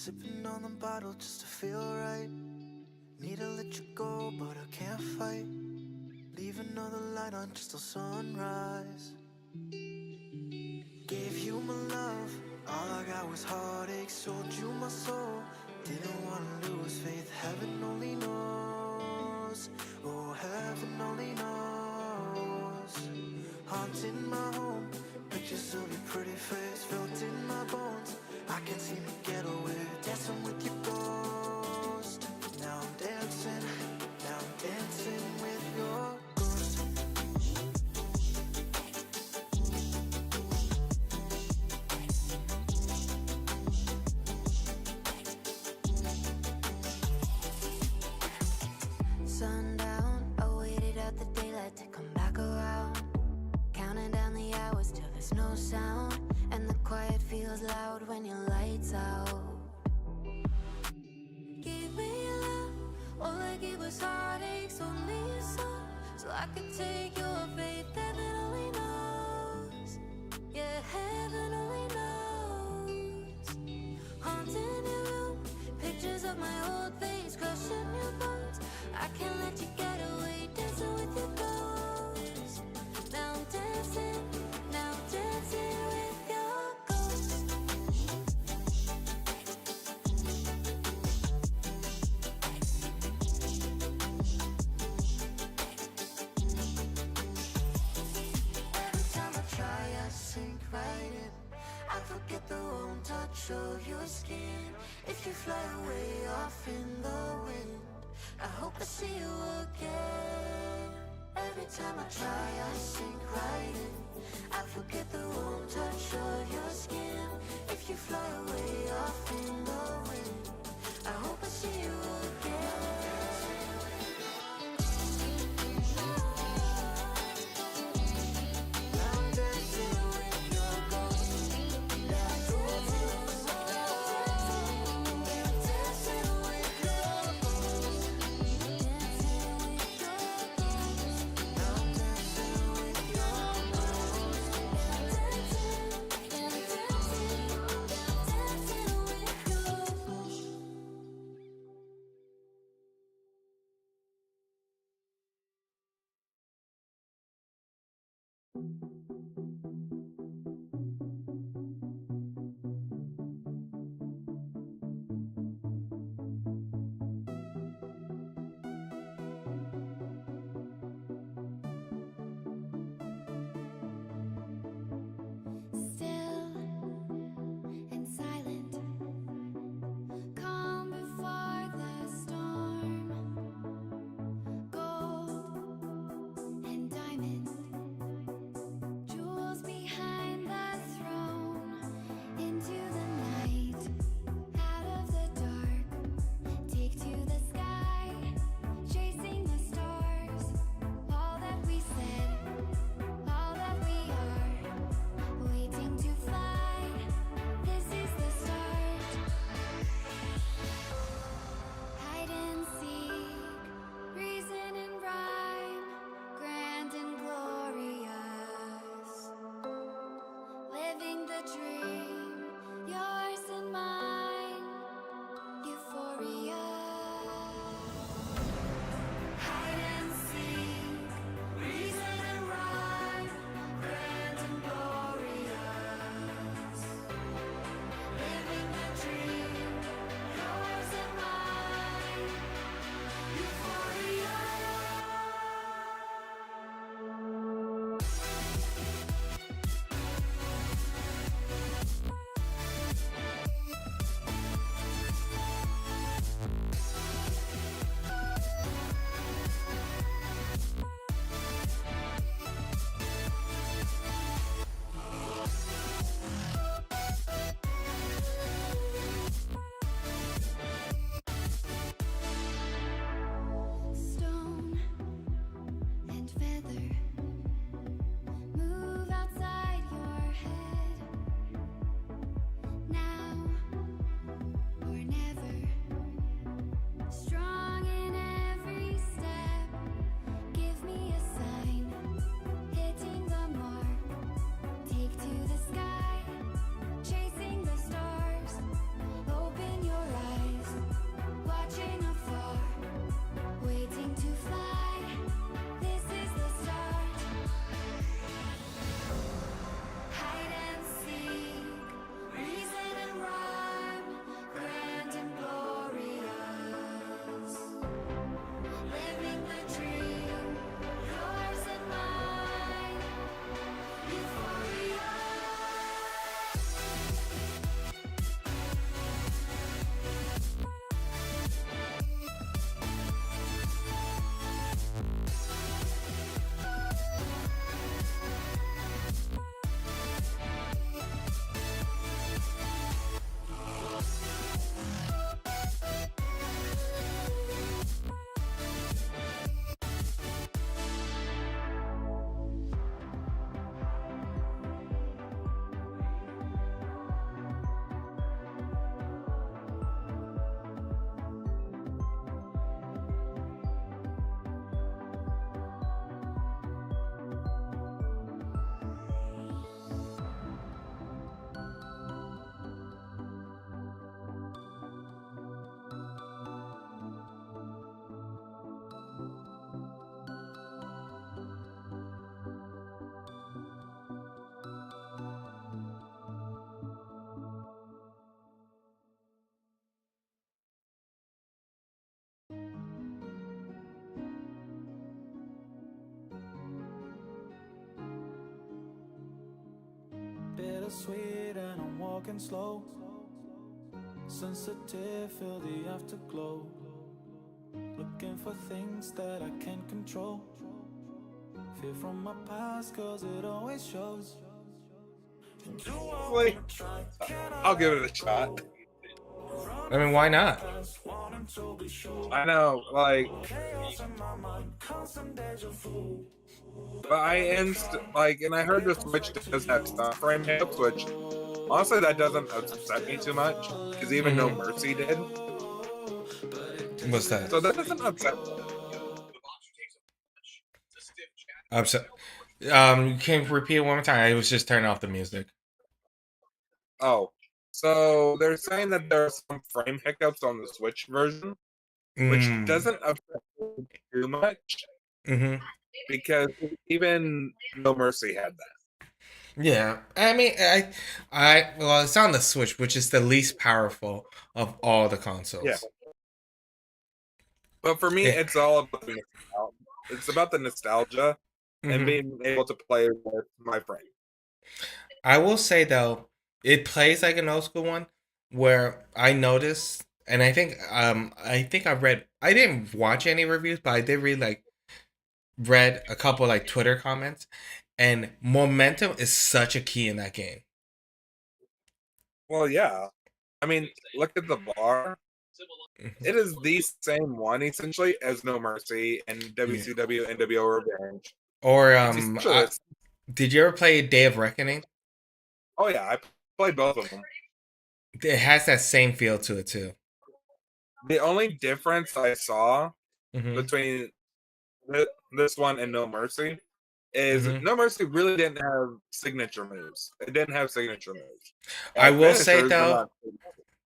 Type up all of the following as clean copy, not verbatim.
Sipping on the bottle just to feel right. Need to let you go, but I can't fight. Leave another light on just till sunrise. Gave you my love, all I got was heartache. Sold you my soul, didn't wanna lose faith. Heaven only knows, oh heaven only knows. Haunting my home, pictures of your pretty face felt in my bones. I can't seem to get away, dancing with your ghost. Now I'm dancing, now I'm dancing with your ghost. Sundown, I waited out the daylight to come back around. Counting down the hours till there's no sound, and the quiet feels loud when your lights out. Give me love, all I gave was heartaches, only a song, so I could take your faith. Heaven only knows, yeah, heaven only knows. Haunting your room, pictures of my old face, crushing your bones. I can't let you get away, dancing with your ghost. Now I'm dancing, now I'm dancing with your ghost. Every time I try, I sink right in. I forget the warm touch of your skin. If you fly away off in the wind, I hope I see you again. Every time I try, I sink right in. I forget the warm touch of your skin. If you fly away off in the wind, I hope I see you sweet and I'm walking slow. Sensitive, feel the afterglow. Looking for things that I can't control. Fear from my past, cause it always shows. Like, I'll give it a shot. I mean, why not? I know, like, but and I heard the Switch does have stuff frame hiccups, which honestly that doesn't upset me too much because even No Mercy did. What's that? So that doesn't upset me. Upset. You can repeat it one more time. I was just turning off the music. Oh, so they're saying that there are some frame hiccups on the Switch version, which doesn't upset me too much because even No Mercy had that. Yeah, I mean, well, it's on the Switch, which is the least powerful of all the consoles. Yeah. But for me, it's all about the nostalgia. It's about the nostalgia and being able to play with my friend. I will say though, it plays like an old school one, where I noticed, and I think I didn't watch any reviews, but I did read a couple like Twitter comments, and momentum is such a key in that game. Well, yeah. I mean, look at the bar. It is the same one essentially as No Mercy and WCW NWO Revenge. Or did you ever play Day of Reckoning? Oh yeah, I played both of them. It has that same feel to it too. The only difference I saw between this one and No Mercy is No Mercy really didn't have signature moves. It didn't have signature moves. I will say though,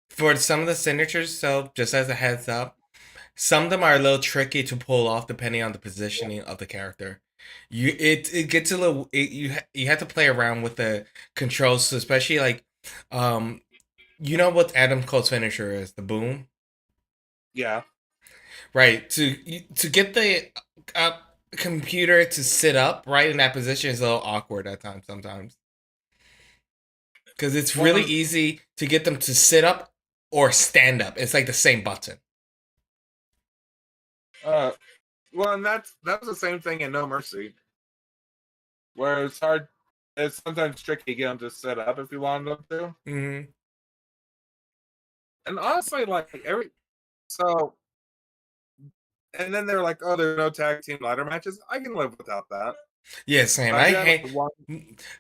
for some of the signatures, so just as a heads up, some of them are a little tricky to pull off depending on the positioning of the character. It gets a little you have to play around with the controls, especially like you know what Adam Cole's finisher is, the boom. Yeah. Right, to get the computer to sit up right in that position is a little awkward at times sometimes. Because it's really easy to get them to sit up or stand up. It's like the same button. Well, and that was the same thing in No Mercy, where it's hard. It's sometimes tricky to get them to sit up if you want them to. And honestly, like and then they're like, "Oh, there's no tag team ladder matches." I can live without that. Yeah, same. I hate.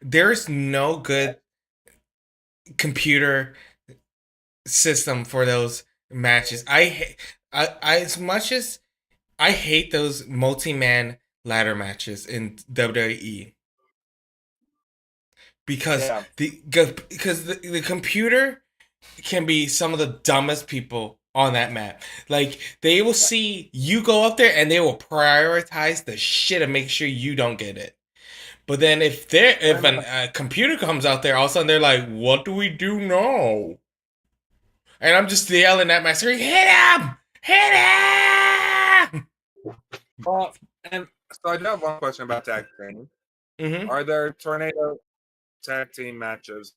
There's no good computer system for those matches. I as much as I hate those multi-man ladder matches in WWE because the computer can be some of the dumbest people on that map. Like they will see you go up there and they will prioritize the shit and make sure you don't get it. But then if a computer comes out there, all of a sudden they're like, "What do we do now?" And I'm just yelling at my screen, "Hit him! Hit him!" Well, and so I do have one question about tag team. Are there tornado tag team matches?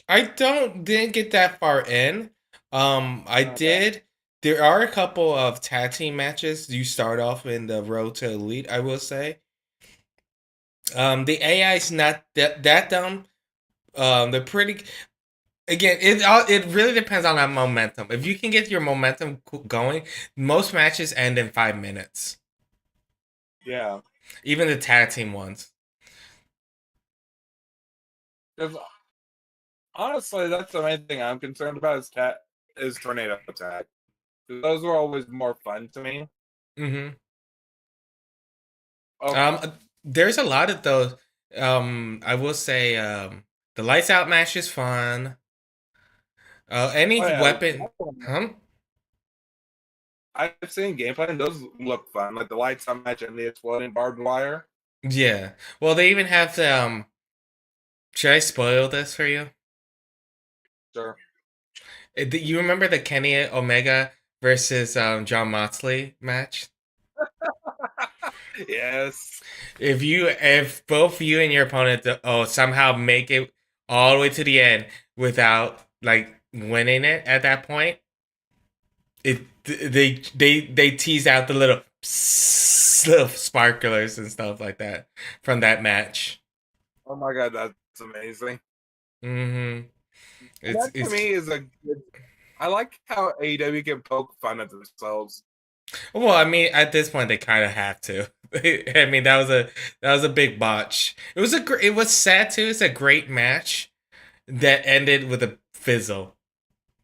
I didn't get that far in. I did. There are a couple of tag team matches. You start off in the road to elite, I will say. The AI is not that dumb. They're pretty. Again, it really depends on that momentum. If you can get your momentum going, most matches end in 5 minutes. Yeah. Even the tag team ones. Because honestly, that's the main thing I'm concerned about is tornado tag. Those were always more fun to me. There's a lot of those. I will say the lights out match is fun. Any weapon, I've seen gameplay and those look fun, like the lights out match and the exploding barbed wire. Yeah. Well, they even have the. Should I spoil this for you? Sure. You remember the Kenny Omega versus John Moxley match? Yes. If both you and your opponent somehow make it all the way to the end without like winning it at that point. They tease out the little sparklers and stuff like that from that match. Oh my god, that's amazing. Mm-hmm. That to me is a good. I like how AEW can poke fun at themselves. Well, I mean, at this point, they kind of have to. I mean, that was a big botch. It was sad too. It's a great match that ended with a fizzle.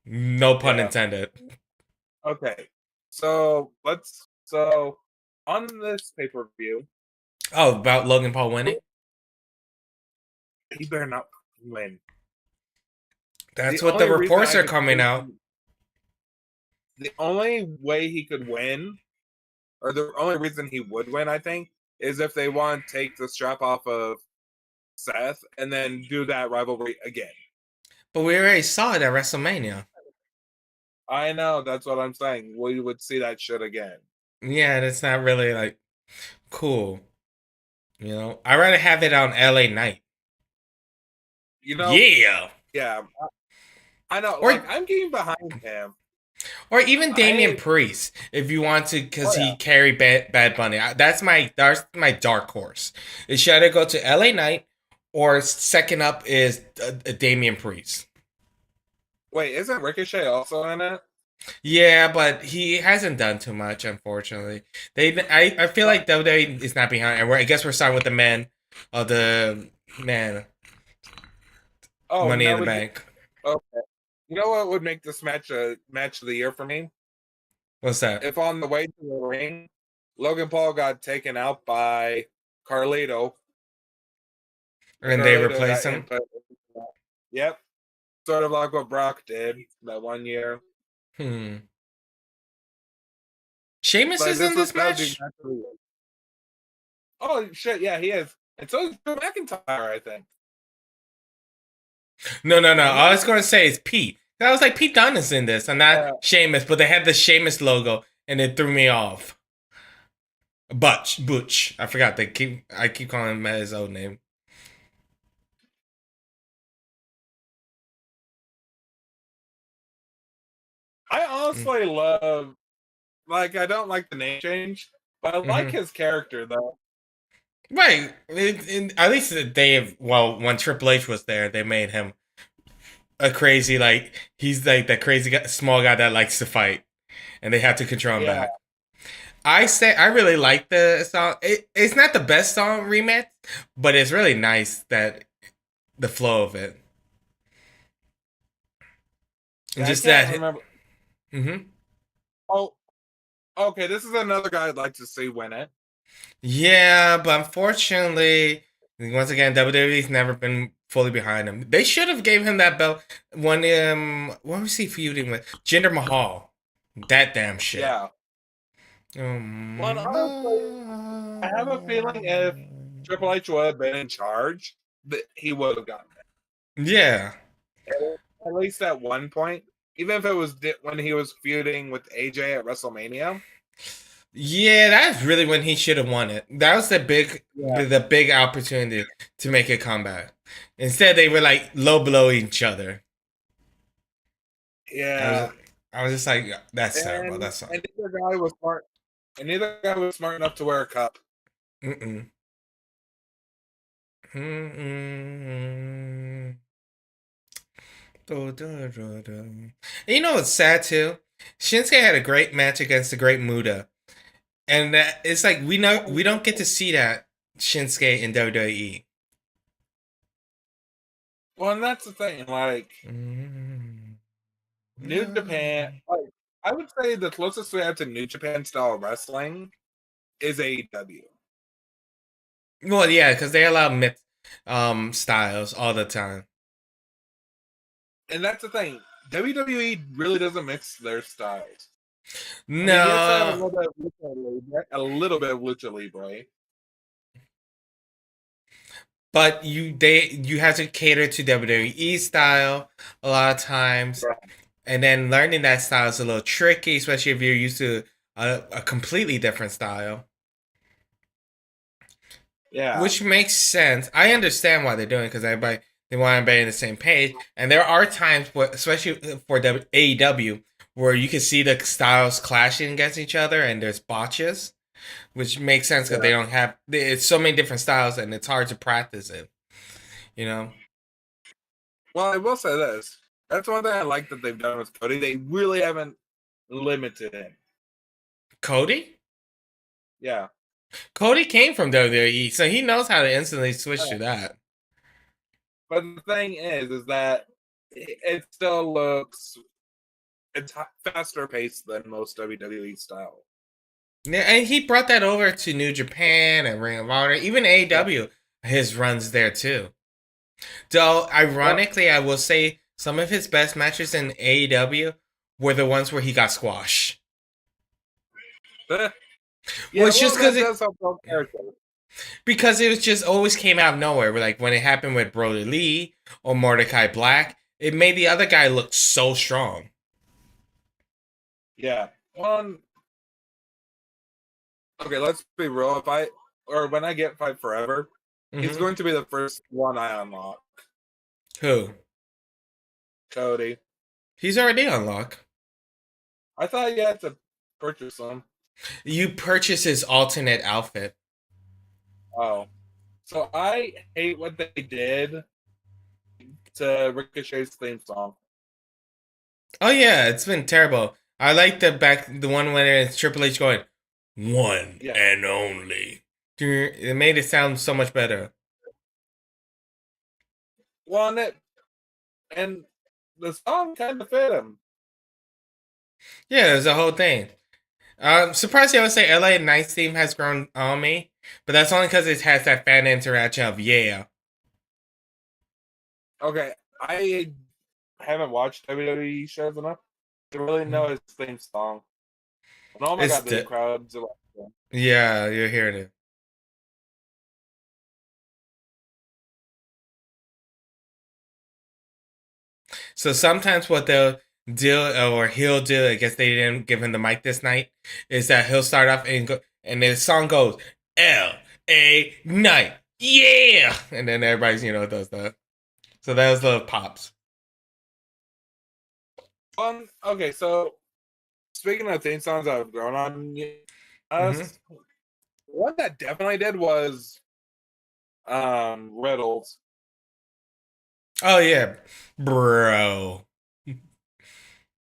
No pun intended. Okay, so on this pay-per-view. Oh, about Logan Paul winning? He better not win. That's what the reports are coming out. The only way he could win, or the only reason he would win, I think, is if they want to take the strap off of Seth and then do that rivalry again. But we already saw it at WrestleMania. I know, that's what I'm saying. We would see that shit again. Yeah, and it's not really like cool. You know, I'd rather have it on LA Knight. You know? Yeah. I know. Or, like, I'm getting behind him. Or even Damian Priest, if you want to, because he carried Bad Bunny. That's my dark horse. It should either go to LA Knight or second up is Damian Priest. Wait, isn't Ricochet also in it? Yeah, but he hasn't done too much, unfortunately. I feel like WWE is not behind, and I guess we're starting with the man. Money in the Bank. Okay. You know what would make this match a match of the year for me? What's that? If on the way to the ring, Logan Paul got taken out by Carlito. And they replaced him? Yep. Sort of like what Brock did that one year. Sheamus is in this match? Oh, shit, yeah, he is. And so is Drew McIntyre, I think. No. All I was going to say is Pete. I was like, Pete Dunne is in this, and not Sheamus, but they had the Sheamus logo, and it threw me off. Butch. I forgot. I keep calling him his old name. I honestly love, like, I don't like the name change, but I like his character, though. Right. At least when Triple H was there, they made him a crazy, like, he's like that crazy guy, small guy that likes to fight, and they have to control him back. I really like the song. It's not the best song remix, but it's really nice that the flow of it. And just that. Oh, okay. This is another guy I'd like to see win it. Yeah, but unfortunately, once again, WWE's never been fully behind him. They should have gave him that belt when what was he feuding with? Jinder Mahal. That damn shit. Yeah. Well, honestly, I have a feeling if Triple H would have been in charge, that he would have gotten it. Yeah. At least at one point, even if it was when he was feuding with AJ at WrestleMania. Yeah, that's really when he should have won it. That was the big opportunity to make a comeback. Instead, they were like low below each other. Yeah, I was just like, that's terrible. That's and neither guy was smart. And neither guy was smart enough to wear a cup. You know what's sad too? Shinsuke had a great match against the great Muda. And it's like we don't get to see that Shinsuke in WWE. Well, and that's the thing, like New Japan, like, I would say the closest we have to New Japan style wrestling is AEW. Well, yeah, because they allow mixed styles all the time. And that's the thing. WWE really doesn't mix their styles. No. I mean, a little bit of Lucha Libre. But you have to cater to WWE style a lot of times. Right. And then learning that style is a little tricky, especially if you're used to a completely different style. Yeah. Which makes sense. I understand why they're doing it, because everybody, They want everybody on the same page. And there are times, especially for AEW, where you can see the styles clashing against each other, and there's botches, which makes sense because they don't have. It's so many different styles, and it's hard to practice it. You know. Well, I will say this. That's one thing I like that they've done with Cody. They really haven't limited him. Cody? Yeah. Cody came from WWE, so he knows how to instantly switch to that. But the thing is that it still looks it's faster paced than most WWE style. Yeah, and he brought that over to New Japan and Ring of Honor, even AEW. His runs there too. Though, ironically, I will say some of his best matches in AEW were the ones where he got squashed. Yeah, it's just because it was just always came out of nowhere. Like when it happened with Brody Lee or Mordecai Black, it made the other guy look so strong. Yeah. Okay, let's be real. When I get Fight Forever, he's going to be the first one I unlock. Who? Cody. He's already unlocked. I thought you had to purchase him. You purchase his alternate outfit. Oh. So I hate what they did to Ricochet's theme song. Oh yeah, it's been terrible. I like the one when it's Triple H going, one and only. It made it sound so much better. Well, and the song kind of fit him. Yeah, there's a whole thing. I'm surprised you would say LA Knight's theme has grown on me, but that's only because it has that fan interaction of yeah. Okay, I haven't watched WWE shows enough to really know his theme song. And oh my god, the crowds are like, yeah, you're hearing it. So sometimes what they'll do, or he'll do, I guess they didn't give him the mic this night, is that he'll start off and the song goes LA Knight, yeah, and then everybody's does that. So that was the pops. Okay, so speaking of theme songs that have grown on us, one that definitely did was Riddles. Oh yeah, bro.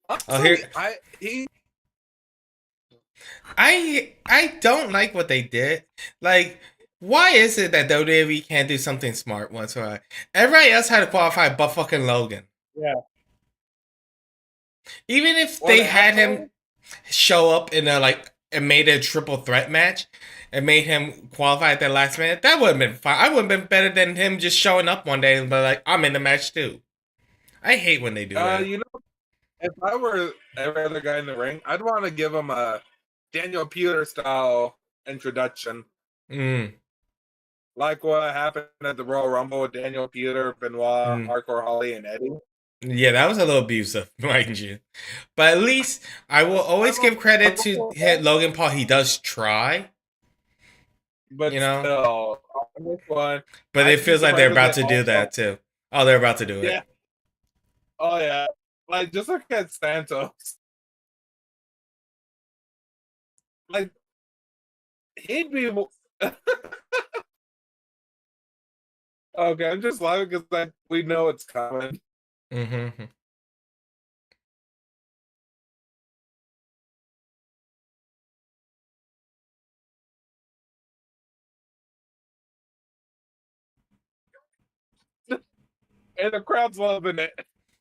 I don't like what they did. Like, why is it that WWE can't do something smart once in a while? Everybody else had to qualify but fucking Logan. Yeah. Even if they had him show up in and made a triple threat match and made him qualify at the last minute, that would have been fine. I would have been better than him just showing up one day and be like, I'm in the match too. I hate when they do that. If I were every other guy in the ring, I'd want to give him a Daniel Peter style introduction. Like what happened at the Royal Rumble with Daniel Peter, Benoit, Hardcore Holly, and Eddie. Yeah, that was a little abusive, mind you. But at least I will always give credit to Logan Paul. He does try. But still, on this one, but it feels like they're about to do that too. Oh, they're about to do it. Oh yeah. Like, just look at Santos. Like, he'd be. Okay, I'm just laughing because we know it's coming. Mm-hmm. And the crowd's loving it.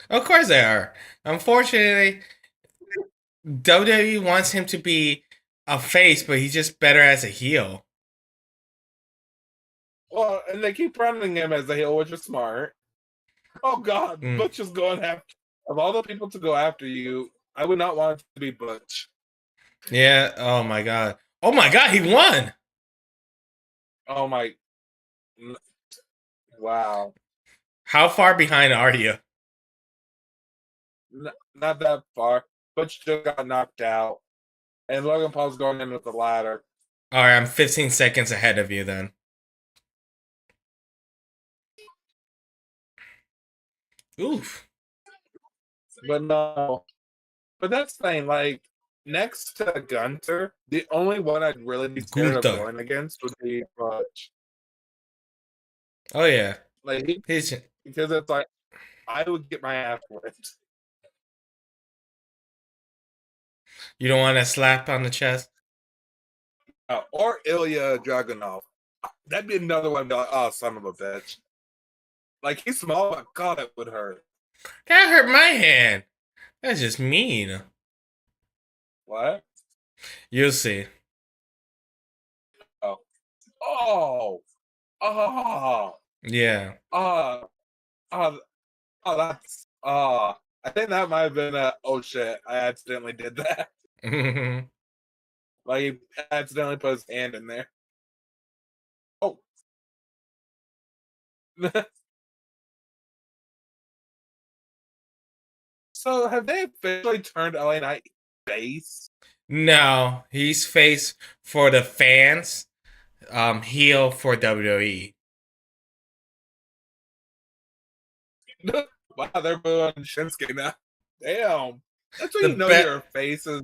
Of course they are. Unfortunately, WWE wants him to be a face, but he's just better as a heel. Well, and they keep running him as a heel, which is smart. Oh God, Butch is going after. Of all the people to go after you, I would not want it to be Butch. Yeah. Oh my God. Oh my God, he won. Oh my. Wow. How far behind are you? Not that far. Butch just got knocked out. And Logan Paul's going in with the ladder. All right, I'm 15 seconds ahead of you then. Oof. But no. But that's the thing, like, next to Gunter, the only one I'd really be scared of Gunther. going against would be Butch. Oh yeah. Like, He's because it's like, I would get my ass whipped. you don't want to slap on the chest? Or Ilya Dragunov. That'd be another one. Be like, oh, son of a bitch. Like, he's small, but God, it would hurt. That hurt my hand. That's just mean. What? You'll see. Oh. Oh. Oh. Yeah. Oh. Oh. Oh, that's. I think that might have been a. Oh shit! I accidentally did that. Like he accidentally put his hand in there. Oh. So have they officially turned LA Knight face? No, he's face for the fans. Heel for WWE. Wow, they're booing Shinsuke now. Damn. That's when The you know your face is,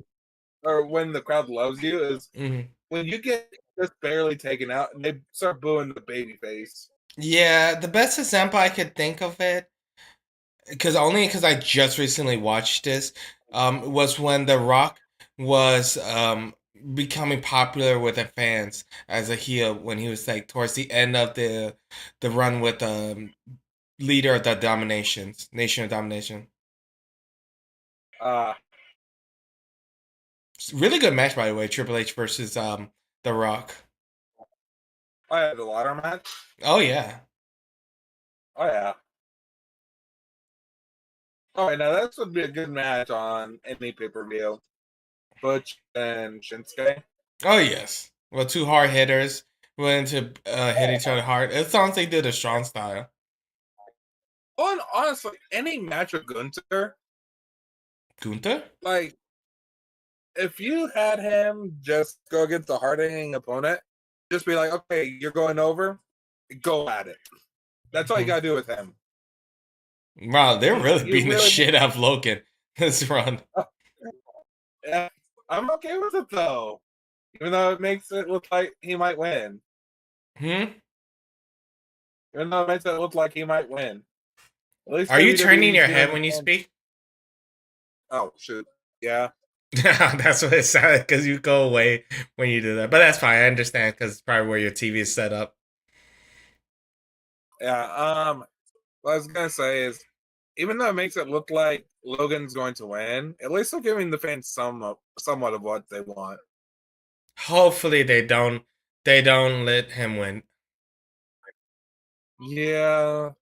or when the crowd loves you, is when you get just barely taken out and they start booing the baby face. Yeah, the best example I could think of it, because I just recently watched this, was when The Rock was becoming popular with the fans as a heel when he was like towards the end of the run with leader of the Dominations, Nation of Domination. Uh Really good match, by the way. Triple H versus The Rock. I had the ladder match. Oh yeah. Oh yeah. All right, now this would be a good match on any pay-per-view. Butch and Shinsuke. Oh yes. Well, two hard hitters willing to hit each other hard. It sounds like they did a strong style. Well, and honestly, any match with Gunther, Gunther? like if you had him just go against a hard-hitting opponent, just be like, okay, you're going over, go at it. That's all you gotta do with him. Wow, they're really You beating the really, shit out of Logan this run. yeah, I'm okay with it though, even though it makes it look like he might win. Hmm? Even though it makes it look like he might win. At least Are you turning WWE's your giving head when you him. speak? Oh shoot, yeah. That's what it sounded because you go away when you do that. But that's fine. I understand because it's probably where your TV is set up. Yeah. What I was gonna say is, even though it makes it look like Logan's going to win, at least they're giving the fans somewhat of what they want. Hopefully they don't let him win. Yeah.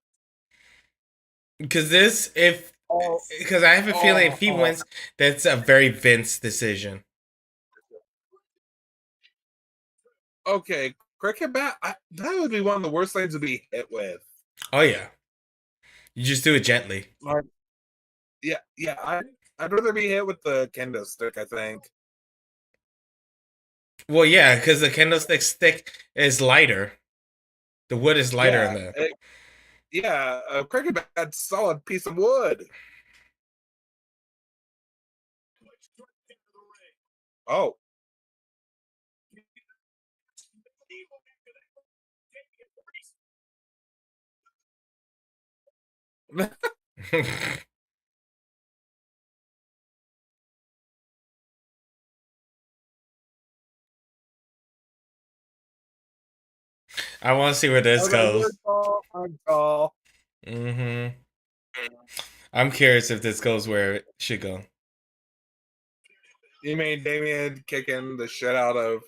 Because this if Oh. because I have a feeling if he Oh. wins, that's a very Vince decision. Okay. Cricket bat. That would be one of the worst things to be hit with. Oh yeah. You just do it gently. Like, yeah, yeah. I'd rather be hit with the kendo stick. I think. Well, yeah, because the candlestick is lighter. The wood is lighter in Yeah. there. Yeah. A cricket bat's a solid piece of wood. Oh. I want to see where this Okay, goes. you're tall. I'm tall. Mm-hmm. I'm curious if this goes where it should go. You mean Damien kicking the shit out of,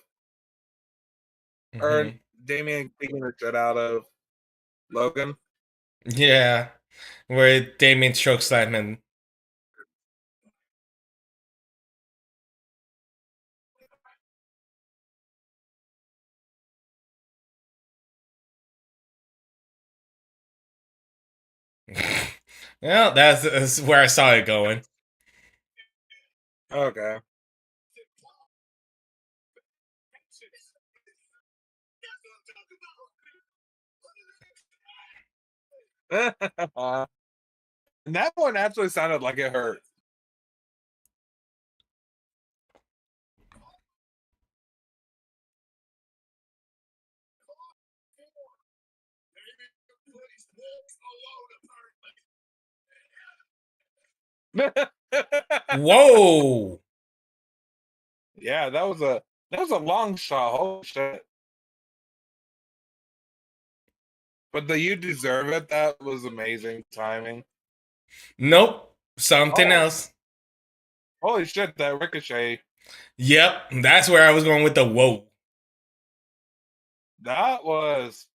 or Mm-hmm. Damien kicking the shit out of Logan? Yeah, where Damien chokeslam him. Well, that's where I saw it going. Okay. And that one actually sounded like it hurt. Whoa! Yeah, that was a long shot. Holy shit! But the "You Deserve It" that was amazing timing. Nope, something else. Holy shit! That ricochet. Yep, that's where I was going with the whoa. That was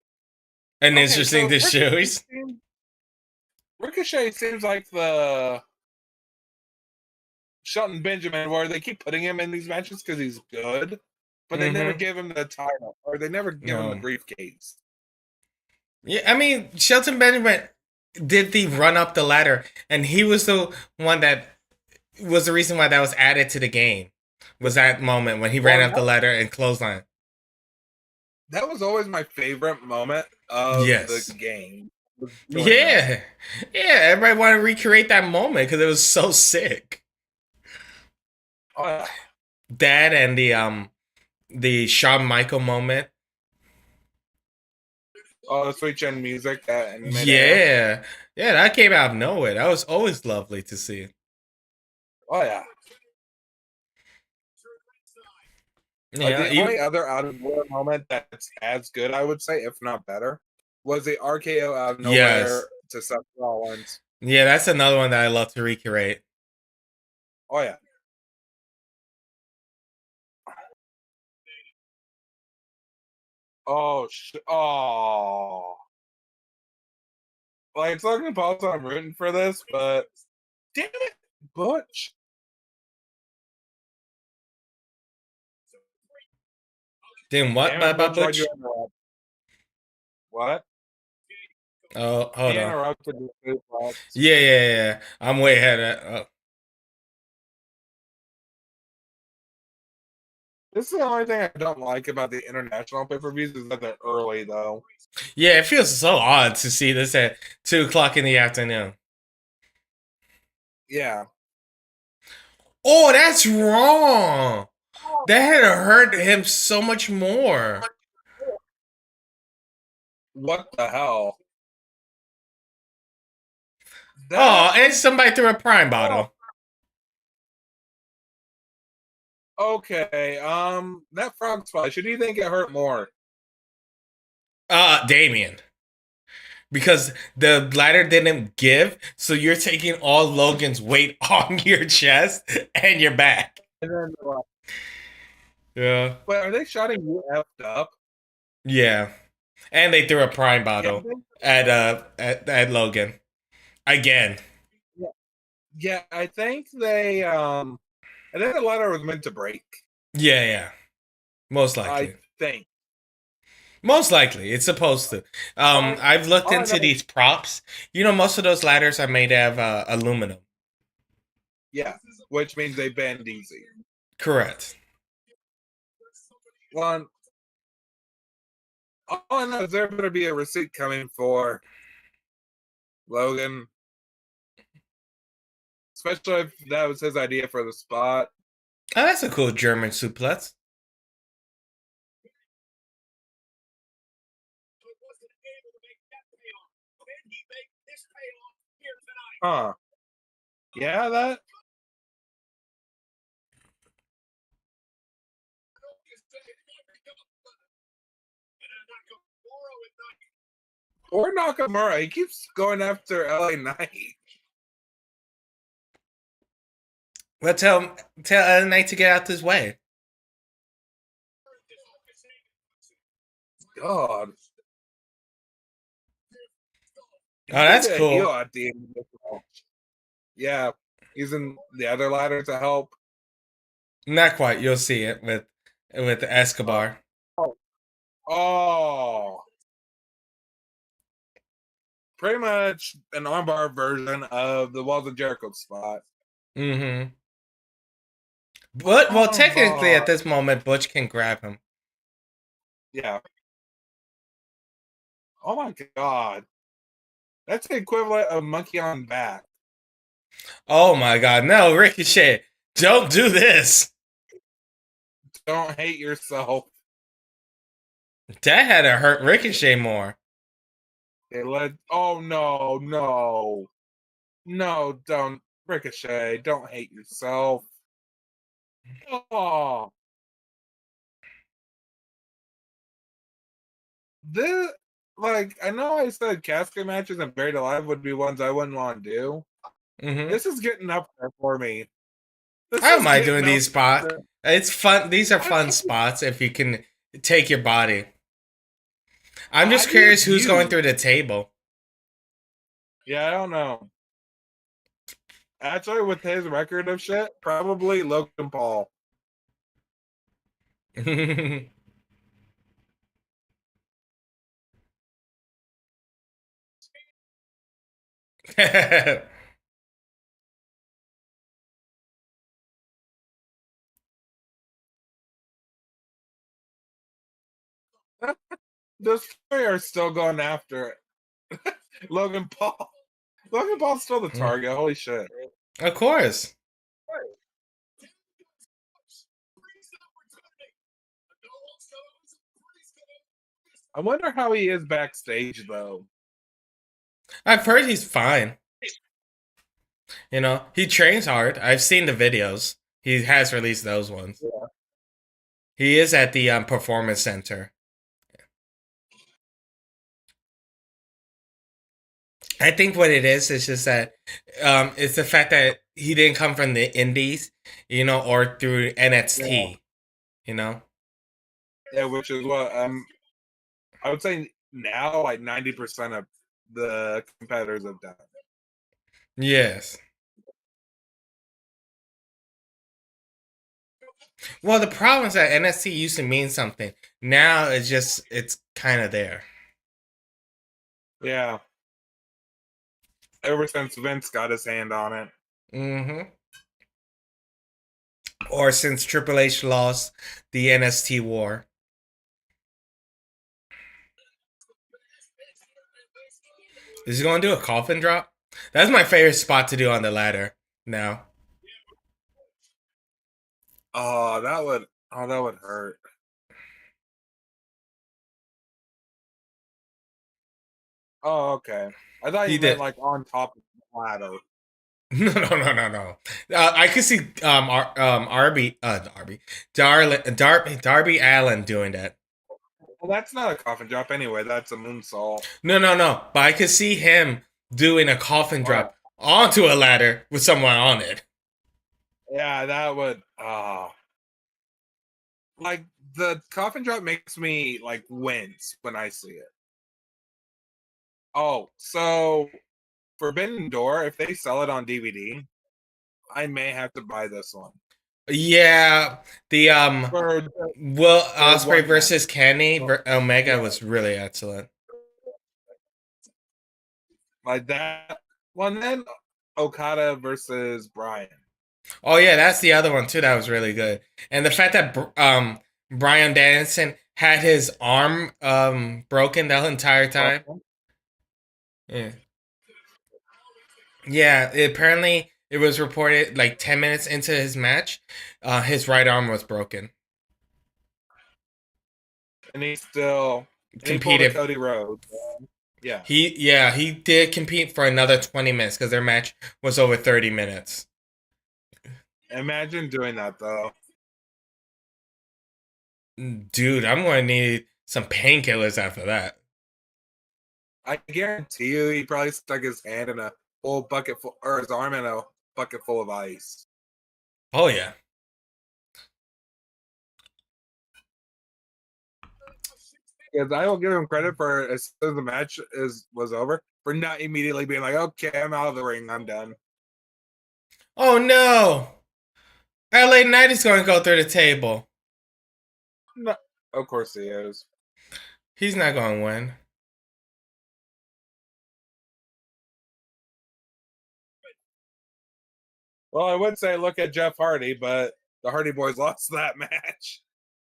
An okay. interesting So choice. Ricochet seems like the Shelton Benjamin, where they keep putting him in these matches because he's good, but they never give him the title or they never give him the briefcase. Yeah, I mean, Shelton Benjamin did the run up the ladder, and he was the one that was the reason why that was added to the game. Was that moment when he ran up the ladder and clothesline? That was always my favorite moment of the game. Yeah, everybody wanted to recreate that moment because it was so sick. That and the Shawn Michael moment. Oh, the Sweet Chin music. Yeah, that came out of nowhere. That was always lovely to see. Oh yeah. Yeah, the only other out of nowhere moment that's as good, I would say, if not better, was the RKO out of nowhere to Seth Rollins. Yeah, that's another one that I love to recreate. Oh yeah. Oh. Like, Logan Paul, I'm rooting for this, but damn it, Butch. Then what by Butch? What? Oh, hold he on. Interrupted Yeah. I'm way ahead of. This is the only thing I don't like about the international pay-per-views is that they're early, though. Yeah, it feels so odd to see this at 2:00 in the afternoon. Yeah. Oh, that's wrong. That had hurt him so much more. What the hell? And somebody threw a prime bottle. Okay, that frog splash, who do you think it hurt more? Damien. Because the ladder didn't give, so you're taking all Logan's weight on your chest and your back. And then, yeah. Wait, are they shouting you effed up? Yeah. And they threw a prime bottle at Logan. Again. Yeah, I think they I think the ladder was meant to break. Yeah. Most likely. I think. Most likely, it's supposed to. I've looked into these props. You know, most of those ladders are made out of aluminum. Yeah, which means they bend easy. Correct. One. All I know is there better be a receipt coming for Logan. Especially if that was his idea for the spot. Oh, that's a cool German suplex. Huh. Yeah, that. Or Nakamura. He keeps going after LA Knight. Well, tell LA Knight to get out this way. God. Oh, that's cool. Yeah, using the other ladder to help. Not quite. You'll see it with Escobar. Oh. Pretty much an armbar version of the Walls of Jericho spot. Mm-hmm. But well, technically at this moment, Butch can grab him. Yeah. Oh my god. That's the equivalent of monkey on back. Oh my god, no, Ricochet, don't do this. Don't hate yourself. That had to hurt Ricochet more. Oh no, no. No, don't Ricochet, don't hate yourself. Oh. This I know I said casket matches and Buried Alive would be ones I wouldn't want to do. Mm-hmm. This is getting up there for me. I don't mind doing these spots. It's fun. These are fun spots if you can take your body. I'm just curious who's going through the table. Yeah, I don't know. Actually, with his record of shit, probably Logan Paul. Those three are still going after it. Logan Paul. Logan Paul's still the target. Holy shit. Of course. I wonder how he is backstage, though. I've heard he's fine. You know, he trains hard. I've seen the videos. He has released those ones. Yeah. He is at the performance center. I think what it is just that it's the fact that he didn't come from the indies, you know, or through NXT, you know. Yeah, which is what I would say now, like 90% of the competitors have done. Yes. Well, the problem is that NXT used to mean something. Now it's kind of there. Yeah. Ever since Vince got his hand on it. Mm-hmm. Or since Triple H lost the NXT war. Is he going to do a coffin drop? That's my favorite spot to do on the ladder now. Oh, that would hurt. Oh, okay. I thought you meant like on top of the ladder. No. I could see Darby Allen doing that. Well, that's not a coffin drop anyway. That's a moonsault. No. But I could see him doing a coffin drop onto a ladder with someone on it. Yeah, that would. Like the coffin drop makes me like wince when I see it. Oh, so Forbidden Door, if they sell it on DVD, I may have to buy this one. Yeah, the Will Ospreay versus Kenny Omega was really excellent. Like that one, then Okada versus Bryan. Oh yeah, that's the other one too. That was really good, and the fact that Bryan Danielson had his arm broken the entire time. Yeah. Yeah, apparently it was reported like 10 minutes into his match, his right arm was broken. And he still competed. Cody Rhodes. Yeah. He did compete for another 20 minutes because their match was over 30 minutes. Imagine doing that though. Dude, I'm going to need some painkillers after that. I guarantee you he probably stuck his hand in a full bucket full, or his arm in a bucket full of ice. Oh yeah. Because I will give him credit for as soon as the match was over for not immediately being like, okay, I'm out of the ring, I'm done. Oh no! LA Knight is going to go through the table. No, of course he is. He's not going to win. Well, I would say look at Jeff Hardy, but the Hardy Boys lost that match.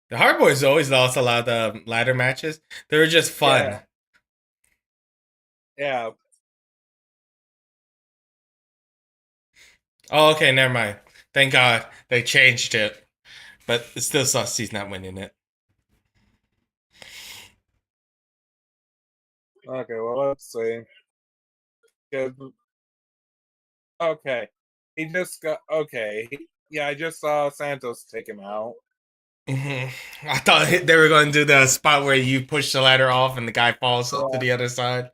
The Hardy Boys always lost a lot of the ladder matches. They were just fun. Yeah. Oh, okay, never mind. Thank God they changed it, but it still sucks he's not winning it. Okay, well, let's see. 'Cause- Okay, he just got okay. Yeah, I just saw Santos take him out. I thought they were going to do the spot where you push the ladder off and the guy falls to the other side.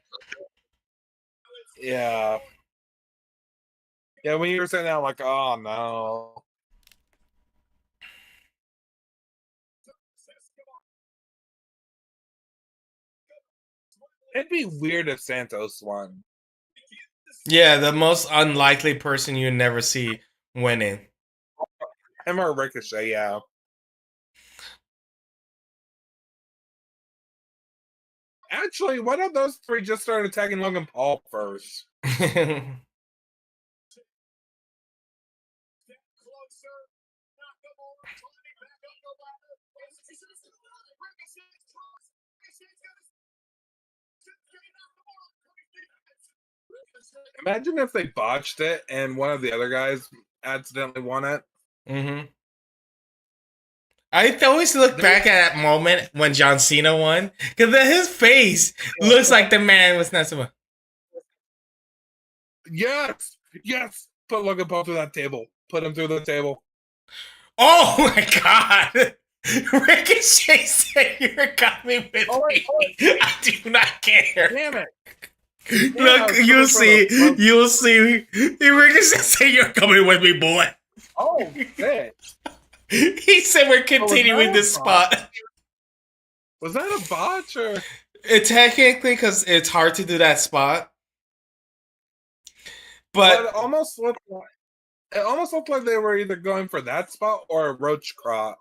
Yeah, yeah. When you were saying that, I'm like, oh no. It'd be weird if Santos won. Yeah, the most unlikely person you never see winning. Him or Ricochet, yeah. Actually, why don't those three just start attacking Logan Paul first? Imagine if they botched it and one of the other guys accidentally won it. I always look back at that moment when John Cena won, because his face looks like the man was not so. Yes, yes. Put Logan Paul through that table. Put him through the table. Oh my God! Ricochet said you're coming with me. I do not care. Damn it! Look, you'll see. You'll see. Ricochet said you're coming with me, boy. Oh shit! He said we're continuing this spot. Was that a botch or? Technically, because it's hard to do that spot. But it almost looked like they were either going for that spot or a roach crop.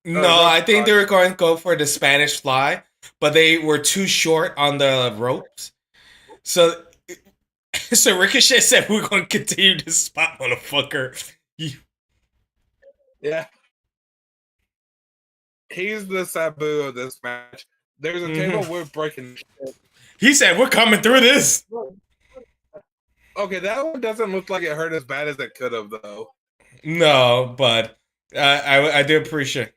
No, I think they were going to go for the Spanish fly, but they were too short on the ropes. So Ricochet said we're going to continue this spot, motherfucker. Yeah. He's the Sabu of this match. There's a table we're breaking. He said we're coming through this. Okay, that one doesn't look like it hurt as bad as it could have, though. No, but I do appreciate.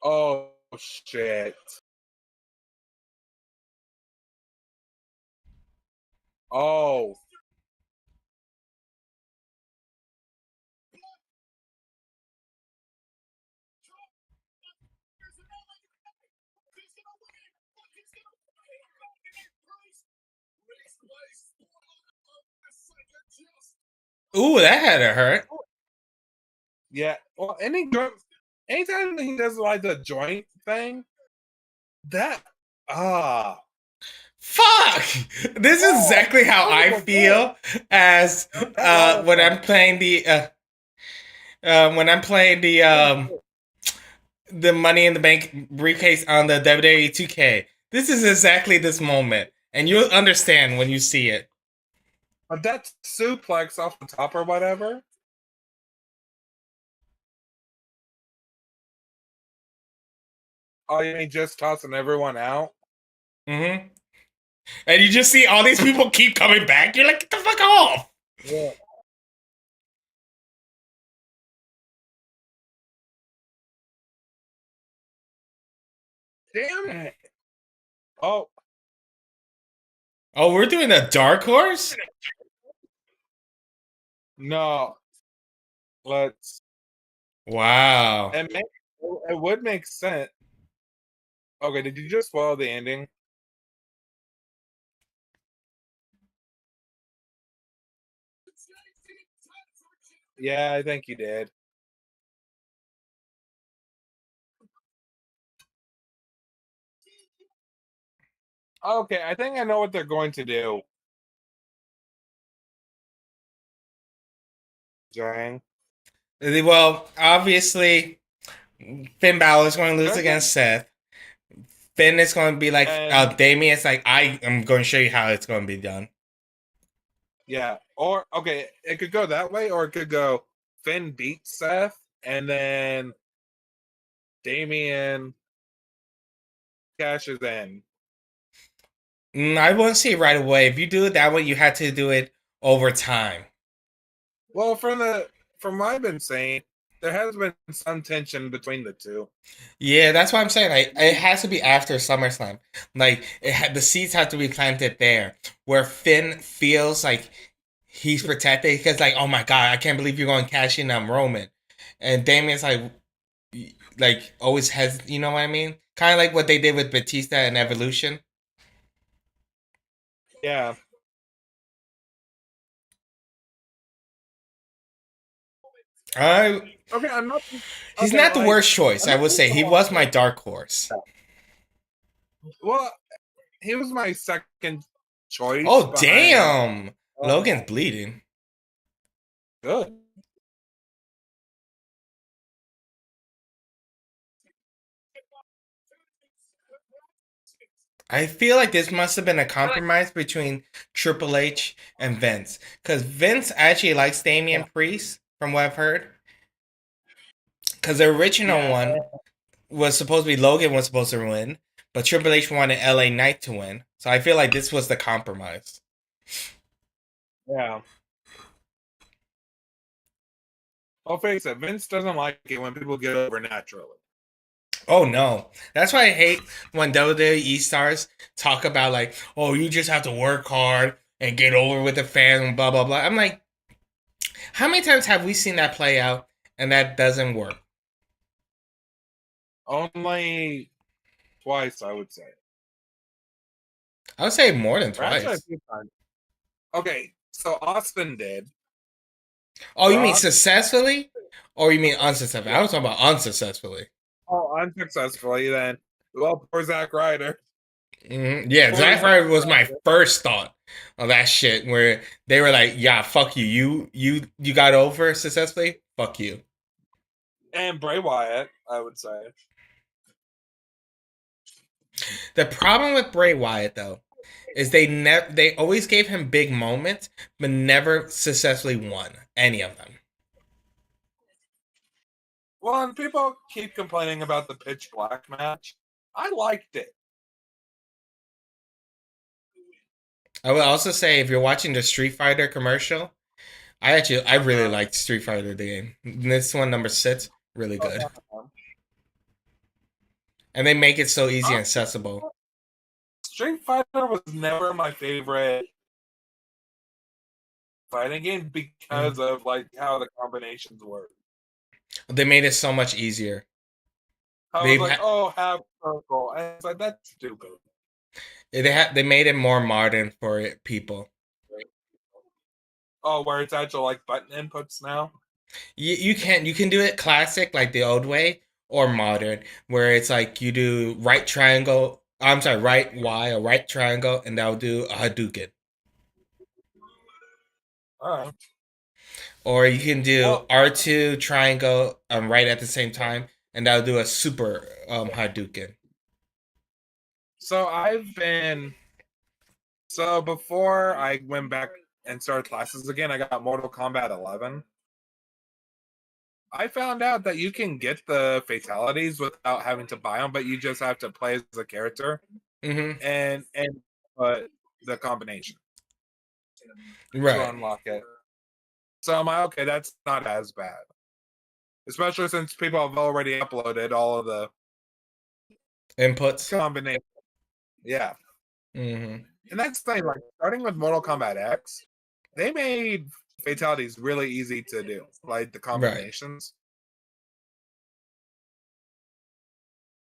Oh shit! Oh. Ooh, that had to hurt. Yeah. Well, anytime he does like the joint thing, that fuck. This is exactly how I feel as when I'm playing the Money in the Bank briefcase on the WWE 2K. This is exactly this moment, and you'll understand when you see it. But that suplex off the top or whatever. Oh, you mean just tossing everyone out? And you just see all these people keep coming back. You're like, get the fuck off. Yeah. Damn it. Oh, we're doing a dark horse? no. Let's. Wow. It would make sense. Okay, did you just spoil the ending? Yeah, I think you did. Okay, I think I know what they're going to do. Jang. Well, obviously, Finn Balor is going to lose against Seth. Finn is going to be like, Damien's like, I am going to show you how it's going to be done. Yeah, or okay, it could go that way, or it could go Finn beats Seth, and then Damien cashes in. I wouldn't say right away. If you do it that way, you had to do it over time. Well, from what I've been saying, there has been some tension between the two. Yeah, that's what I'm saying. Like, it has to be after SummerSlam. Like, the seeds have to be planted there, where Finn feels like he's protected. Because, like, oh my god, I can't believe you're going to cash in on Roman, and Damien's like always has, you know what I mean? Kind of like what they did with Batista and Evolution. Yeah. I Okay, I'm not. He's Okay, not the like worst choice. I'm I not would saying say the he wrong was my thing. dark horse. Well, he was my second choice Oh behind. damn, Logan's bleeding. Good. I feel like this must have been a compromise between Triple H and Vince, because Vince actually likes Damian Priest, from what I've heard. Because the original Yeah. one was supposed to be Logan was supposed to win, but Triple H wanted LA Knight to win. So I feel like this was the compromise. Yeah. I'll face it. Vince doesn't like it when people get over naturally. Oh no. That's why I hate when WWE stars talk about like, oh, you just have to work hard and get over with the fans and blah blah blah. I'm like, how many times have we seen that play out and that doesn't work? Only twice, I would say. I would say more than Or actually, a twice. few times. Okay, so Austin did. Oh, you mean Brock. successfully? Or you mean unsuccessfully? Yeah. I was talking about unsuccessfully. Oh, unsuccessfully then. Well, poor Zack Ryder. Yeah, Poor Zack Zack Ryder was my Ryder. first thought of that shit where they were like, yeah, fuck you. You got over successfully? Fuck you. And Bray Wyatt, I would say. The problem with Bray Wyatt though is they always gave him big moments, but never successfully won any of them. Well, and people keep complaining about the Pitch Black match. I liked it. I would also say if you're watching the Street Fighter commercial, I really liked Street Fighter the game. This one number 6, really good. And they make it so easy and accessible. Street Fighter was never my favorite fighting game because of like how the combinations work. They made it so much easier. I was like, oh, half circle. And it's like, that's stupid. They made it more modern for people. Oh, where it's actual like button inputs now? You can do it classic like the old way or modern where it's like you do right triangle. I'm sorry, right Y or right triangle, and that'll do a Hadouken. All right. Or you can do R2 triangle right at the same time, and that'll do a super Hadouken. So before I went back and started classes again, I got Mortal Kombat 11. I found out that you can get the fatalities without having to buy them, but you just have to play as a character and the combination to unlock it. So I'm like, okay, that's not as bad, especially since people have already uploaded all of the inputs combination. Yeah, and that's the thing. Like starting with Mortal Kombat X, they made fatalities really easy to do, like the combinations.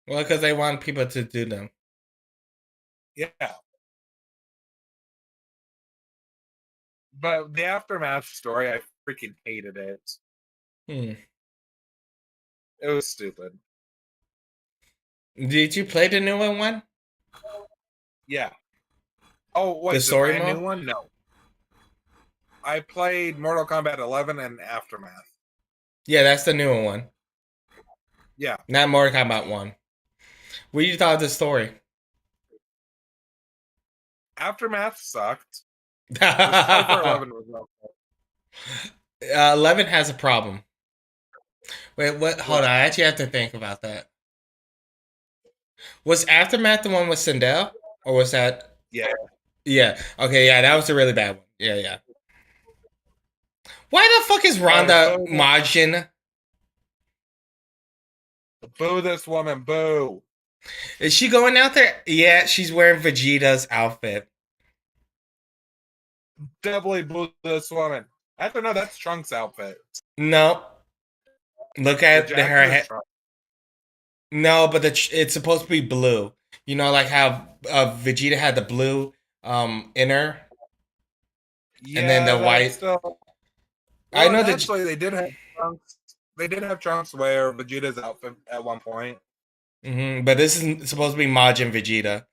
Well, because they want people to do them. Yeah. But the Aftermath story, I freaking hated it. It was stupid. Did you play the newer one? Yeah. Oh, what? The story brand mode? new one? No. I played Mortal Kombat 11 and Aftermath. Yeah, that's the newer one. Yeah. Not Mortal Kombat 1. What did you thought of the story? Aftermath sucked. The story for 11 was okay. 11 has a problem. Wait, what? Hold on. I actually have to think about that. Was Aftermath the one with Sindel? Or was that Yeah. Yeah. Okay. Yeah, that was a really bad one. Yeah. Yeah. Why the fuck is Ronda Majin? Boo this woman, boo. Is she going out there? Yeah, she's wearing Vegeta's outfit. Doubly boo this woman. Actually, no, that's Trunks' outfit. No. Look at her jacket is head. Trunks. No, but it's supposed to be blue. You know, like how Vegeta had the blue inner, and then the Yeah, white. that's still. I Well, know and that. actually, they did have Trunks. They did have Trunks wear Vegeta's outfit at one point. But this is supposed to be Majin Vegeta.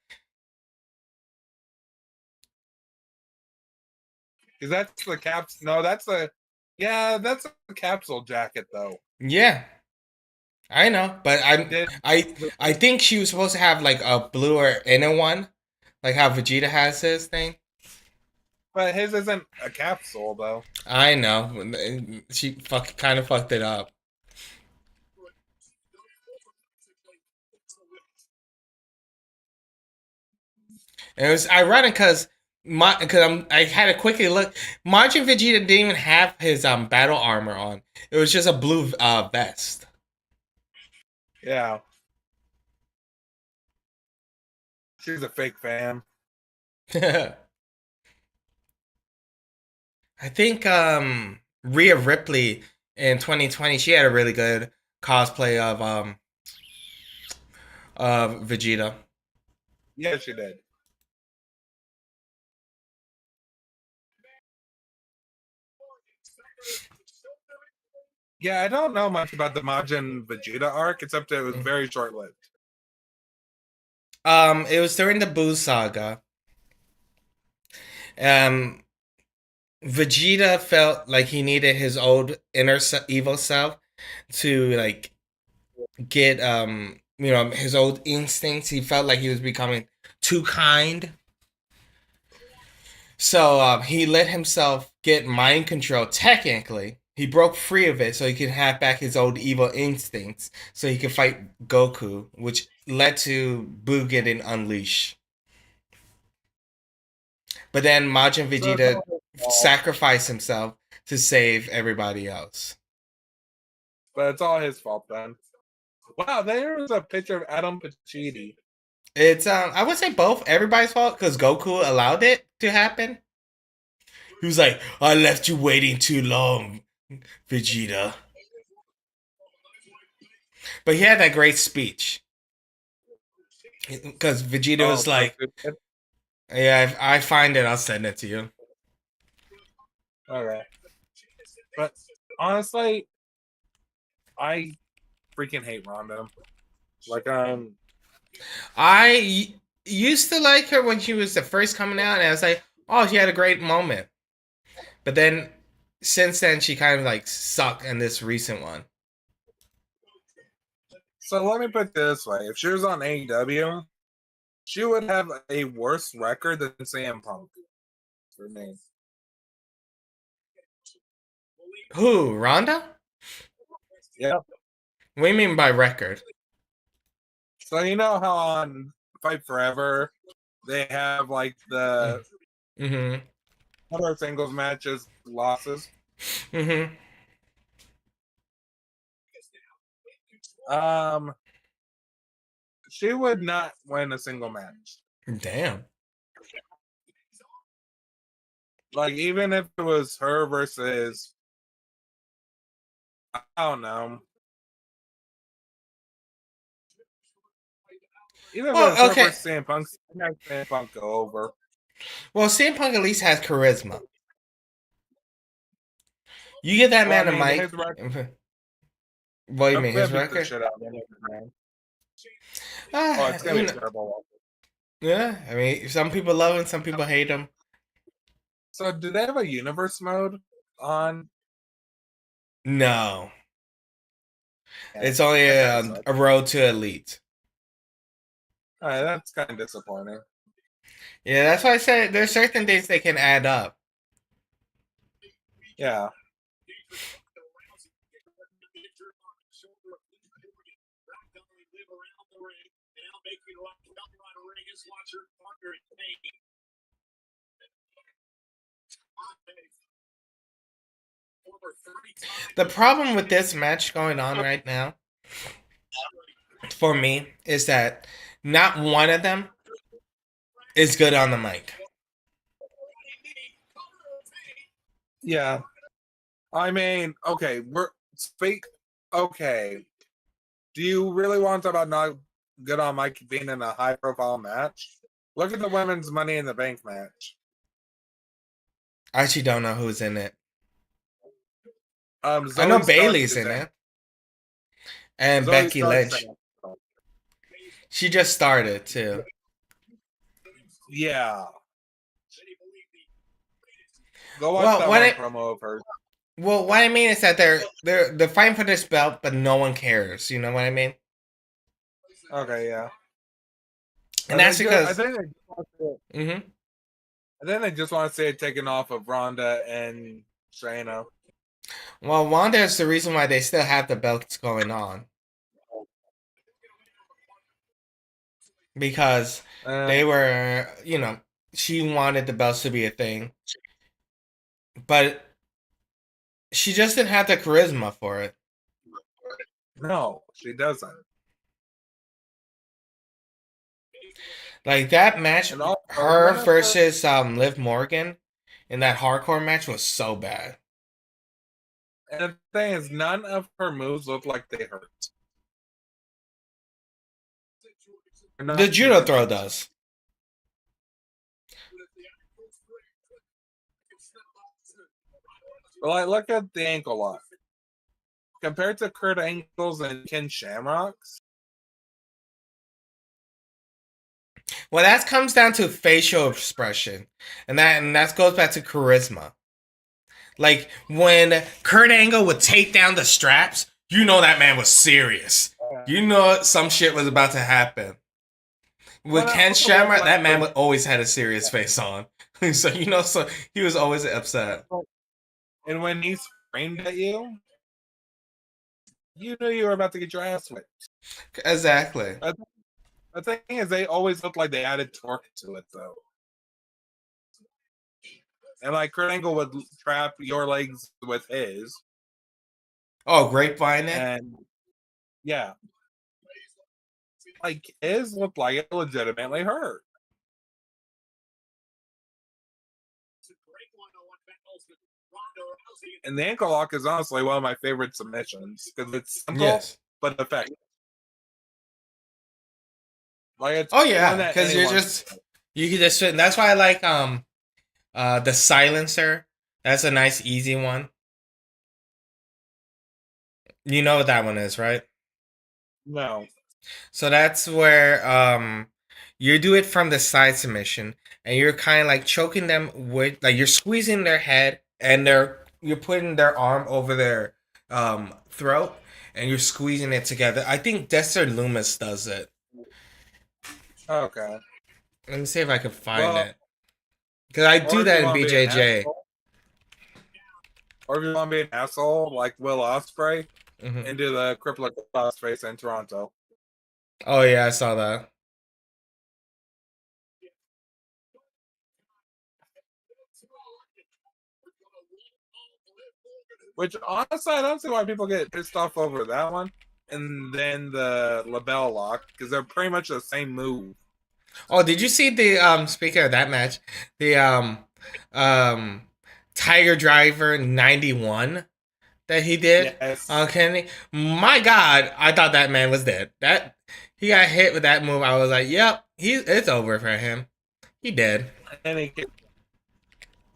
Because that's the caps. No, that's a. Yeah, that's a capsule jacket, though. Yeah, I know, but I think she was supposed to have like a bluer inner one, like how Vegeta has his thing. But his isn't a capsule, though. I know. She kind of fucked it up. And it was ironic because I had to quickly look. Majin Vegeta didn't even have his battle armor on. It was just a blue vest. Yeah. She's a fake fan. I think Rhea Ripley in 2020 she had a really good cosplay of Vegeta. Yeah, she did. Yeah, I don't know much about the Majin Vegeta arc, except that it was very short lived. It was during the Buu saga. Um, Vegeta felt like he needed his old inner evil self to like get his old instincts. He felt like he was becoming too kind. So he let himself get mind control. Technically, he broke free of it so he could have back his old evil instincts, so he could fight Goku, which led to Buu getting unleashed. But then Majin Vegeta sacrificed himself to save everybody else. But it's all his fault then. Wow, there's a picture of Adam Pacitti. It's I would say both everybody's fault because Goku allowed it to happen. He was like, I left you waiting too long, Vegeta. But he had that great speech. Because Vegeta was like, yeah, if I find it, I'll send it to you. Okay. But honestly, I freaking hate Ronda. Like, I used to like her when she was the first coming out, and I was like, oh, she had a great moment. But then, since then, she kind of like sucked in this recent one. So let me put it this way: if she was on AEW, she would have a worse record than CM Punk. For me. Who? Ronda? Yep. What do you mean by record? So you know how on Fight Forever they have like the other singles matches losses. She would not win a single match. Damn. Like even if it was her versus, I don't know. Even if it was her versus CM Punk, CM Punk go over. Well, CM Punk at least has charisma. You get that man a mic. What do you mean, his record? It's gonna be terrible. Yeah, I mean, some people love him, some people hate him. So, do they have a universe mode on? No. Yeah, it's only a road to elite. Alright, that's kind of disappointing. Yeah, that's why I said there's certain things they can add up. Yeah. The problem with this match going on right now, for me, is that not one of them is good on the mic. Yeah. I mean, okay, okay. Do you really want to talk about not good on mic being in a high profile match? Look at the women's Money in the Bank match. I actually don't know who's in it. I Zoe know Stark Bailey's is in it. And Zoe Becky Stark's Lynch. in it. She just started too. Yeah. Go watch Well, that what one I promo of hers. well, what I mean is that they're fighting for this belt, but no one cares. You know what I mean? Okay, yeah. And that's because I think they just want to see it taken off of Ronda and Shayna. well, Wanda is the reason why they still have the belts going on. Because they were, she wanted the belts to be a thing. But she just didn't have the charisma for it. No, she doesn't. Like that match, And also, her versus Liv Morgan in that hardcore match was so bad. And the thing is, none of her moves look like they hurt. The judo throw does. Well, I look at the ankle lock. Compared to Kurt Angle's and Ken Shamrock's. Well, that comes down to facial expression. And that goes back to charisma. Like when Kurt Angle would take down the straps, you know that man was serious. You know some shit was about to happen. With Ken Shamrock, that man always had a serious face on. So he was always upset. And when he screamed at you, you knew you were about to get your ass whipped. Exactly. The thing is, they always look like they added torque to it, though. And like Kurt Angle would trap your legs with his. Oh, grapevine it? And yeah. Like his looked like it legitimately hurt. And the ankle lock is honestly one of my favorite submissions because it's simple but effective. Like it's because you can just fit. That's why I like the silencer. That's a nice easy one. You know what that one is, right? No. So that's where you do it from the side submission, and you're kind of like choking them with, like, you're squeezing their head, and you're putting their arm over their throat, and you're squeezing it together. I think Dexter Lumis does it. Okay. Let me see if I can find it. Because I do that in BJJ. Or if you want to be an asshole like Will Ospreay, and do the crippler crossface in Toronto. Oh yeah, I saw that. Which honestly, I don't see why people get pissed off over that one. And then the label lock, because they're pretty much the same move. Oh, did you see the speaking of that match, the Tiger Driver 91 that he did on Kennedy? My God, I thought that man was dead. That he got hit with that move. I was like, yep, it's over for him. He dead. And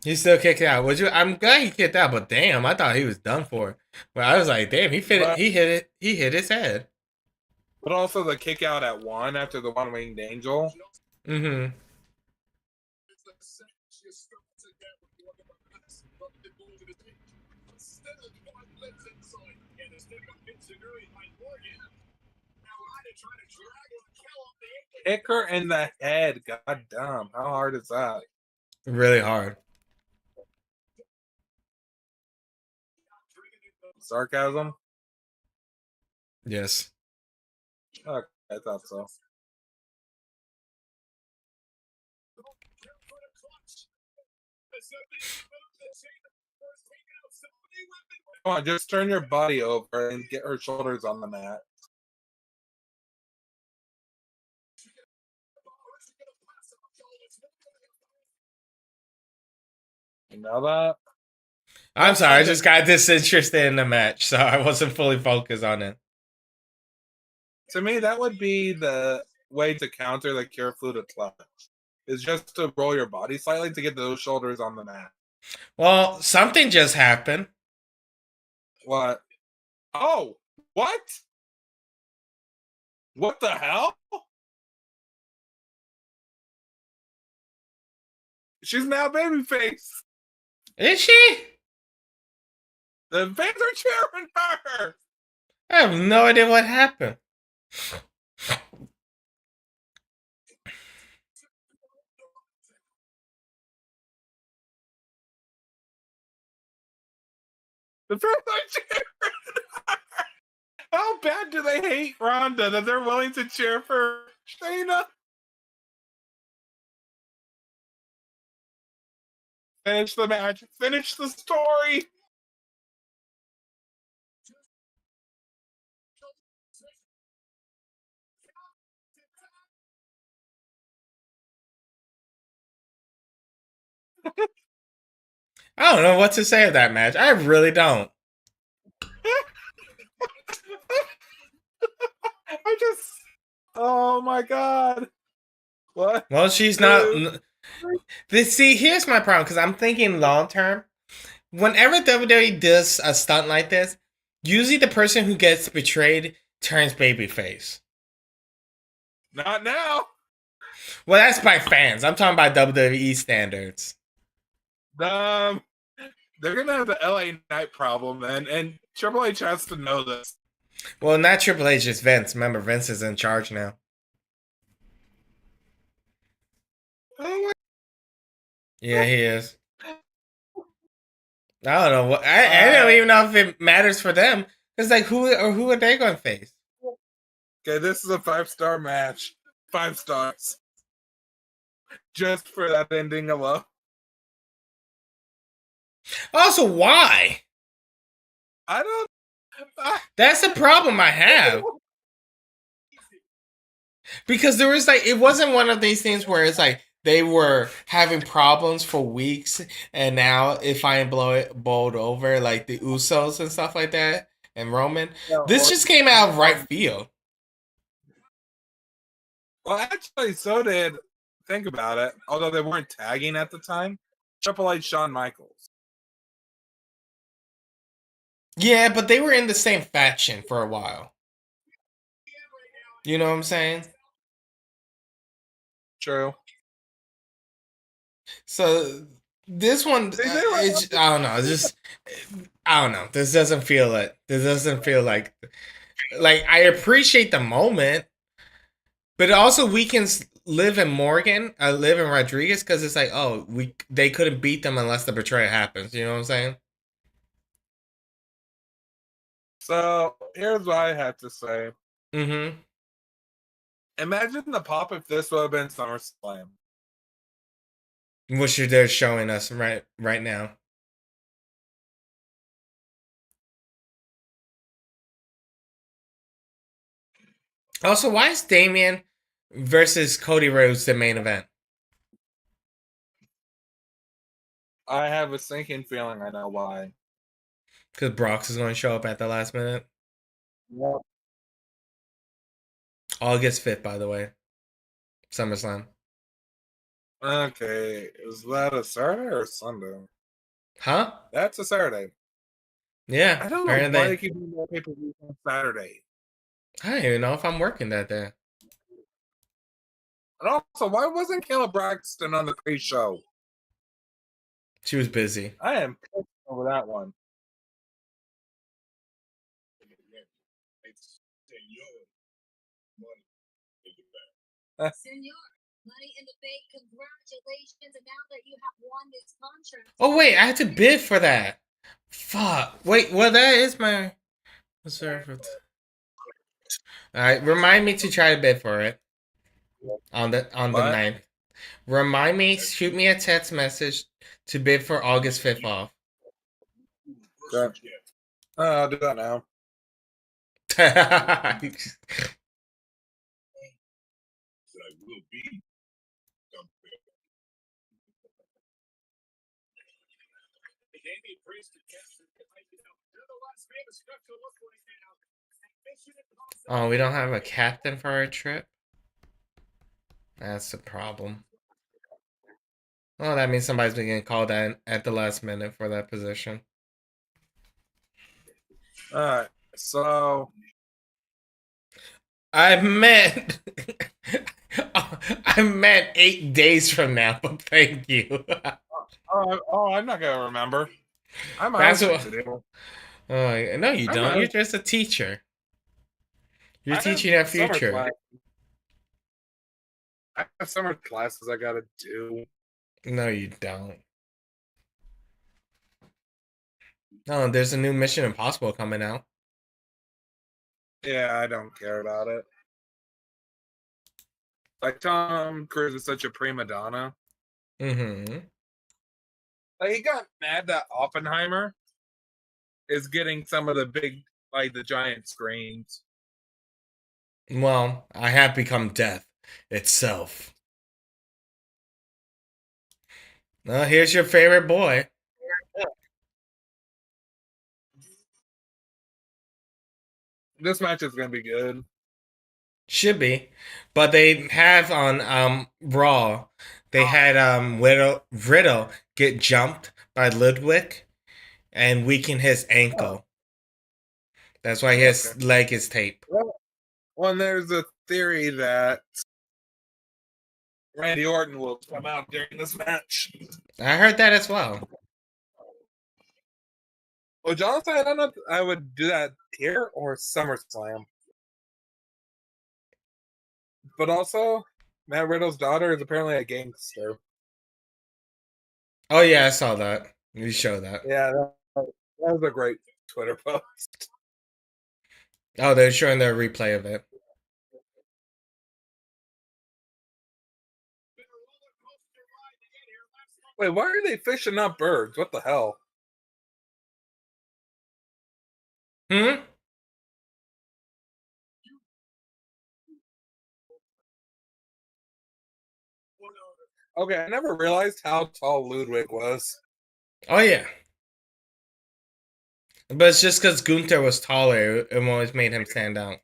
he still kicked out. I'm glad he kicked out, but damn, I thought he was done for. But I was like, damn, he hit his head. But also the kick out at one after the one winged angel. Mm-hmm. Kick her in the head. God damn. How hard is that? Really hard. Sarcasm? Yes. Okay, I thought so. Come on, just turn your body over and get her shoulders on the mat. You know that? I'm sorry, I just got disinterested in the match, so I wasn't fully focused on it. To me, that would be the way to counter the Kirifuda clutch. Is just to roll your body slightly to get those shoulders on the mat. Well, something just happened. What? Oh, what? What the hell? She's now babyface. Is she? The fans are cheering her. I have no idea what happened. The fans are cheering her. How bad do they hate Ronda that they're willing to cheer for Shayna? Finish the match. Finish the story. I don't know what to say of that match. I really don't. I just. Oh my god. What? Well, she's not. See, here's my problem because I'm thinking long term. Whenever WWE does a stunt like this, usually the person who gets betrayed turns babyface. Not now. Well, that's by fans. I'm talking about WWE standards. They're gonna have the LA Knight problem, and Triple H has to know this. Well, not Triple H, it's Vince. Remember, Vince is in charge now. Oh Yeah, he is. I don't know. I don't even know if it matters for them. It's like who are they going to face? Okay, this is a 5-star match. 5 stars. Just for that ending alone. Also, why? I don't. That's the problem I have. Because there was it wasn't one of these things where it's like they were having problems for weeks, and now if I bowled over like the Usos and stuff like that, and Roman, this just came out of right field. Well, actually, so did. Think about it. Although they weren't tagging at the time, Triple H, Shawn Michaels. Yeah, but they were in the same faction for a while. You know what I'm saying? True. So this one, I don't know. I don't know. This doesn't feel like. This doesn't feel like I appreciate the moment, but it also weakens Liv and Morgan, Liv and Rodriguez, because it's like, oh, they couldn't beat them unless the betrayal happens. You know what I'm saying? So here's what I have to say. Mm-hmm. Imagine the pop if this would have been SummerSlam. Which they're showing us right now. Also, why is Damian versus Cody Rhodes the main event? I have a sinking feeling I know why. Because Brox is going to show up at the last minute. Yeah. August 5th, by the way. SummerSlam. Okay, is that a Saturday or a Sunday? Huh? That's a Saturday. Yeah. I don't know why they keep doing more pay-per-views on Saturday. I don't even know if I'm working that day. And also, why wasn't Kayla Braxton on the pre-show? She was busy. I am pissed over that one. Senor, money in the bank. Congratulations! And now that you have won this contract. Oh wait, I had to bid for that. Fuck. Wait, well that is my reserve. Alright, remind me to try to bid for it. On the 9th. Remind me, shoot me a text message to bid for August 5th off. Okay. I'll do that now. Oh, we don't have a captain for our trip? That's the problem. Oh, that means somebody's been getting called in at the last minute for that position. Alright, so I meant I meant 8 days from now, but thank you. I'm not gonna remember. I'm That's out what. to do. Oh, no, you I'm don't. out. You're just a teacher. You're I have teaching our summer future. class. I have summer classes I gotta do. No, you don't. No, there's a new Mission Impossible coming out. Yeah, I don't care about it. Like Tom Cruise is such a prima donna. Mm-hmm. Like he got mad that Oppenheimer is getting some of the big, like the giant screens. Well, I have become death itself. Here's your favorite boy. This match is gonna be good. Should be. But they have on Raw, they had Riddle get jumped by Ludwig and weaken his ankle. That's why his leg is taped. Well, there's a theory that Randy Orton will come out during this match. I heard that as well. Well, Jonathan, I don't know if I would do that here or SummerSlam. But also, Matt Riddle's daughter is apparently a gangster. Oh yeah, I saw that. You show that. Yeah, that was a great Twitter post. Oh, they're showing their replay of it. Wait, why are they fishing up birds? What the hell? Hmm? Okay, I never realized how tall Ludwig was. Oh yeah. But it's just because Gunther was taller, it always made him stand out.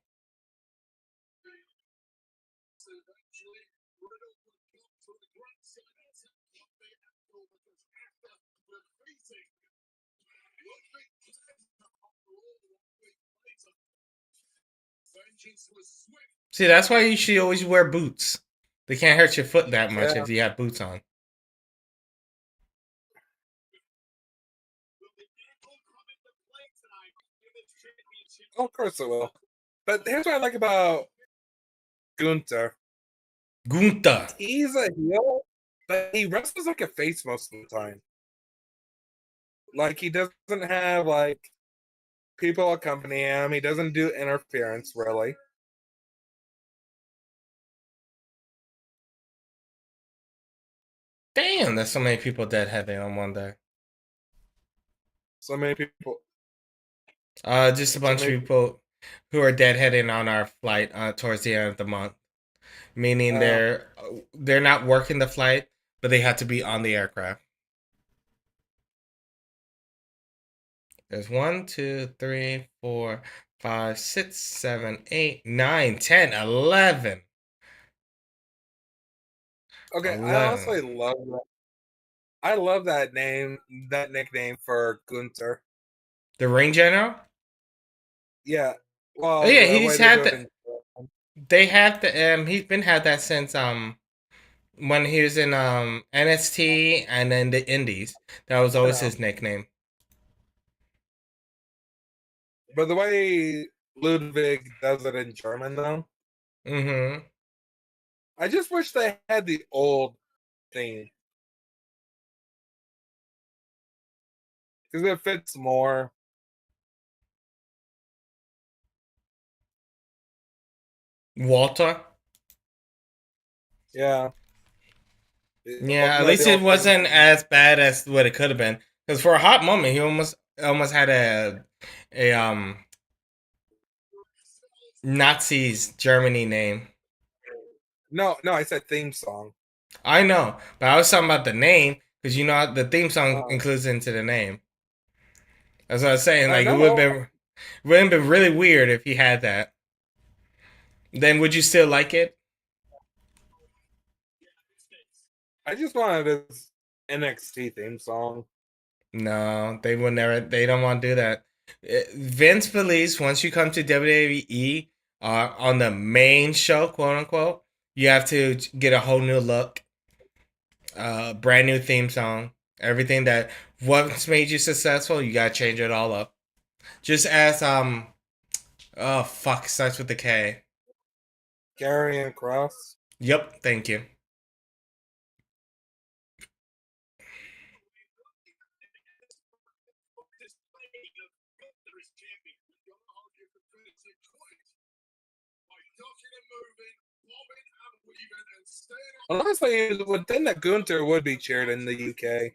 See, that's why you should always wear boots. They can't hurt your foot that much if you have boots on. Oh, of course it will. But here's what I like about Gunther. Gunther. He's a heel, but he wrestles like a face most of the time. Like he doesn't have like people accompany him. He doesn't do interference really. Damn, there's so many people deadheading on one day. So many people. Just a bunch of people who are deadheading on our flight towards the end of the month. Meaning they're not working the flight, but they have to be on the aircraft. There's 1, 2, 3, 4, 5, 6, 7, 8, 9, 10, 11. Okay, 11. I honestly love that. I love that name, that nickname for Gunther. The ring general? Yeah. Well, Oh yeah, he's had that. They have the he's been had that since when he was in NXT and then the Indies. That was always his nickname. But the way Ludwig does it in German, though, I just wish they had the old theme because it fits more. Walter. Yeah. Yeah, at least it wasn't as bad as what it could have been. Because for a hot moment, he almost almost had a Nazis Germany name. No, I said theme song. I know, but I was talking about the name because you know the theme song Uh, includes into the name. That's what I was saying. I Like it know. would have been really weird if he had that. Then would you still like it? I just wanted his NXT theme song. No, they would never. They don't want to do that. Vince believes once you come to WWE on the main show, quote unquote, you have to get a whole new look, brand new theme song, everything that once made you successful. You gotta change it all up. Just as oh fuck, starts with the K. Karrion Cross. Yep, thank you. Honestly, you would think that Gunther would be cheered in the UK.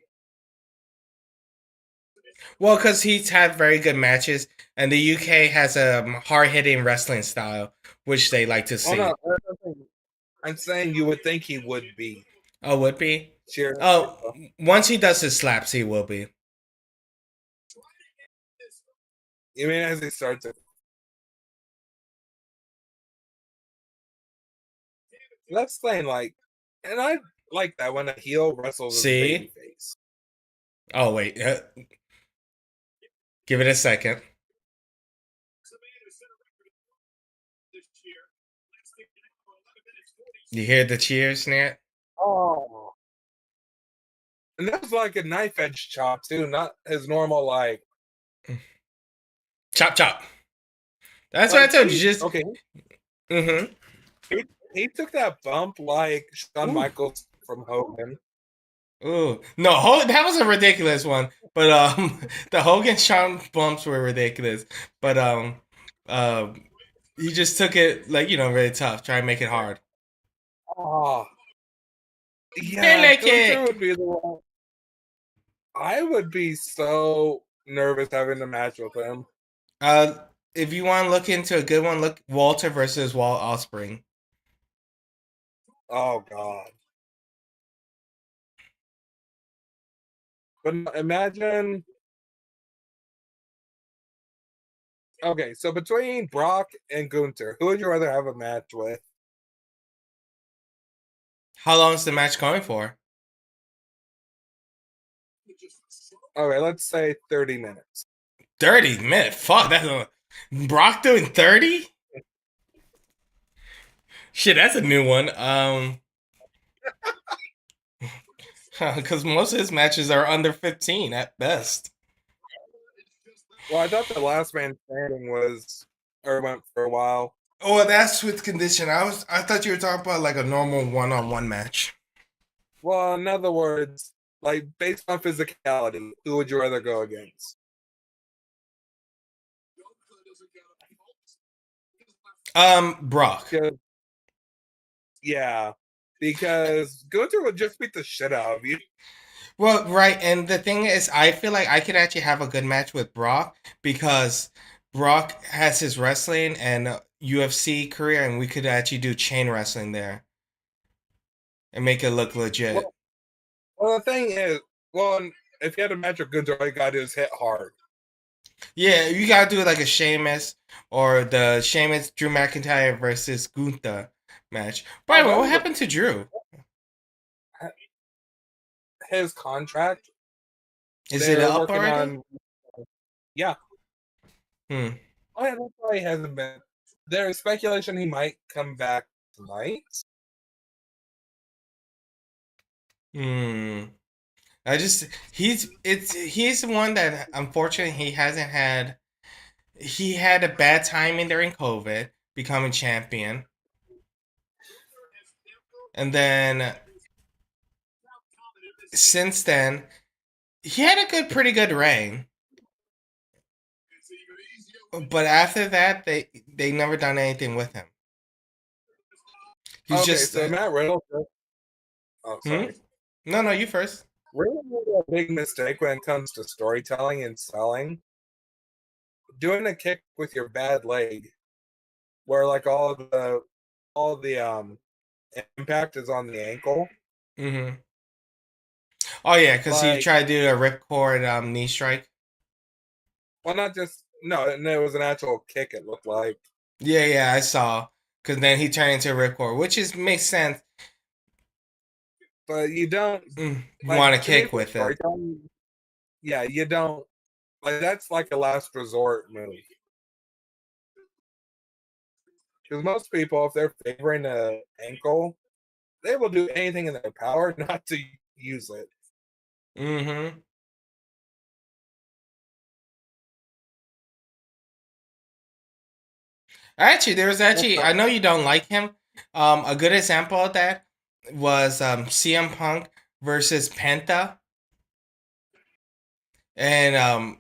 Well, because he's had very good matches, and the UK has a hard hitting wrestling style, which they like to Oh see. no, I'm saying you would think he would be Oh, would be? cheered. Oh, once he does his slaps, he will be. You mean as he starts it? That's saying like, and I like that when a heel wrestles as a See? babyface. Oh, wait. Give it a second. You hear the cheers, Nat? Oh, and that was like a knife edge chop too, not his normal like. Chop, chop. That's what I Like told you. Just. okay, Mm-hmm. he took that bump like Shawn Ooh. Michaels from Hogan. Ooh. No, that was a ridiculous one. But the Hogan Shawn bumps were ridiculous. But he just took it like, really tough, try and make it hard. Oh, yeah, Billy Gunther kick. would be the one. I would be so nervous having a match with him. If you want to look into a good one, look Walter versus Walt Ospreay. Oh God. But imagine. Okay, so between Brock and Gunther, who would you rather have a match with? How long is the match going for? Okay, let's say 30 minutes. 30 minutes. Fuck, Brock doing 30? Shit, that's a new one. Because most of his matches are under 15 at best. Well, I thought the last man standing went for a while. Oh, that's with condition. I thought you were talking about like a normal one-on-one match. Well, in other words, like based on physicality, who would you rather go against? Brock. Yeah, because Gunther would just beat the shit out of you. Well, right, and the thing is, I feel like I could actually have a good match with Brock because Brock has his wrestling and UFC career, and we could actually do chain wrestling there and make it look legit. Well, the thing is, if you had a match with Gunther, all you gotta do is hit hard. Yeah, you gotta do it like a Sheamus or the Sheamus Drew McIntyre versus Gunther match. By the way, what happened to Drew? His contract. Is it up already? Yeah. Hmm. Oh, yeah, that's why he hasn't been. There's speculation he might come back tonight. Hmm. He's the one that unfortunately he hasn't had. He had a bad timing during COVID, becoming champion, and then since then he had a pretty good reign. But after that, they never done anything with him. He's Okay, just so Matt Riddle. Oh, sorry. No, you first. really a big mistake when it comes to storytelling and selling. Doing a kick with your bad leg, where like all the impact is on the ankle. Mm-hmm. Oh yeah, because he Like, tried to do a ripcord knee strike. well, not just no, and it was an actual kick. It looked like. Yeah, I saw. Because then he turned into a ripcord, which is makes sense. But you don't You like want to to me kick for with it. storytelling. Yeah, you don't like that's like a last resort move. Because most people, if they're favoring a ankle, they will do anything in their power not to use it. Mm-hmm. Actually, there was actually I know you don't like him. A good example of that was CM Punk versus Penta, and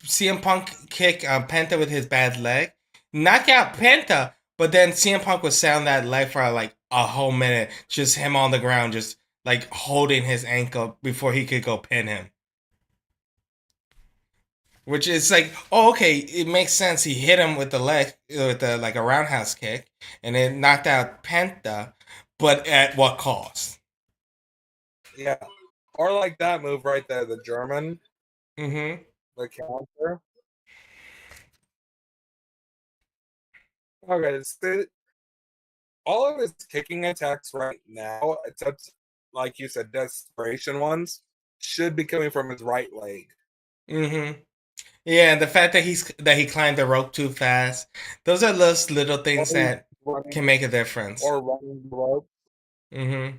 CM Punk kick Penta with his bad leg, knock out Penta, but then CM Punk would sound that leg for like a whole minute, just him on the ground, just like holding his ankle before he could go pin him. Which is like, oh, okay, it makes sense. He hit him with the leg, with the like a roundhouse kick, and it knocked out Penta, but at what cost? Yeah. Or like that move right there, the German, Mm-hmm. the counter. Okay, so all of his kicking attacks right now, except like you said, desperation ones, should be coming from his right leg. Mm-hmm. Yeah, and the fact that he climbed the rope too fast, those are those little things that can make a difference. Or running the rope. Mm-hmm.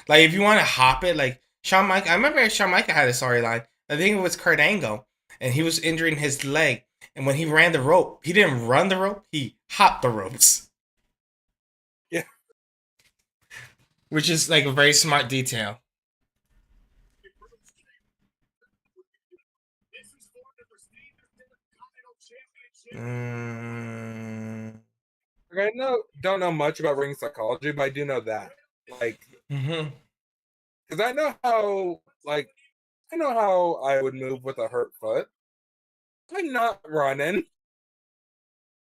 Like if you want to hop it, like Shawn Michaels. I remember Shawn Michaels had a storyline. I think it was Kurt Angle, and he was injuring his leg. And when he ran the rope, he didn't run the rope; he hopped the ropes. Yeah. Which is like a very smart detail. Mm-hmm. Like, don't know much about ring psychology, but I do know that. Like, because I know how I would move with a hurt foot. I'm not running.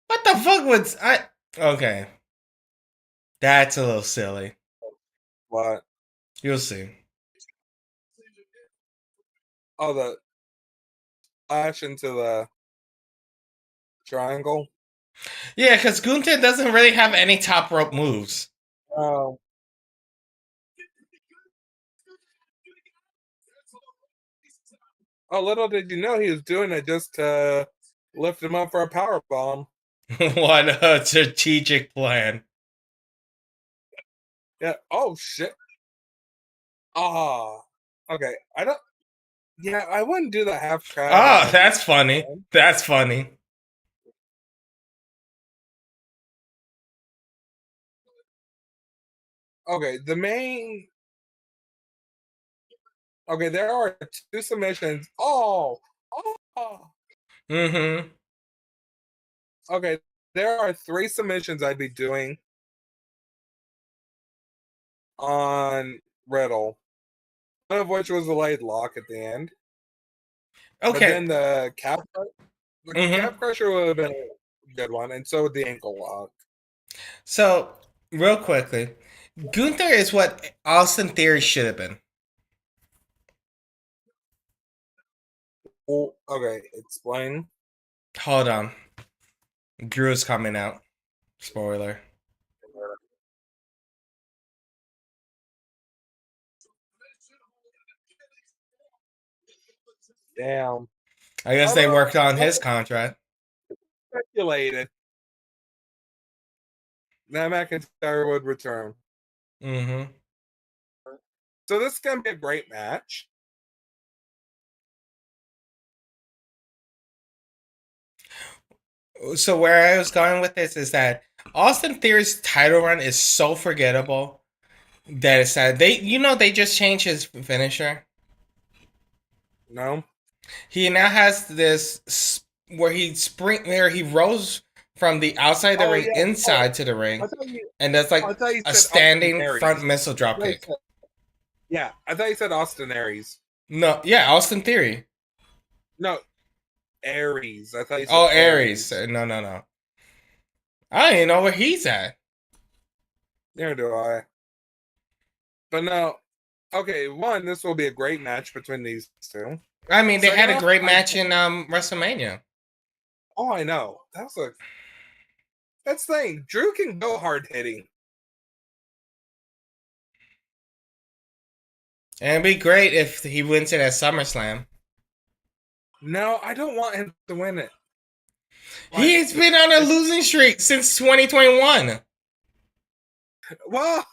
What the fuck was I? Okay, that's a little silly. What? You'll see. Oh, the flash into the triangle. Yeah, because Gunther doesn't really have any top rope moves. Oh. Oh, little did you know he was doing it just to lift him up for a power bomb. What a strategic plan. Yeah. Oh shit. Ah. Okay. I don't. Yeah, I wouldn't do the half crab. Oh, that's funny. That's funny. Okay, the main. Okay, there are two submissions. Oh. Oh. Mm-hmm. Okay, there are three submissions I'd be doing on Riddle. One of which was a light lock at the end. Okay. But then the calf Mm-hmm. crusher would have been a good one, and so would the ankle lock. So, real quickly, Gunther is what Austin Theory should have been. Well, okay, explain. Hold on. Drew's coming out. Spoiler. Damn. I guess they worked on his contract. Speculated that McIntyre would return. Mm-hmm. So this is gonna be a great match. So where I was going with this is that Austin Theory's title run is so forgettable that it's sad. They just changed his finisher. No. He now has this where he rolls from the outside of the ring inside to the ring, and that's like a standing front missile drop kick. Yeah, I thought you said Austin Aries. No, yeah, Austin Theory. No, Aries. I thought you said Oh, Aries. No. I don't even know where he's at. Neither do I. But no. Okay, one, this will be a great match between these two. I mean, they had Second a off, great match in WrestleMania. Oh, I know. That's the thing. Drew can go hard hitting. And it'd be great if he wins it at SummerSlam. No, I don't want him to win it. He's been on a losing streak since 2021. Well,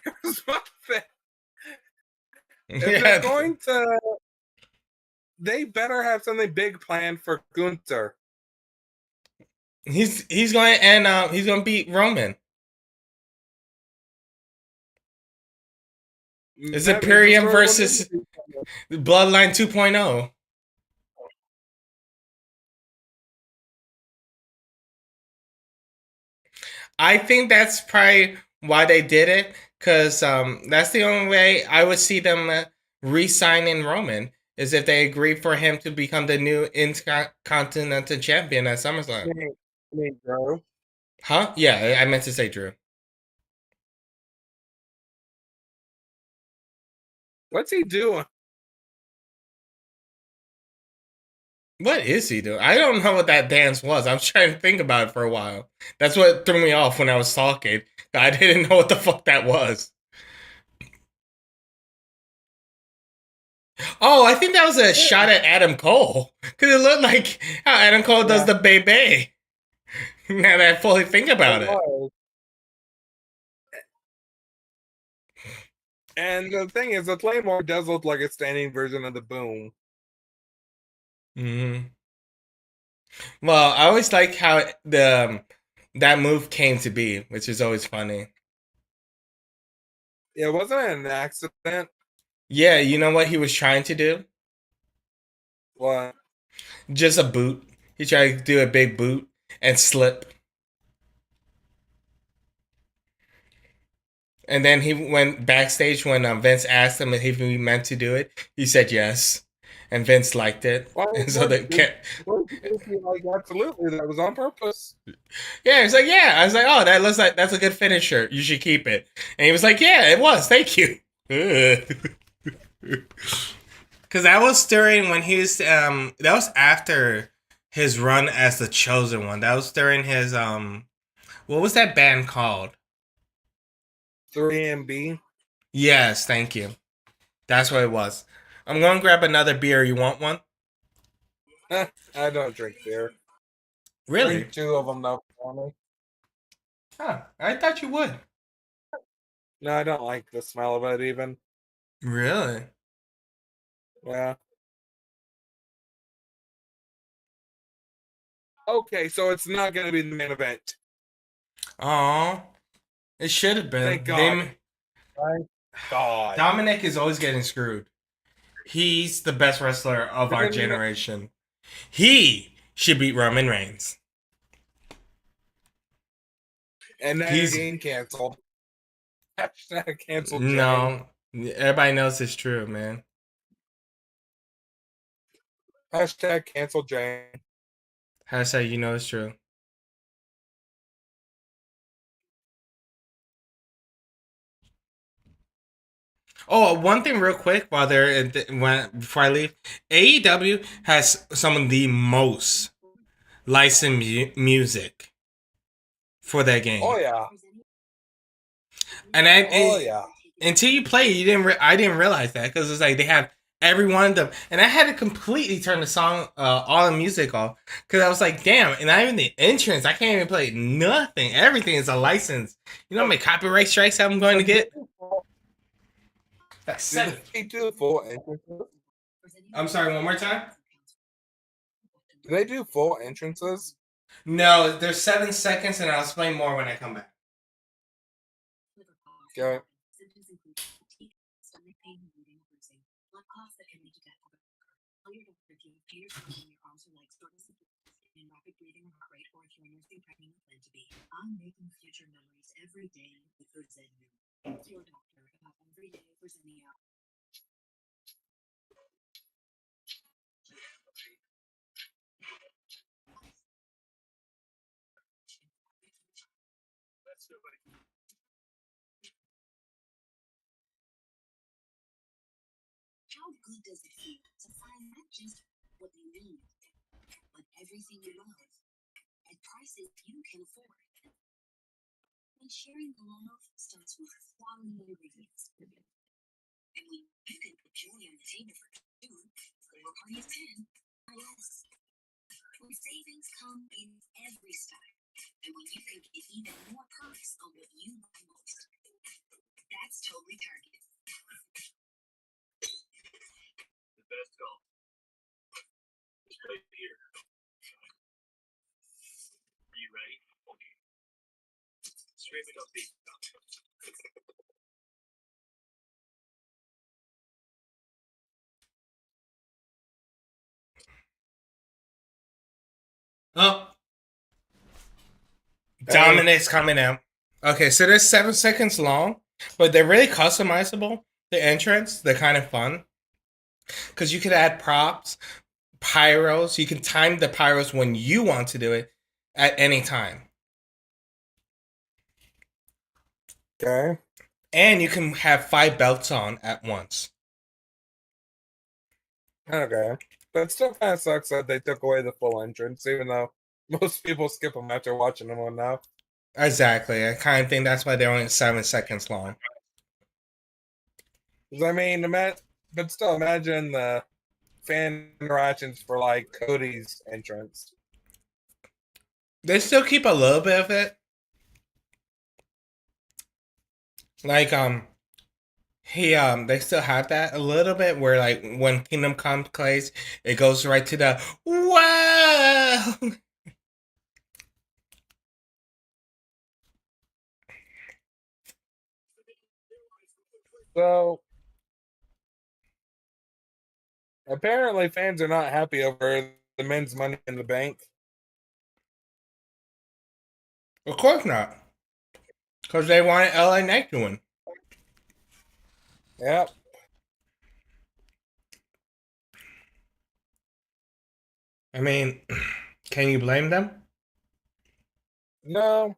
here's one thing. If Yeah. they're going to, they better have something big planned for Gunther. He's going and he's going to beat Roman. It's Imperium versus Bloodline 2.0. I think that's probably why they did it, because that's the only way I would see them re-signing Roman, is if they agree for him to become the new Intercontinental Champion at SummerSlam. You mean Drew? Huh? Yeah, I meant to say Drew. What's he doing? What is he doing? I don't know what that dance was. I was trying to think about it for a while. That's what threw me off when I was talking. I didn't know what the fuck that was. Oh, I think that was a shot at Adam Cole. Because it looked like how Adam Cole does the Bebe. Now that I fully think about it. And the thing is, the Claymore does look like a standing version of the Boom. Mm-hmm. Well, I always like how that move came to be, which is always funny. Yeah, wasn't it an accident? Yeah, you know what he was trying to do? What? Just a boot. He tried to do a big boot and slip. And then he went backstage when Vince asked him if he meant to do it. He said yes, and Vince liked it. Well, And so they kept. Like, absolutely, that was on purpose. Yeah, he's like, yeah. I was like, oh, that looks like that's a good finisher. You should keep it. And he was like, yeah, it was. Thank you. Because that was during when he was that was after his run as the Chosen One. That was during his what was that band called? 3MB. Yes, thank you. That's what it was. I'm going to grab another beer. You want one? I don't drink beer. Really? Drink 2 of them though for me. Huh. I thought you would. No, I don't like the smell of it even. Really? Yeah. Okay, so it's not going to be the main event. Oh, it should have been. Thank God. Thank God. Dominic is always getting screwed. He's the best wrestler of our generation. He should beat Roman Reigns. And then he's getting canceled. Hashtag canceled. No, everybody knows it's true, man. Hashtag cancel Jang. Hashtag you know it's true. Oh, one thing real quick while they're before I leave, AEW has some of the most licensed music for that game. Oh yeah. And until you play, I didn't realize that, because it's like they have every one of them, and I had to completely turn the song, all the music off, because I was like, damn, and not even the entrance, I can't even play nothing. Everything is a license. You know how many copyright strikes I'm going to get? That's 7. They do full entrances? I'm sorry, one more time? Do they do full entrances? No, there's 7 seconds, and I'll explain more when I come back. Okay. I'm making future memories every day with Zen. How good does it feel to find not just what you need, but everything you love at prices you can afford? When sharing the love starts with quality ingredients, and when you can put joy on the table for two or a party of 10, yes. When savings come in every style, and when you can get even more perks on what you buy most, that's totally Target. The best golf is right here. Are you ready? Okay. Straight it up, big. Oh, Dominic's coming out. Okay, so they're 7 seconds long, but they're really customizable. The entrance, they're kind of fun. Because you could add props, pyros. You can time the pyros when you want to do it at any time. Okay. And you can have 5 belts on at once. Okay. But it still kind of sucks that they took away the full entrance, even though most people skip them after watching them on now. Exactly. I kind of think that's why they're only 7 seconds long. 'Cause I mean, but still, imagine the fan interactions for like Cody's entrance. They still keep a little bit of it. Like, they still have that a little bit where, like, when Kingdom Come plays, it goes right to the wow. So apparently, fans are not happy over the men's Money in the Bank. Of course not, because they wanted LA Knight to win. Yep. I mean, can you blame them? No.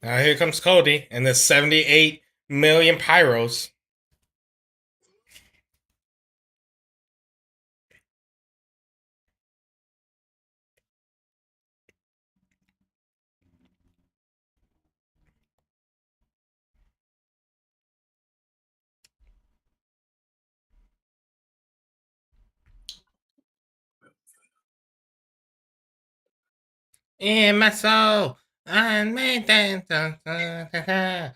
Now here comes Cody and the 78 million pyros. In my soul, I made that.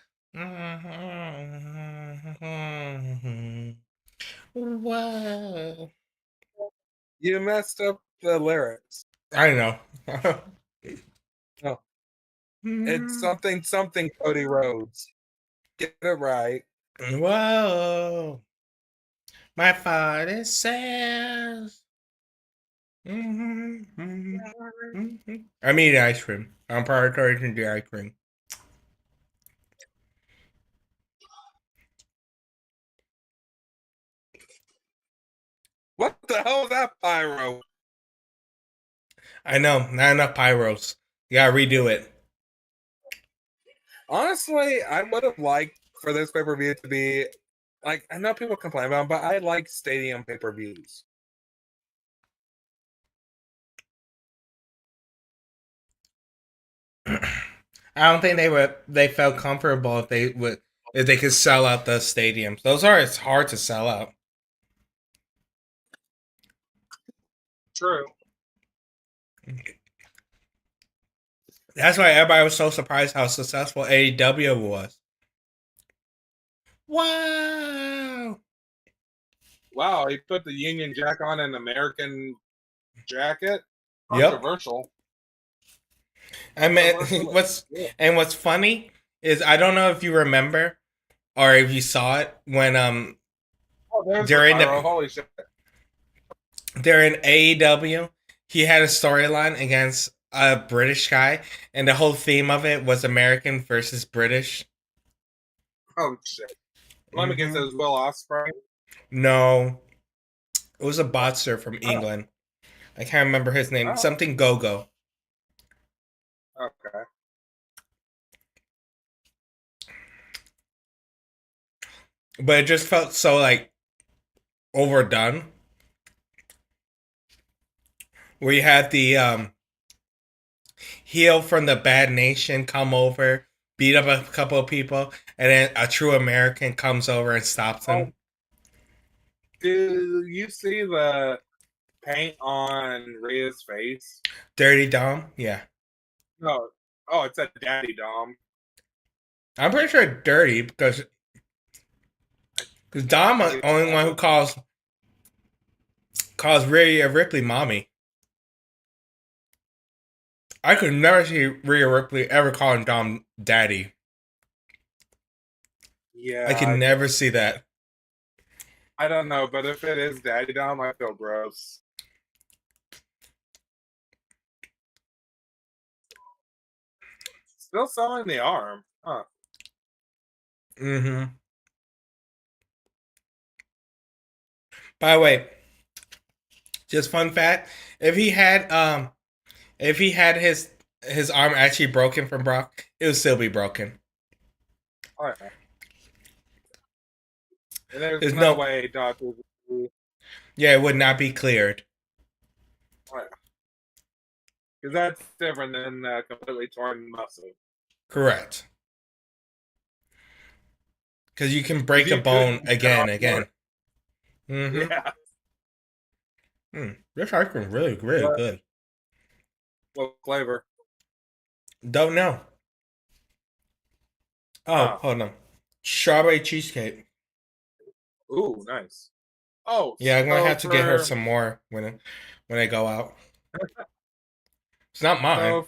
Whoa. You messed up the lyrics. I know. No. It's something Cody Rhodes. Get it right. Whoa. My father says. I'm eating ice cream. I'm prioritizing the ice cream. What the hell is that pyro? I know, not enough pyros. You gotta redo it. Honestly, I would have liked for this pay per view to be like, I know people complain about them, but I like stadium pay per views. I don't think they felt comfortable if they could sell out the stadiums. It's hard to sell out. True. That's why everybody was so surprised how successful AEW was. Wow! Wow, he put the Union Jack on an American jacket. Yep. Controversial. I mean, what's funny is I don't know if you remember or if you saw it when during the holy shit. during AEW he had a storyline against a British guy, and the whole theme of it was American versus British. Oh shit! Let me guess, it was Will Ospreay. No, it was a boxer from England. I can't remember his name. Oh, Something Go-Go. okay. But it just felt so like overdone. Where you had the heel from the Bad Nation come over, beat up a couple of people, and then a true American comes over and stops him. Oh, do you see the paint on Rhea's face? Dirty Dom? Yeah. No. Oh, it said Daddy Dom. I'm pretty sure dirty because Dom is the only one who calls Rhea Ripley mommy. I could never see Rhea Ripley ever calling Dom daddy. Yeah. I can never see that. I don't know, but if it is Daddy Dom, I feel gross. Still selling the arm. Huh. Mm-hmm. By the way, just fun fact, if he had his arm actually broken from Brock, it would still be broken. Oh, yeah. And there's There's no no- way doctors. Yeah, it would not be cleared. Because that's different than completely torn muscle. Correct. Because you can break You a bone couldn't again. get Mm-hmm. Yeah. This ice cream really, really What? good. What flavor? Don't know. Oh, hold on. Strawberry cheesecake. Ooh, nice. Oh, Yeah, I'm gonna so have to get her some more when I go out. It's not mine.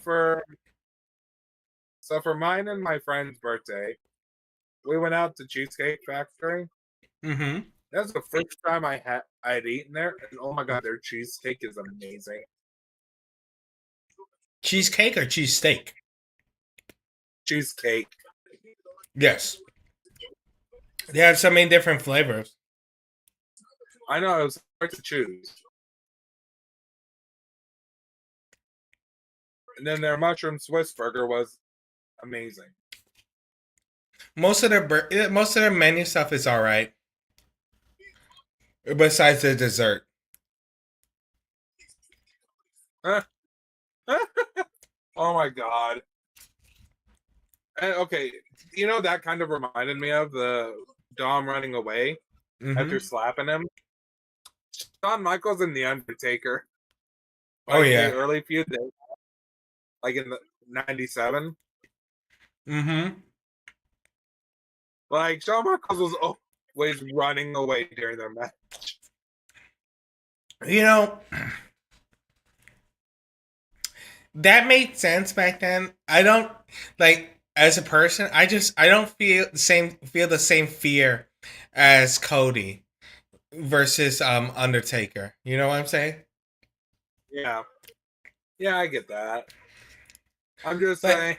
So for mine and my friend's birthday, we went out to Cheesecake Factory. Mm-hmm. That was the first time I'd eaten there, and oh my god, their cheesecake is amazing. Cheesecake or cheesesteak? Cheesecake. Yes. They have so many different flavors. I know, it was hard to choose. And then their mushroom Swiss burger was amazing. Most of their menu stuff is all right. Besides the dessert. Oh my god. Okay, you know that kind of reminded me of the Dom running away after slapping him. Shawn Michaels and The Undertaker. Oh yeah. The early feud, like in the '97. Mm-hmm. Like Shawn Michaels was always running away during their match. You know, that made sense back then. I don't like as a person. I don't feel the same fear as Cody versus Undertaker. You know what I'm saying? Yeah, I get that. I'm just saying.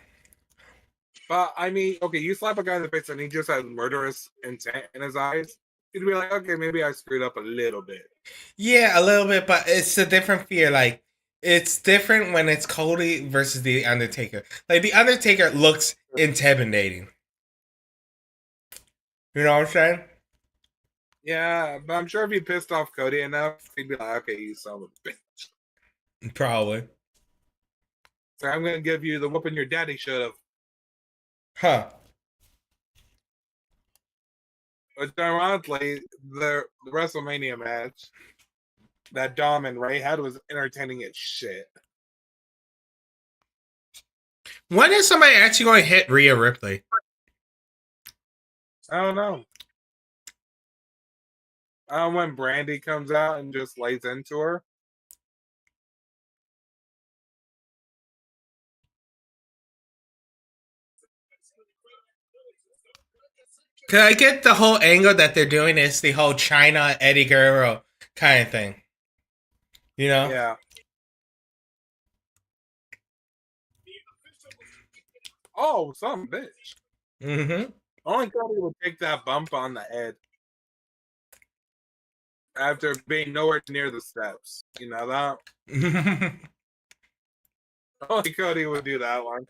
But I mean, okay, you slap a guy in the face and he just has murderous intent in his eyes. You'd be like, okay, maybe I screwed up a little bit. Yeah, a little bit, but it's a different fear. Like, it's different when it's Cody versus the Undertaker. Like, the Undertaker looks intimidating. You know what I'm saying? Yeah, but I'm sure if you pissed off Cody enough, he'd be like, okay, you son of a bitch. Probably. So I'm gonna give you the whooping your daddy should have. Huh. Which ironically, the WrestleMania match that Dom and Ray had was entertaining as shit. When is somebody actually going to hit Rhea Ripley? I don't know. When Brandy comes out and just lays into her. Cause I get the whole angle that they're doing is the whole China Eddie Guerrero kind of thing. You know? Yeah. Oh, some bitch. Mm-hmm. Only Cody would take that bump on the head after being nowhere near the steps. You know that? Only Cody would do that one.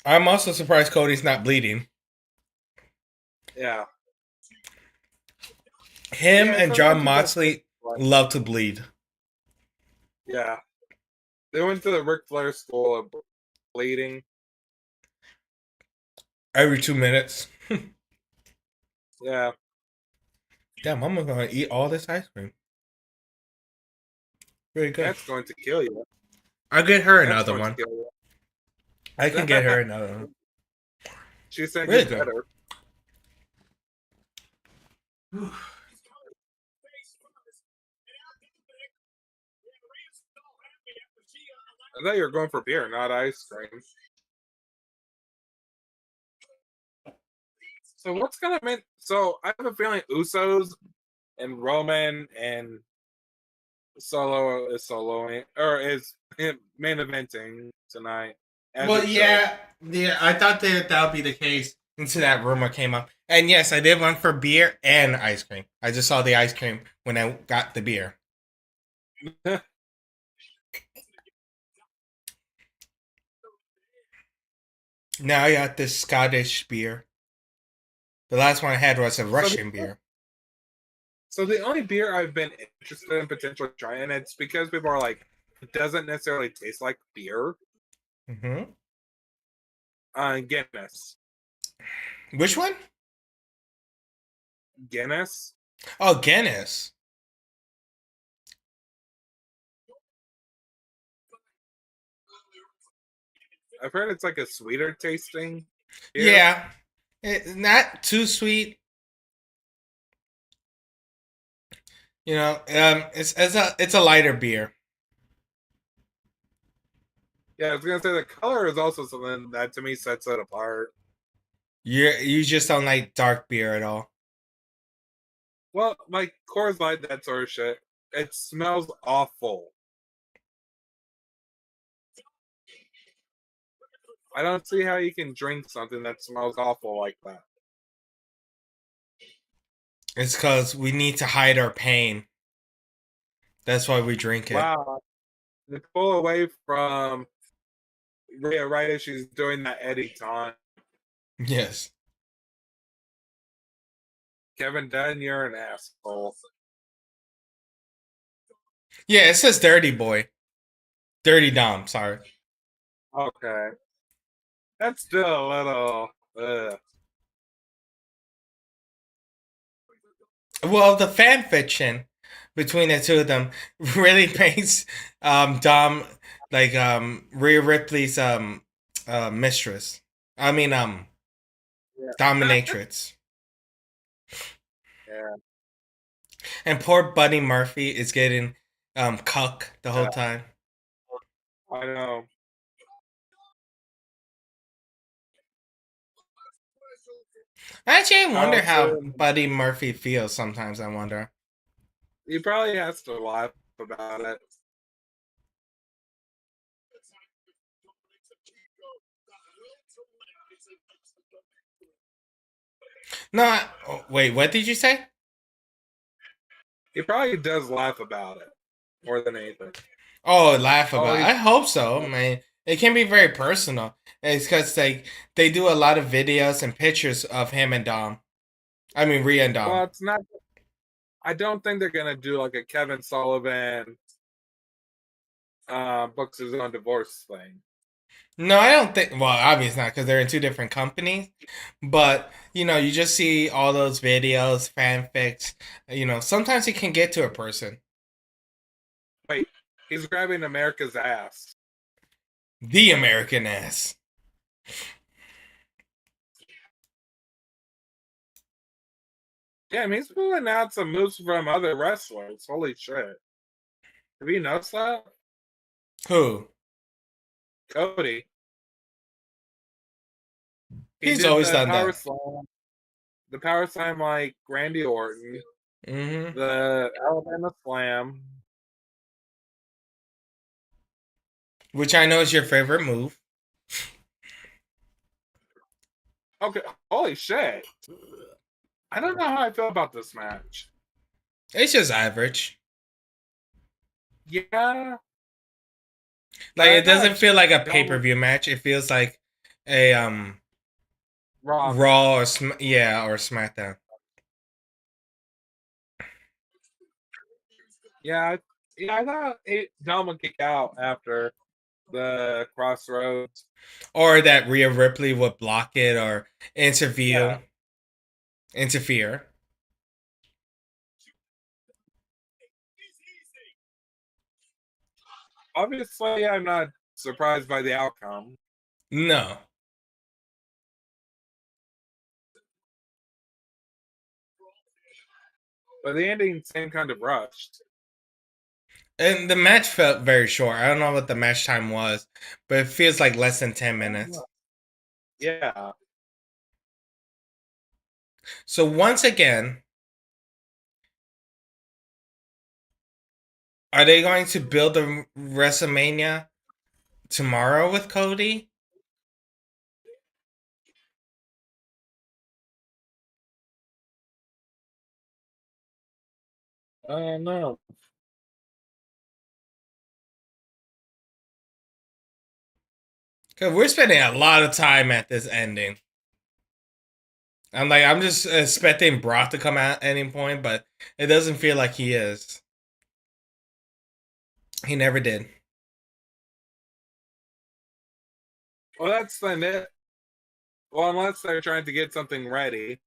I'm also surprised Cody's not bleeding. Yeah. Him Yeah, and John sometimes he does Moxley like, love to bleed. yeah. They went to the Ric Flair school of bleeding. Every 2 minutes. Yeah. Damn, I'm gonna eat all this ice cream. Very good. That's going to kill you. I'll get her That's another going one. to kill you. I can get her another one. She said Really you good. better. I thought you were going for beer, not ice cream. So what's gonna make? So I have a feeling Usos and Roman and Solo is soloing or is main eventing tonight. Well, yeah, I thought that would be the case until that rumor came up. And yes, I did one for beer and ice cream. I just saw the ice cream when I got the beer. Now I got this Scottish beer. The last one I had was a Russian beer. So the only beer I've been interested in potentially trying, it's because people are like, it doesn't necessarily taste like beer. Mm-hmm. Guinness. Which one? Guinness. Oh, Guinness. I've heard it's like a sweeter tasting beer. Yeah. Not too sweet. You know, it's a lighter beer. Yeah, I was gonna say the color is also something that to me sets it apart. You just don't like dark beer at all. Well, like Coors Light, that sort of shit. It smells awful. I don't see how you can drink something that smells awful like that. It's because we need to hide our pain. That's why we drink it. Wow. They pull away from Rhea right as she's doing that Eddie taunt. Yes. Kevin Dunn, you're an asshole. Yeah, it says Dirty Boy. Dirty Dom, sorry. Okay. That's still a little. Well, the fan fiction between the two of them really makes Dom like Rhea Ripley's mistress. I mean Yeah. dominatrix. Yeah. And poor Buddy Murphy is getting cuck the whole time. I know. Actually, I wonder how Allison, Buddy Murphy feels sometimes, I wonder. he probably has to laugh about it. No, wait, what did you say? He probably does laugh about it more than anything. Oh, laugh about it. he- I hope so. I mean, it can be very personal. It's because they do a lot of videos and pictures of him and Dom. I mean, Rhea and Dom. Well, it's not. I don't think they're gonna do like a Kevin Sullivan books his own divorce thing. No, I don't think. Well, obviously not because they're in two different companies. But you know, you just see all those videos, fanfics. You know, sometimes it can get to a person. Wait, he's grabbing America's ass. The American ass. Yeah, I mean, he's pulling out some moves from other wrestlers. Holy shit! Have you noticed that? Who? Cody. He He's did always the done power that. slam. The power slam like Randy Orton. Mm-hmm. The Alabama slam. Which I know is your favorite move. Okay, holy shit. I don't know how I feel about this match. It's just average. Yeah. Like it doesn't feel like a pay-per-view match. It feels like a Raw or or SmackDown. Yeah, I thought John would kick out after the Crossroads. Or that Rhea Ripley would block it or interfere. Obviously, I'm not surprised by the outcome. No. But the ending seemed kind of rushed. And the match felt very short. I don't know what the match time was, but it feels like less than 10 minutes. Yeah. So once again, are they going to build a WrestleMania tomorrow with Cody? I don't know. Because we're spending a lot of time at this ending. I'm just expecting Brock to come out at any point, but it doesn't feel like he is. He never did. Well, that's then it. Well, unless they're trying to get something ready.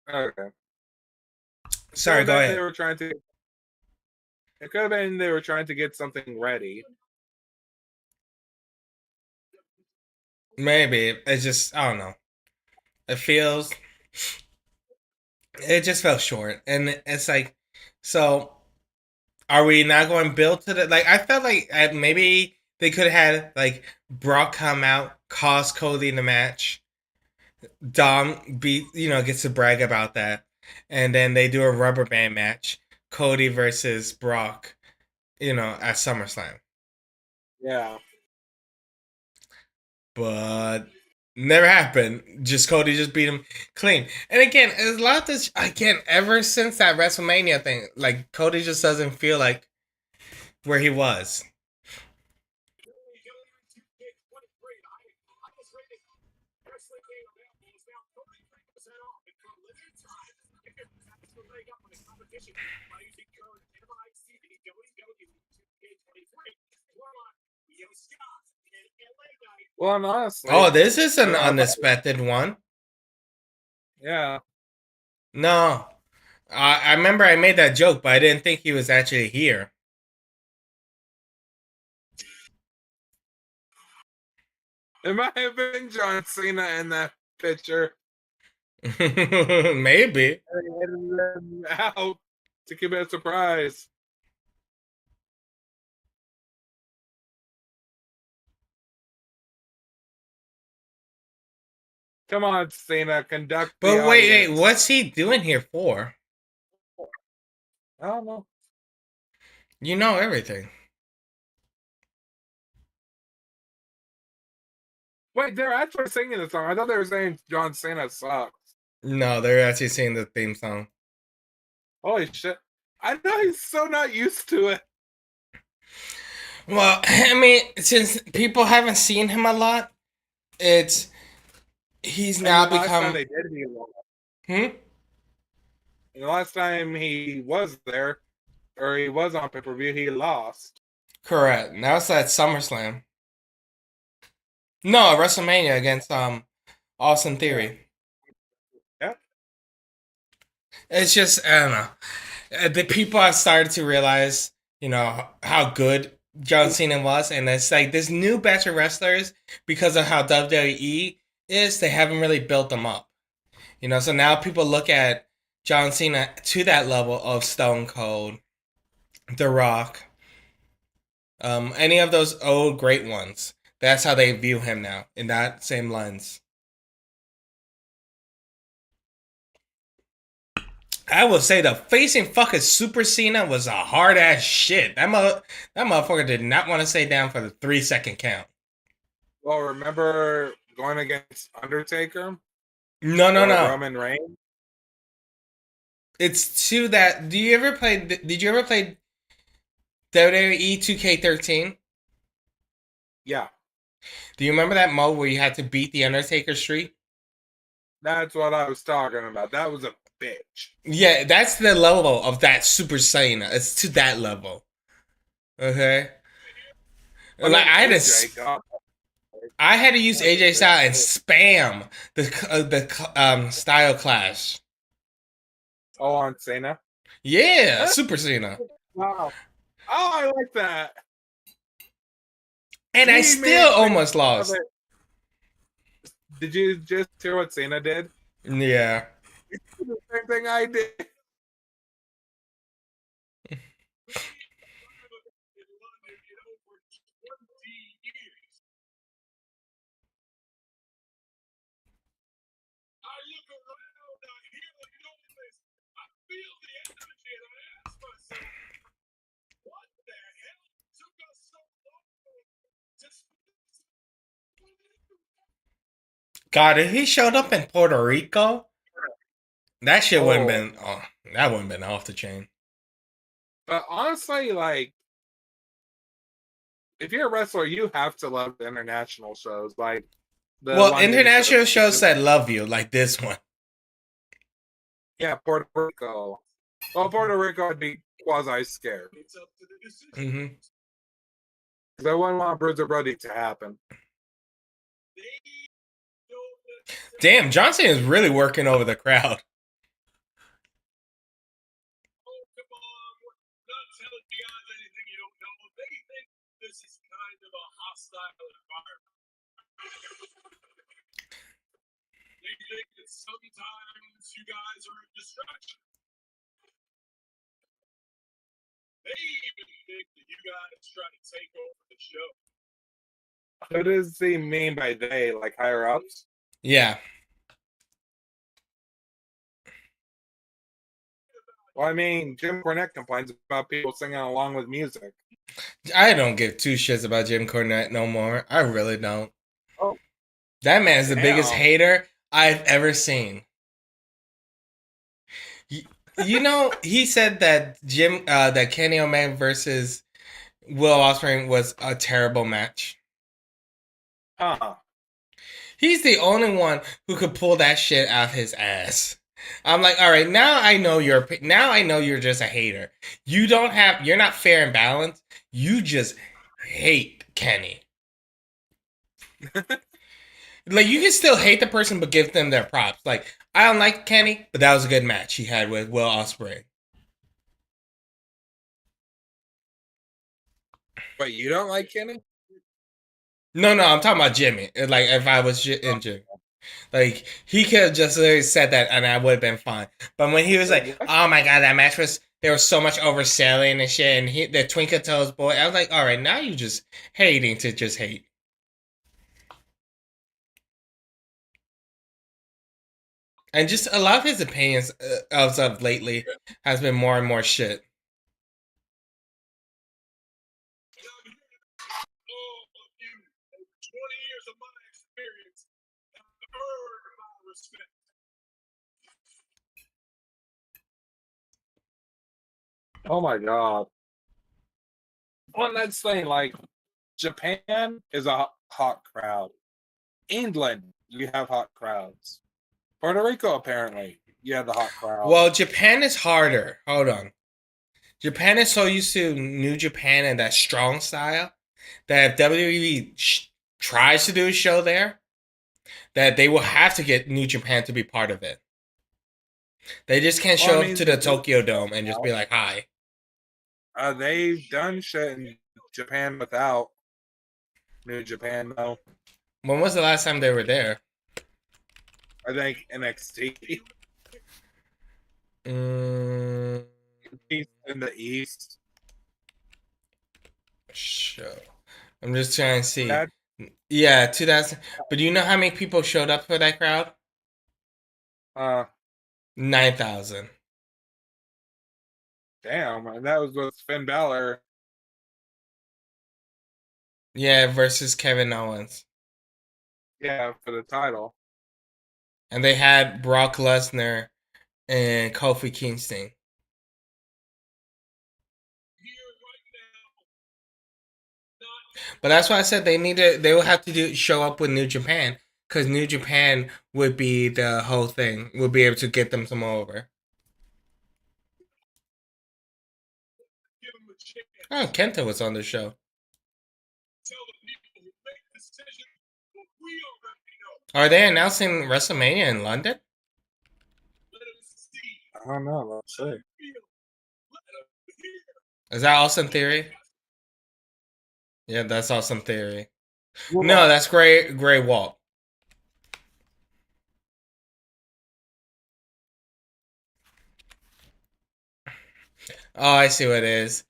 Okay. Sorry, go ahead. They were trying to. It could have been they were trying to get something ready. Maybe. It's just, I don't know. It just felt short. And it's like, so are we not going to build to the, like, I felt like maybe they could have had, like, Brock come out, cost Cody in the match. Dom gets to brag about that. And then they do a rubber band match. Cody versus Brock, at SummerSlam. Yeah. But never happened. Just Cody just beat him clean. And again, a lot of this, again, ever since that WrestleMania thing, like Cody just doesn't feel like where he was. Well, I'm honestly. Oh, this is an unexpected one. Yeah. No. I remember I made that joke, but I didn't think he was actually here. It might have been John Cena in that picture. Maybe. Out to keep it a surprise. Come on, Cena, conduct. But wait, what's he doing here for? I don't know. You know everything. Wait, they're actually singing the song. I thought they were saying John Cena sucks. No, they're actually singing the theme song. Holy shit. I know he's so not used to it. Well, I mean, since people haven't seen him a lot, he's now become. They did, he lost. Hmm? And the last time he was there, or he was on pay-per-view, he lost. Correct. Now it's at SummerSlam. No, WrestleMania against Austin Theory. Yeah. It's just, I don't know. The people have started to realize, how good John Cena was, and it's like this new batch of wrestlers, because of how WWE is, they haven't really built them up. So now people look at John Cena to that level of Stone Cold, The Rock, any of those old great ones. That's how they view him now, in that same lens. I will say the facing fucking Super Cena was a hard ass shit. That motherfucker did not want to stay down for the 3 second count. Well, remember going against Undertaker No, no, or no. Roman Reigns? It's to that. Do you ever play? Did you ever play WWE 2K13? Yeah, Do you remember that mode where you had to beat the Undertaker streak? that's what I was talking about. That was a bitch. Yeah, that's the level of that Super Saiyan. It's to that level. Okay. But Like then AJ, God, I had to use that's a AJ style and great- spam the style clash. oh, on Cena. Yeah, Super Cena. Wow. Oh, I like that. And I He still made almost of lost. it. Did you just hear what Cena did? Yeah. The same thing I did. God, if he showed up in Puerto Rico, that shit wouldn't Oh. been that wouldn't been off the chain. But honestly, like, if you're a wrestler, you have to love the international shows, like the Well, London international shows that love you, like this one. Yeah, Puerto Rico. Well, Puerto Rico, I'd be quasi scared. Mm-hmm. Because I wouldn't want Bruiser Brody to happen. Damn, Johnson is really working over the crowd. Sometimes you guys are a distraction. They even think that you guys try to take over the show. Who does he mean by they? Like higher ups? Yeah. Well, I mean, Jim Cornette complains about people singing along with music. I don't give two shits about Jim Cornette no more. I really don't. Oh. That man's the biggest Damn. hater I've ever seen. You know, he said that that Kenny Omega versus Will Ospreay was a terrible match. Huh. He's the only one who could pull that shit out of his ass. I'm like, all right, now I know you're just a hater. You're not fair and balanced. You just hate Kenny. Like, you can still hate the person, but give them their props. Like, I don't like Kenny, but that was a good match he had with Will Ospreay. But you don't like Kenny? No, I'm talking about Jimmy. Like, if I was in Jimmy. Like, he could have just literally said that and I would have been fine. But when he was like, oh my god, that match there was so much overselling and shit, and the Twinkle Toes boy, I was like, alright, now you just hating to just hate. And just a lot of his opinions as of lately has been more and more shit. All of you, over 20 years of my experience, have earned my respect. Oh my god. Well, that's thing, like, Japan is a hot crowd. England, you have hot crowds. Puerto Rico, apparently, you have the hot crowd. Well, Japan is harder. Hold on. Japan is so used to New Japan and that strong style that if WWE tries to do a show there, that they will have to get New Japan to be part of it. They just can't show up to the Tokyo Dome and just be like, hi. They've done shit in Japan without New Japan, though. When was the last time they were there? I think NXT. In the East. Sure. I'm just trying to see. That, Yeah, 2000. But do you know how many people showed up for that crowd? 9,000. Damn, and that was with Finn Balor. Yeah, versus Kevin Owens. Yeah, for the title. And they had Brock Lesnar and Kofi Kingston. But that's why I said they will have to show up with New Japan, because New Japan would be the whole thing. Would be able to get them some over. Oh, Kenta was on the show. Are they announcing WrestleMania in London? I don't know. Let's see. Is that Awesome Theory? Yeah, that's Awesome Theory. Well, No, that's Grey Walt. Oh, I see what it is.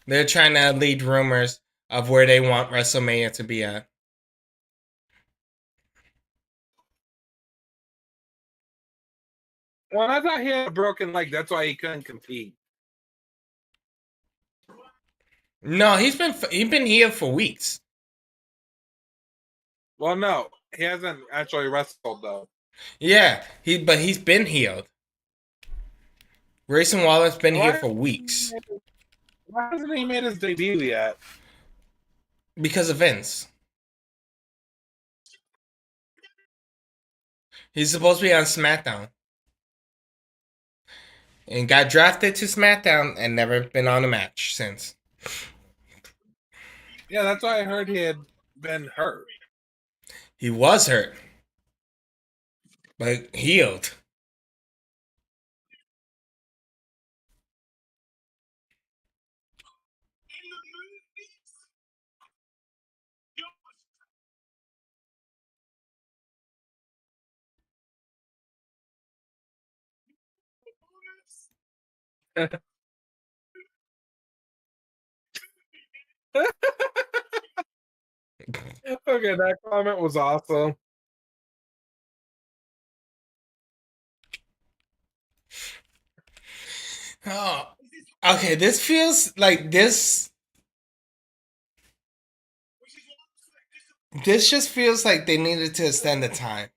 They're trying to lead rumors of where they want WrestleMania to be at. Well, I thought he had a broken leg. That's why he couldn't compete. No, he's been here for weeks. Well, no, he hasn't actually wrestled though. Yeah, he's been healed. Grayson Waller's been here for weeks. Why hasn't he made his debut yet? Because of Vince. He's supposed to be on SmackDown. And got drafted to SmackDown and never been on a match since. Yeah, that's why I heard he had been hurt. He was hurt. But healed. Okay, that comment was awesome. Oh, okay, this feels like this. This just feels like they needed to extend the time.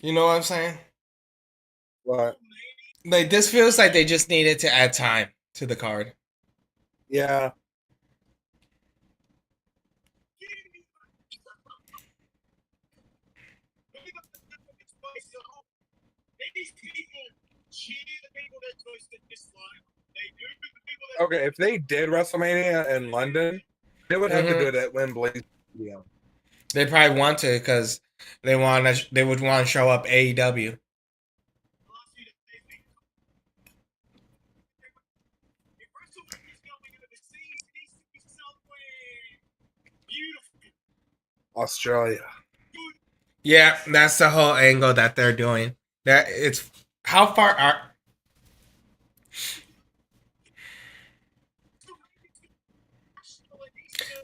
You know what I'm saying? What? Like, this feels like they just needed to add time to the card. Yeah. Okay, if they did WrestleMania in London, they would have to do it at Wembley Stadium. They probably want to because they would want to show up AEW. Australia. Yeah, that's the whole angle that they're doing. That it's how far are.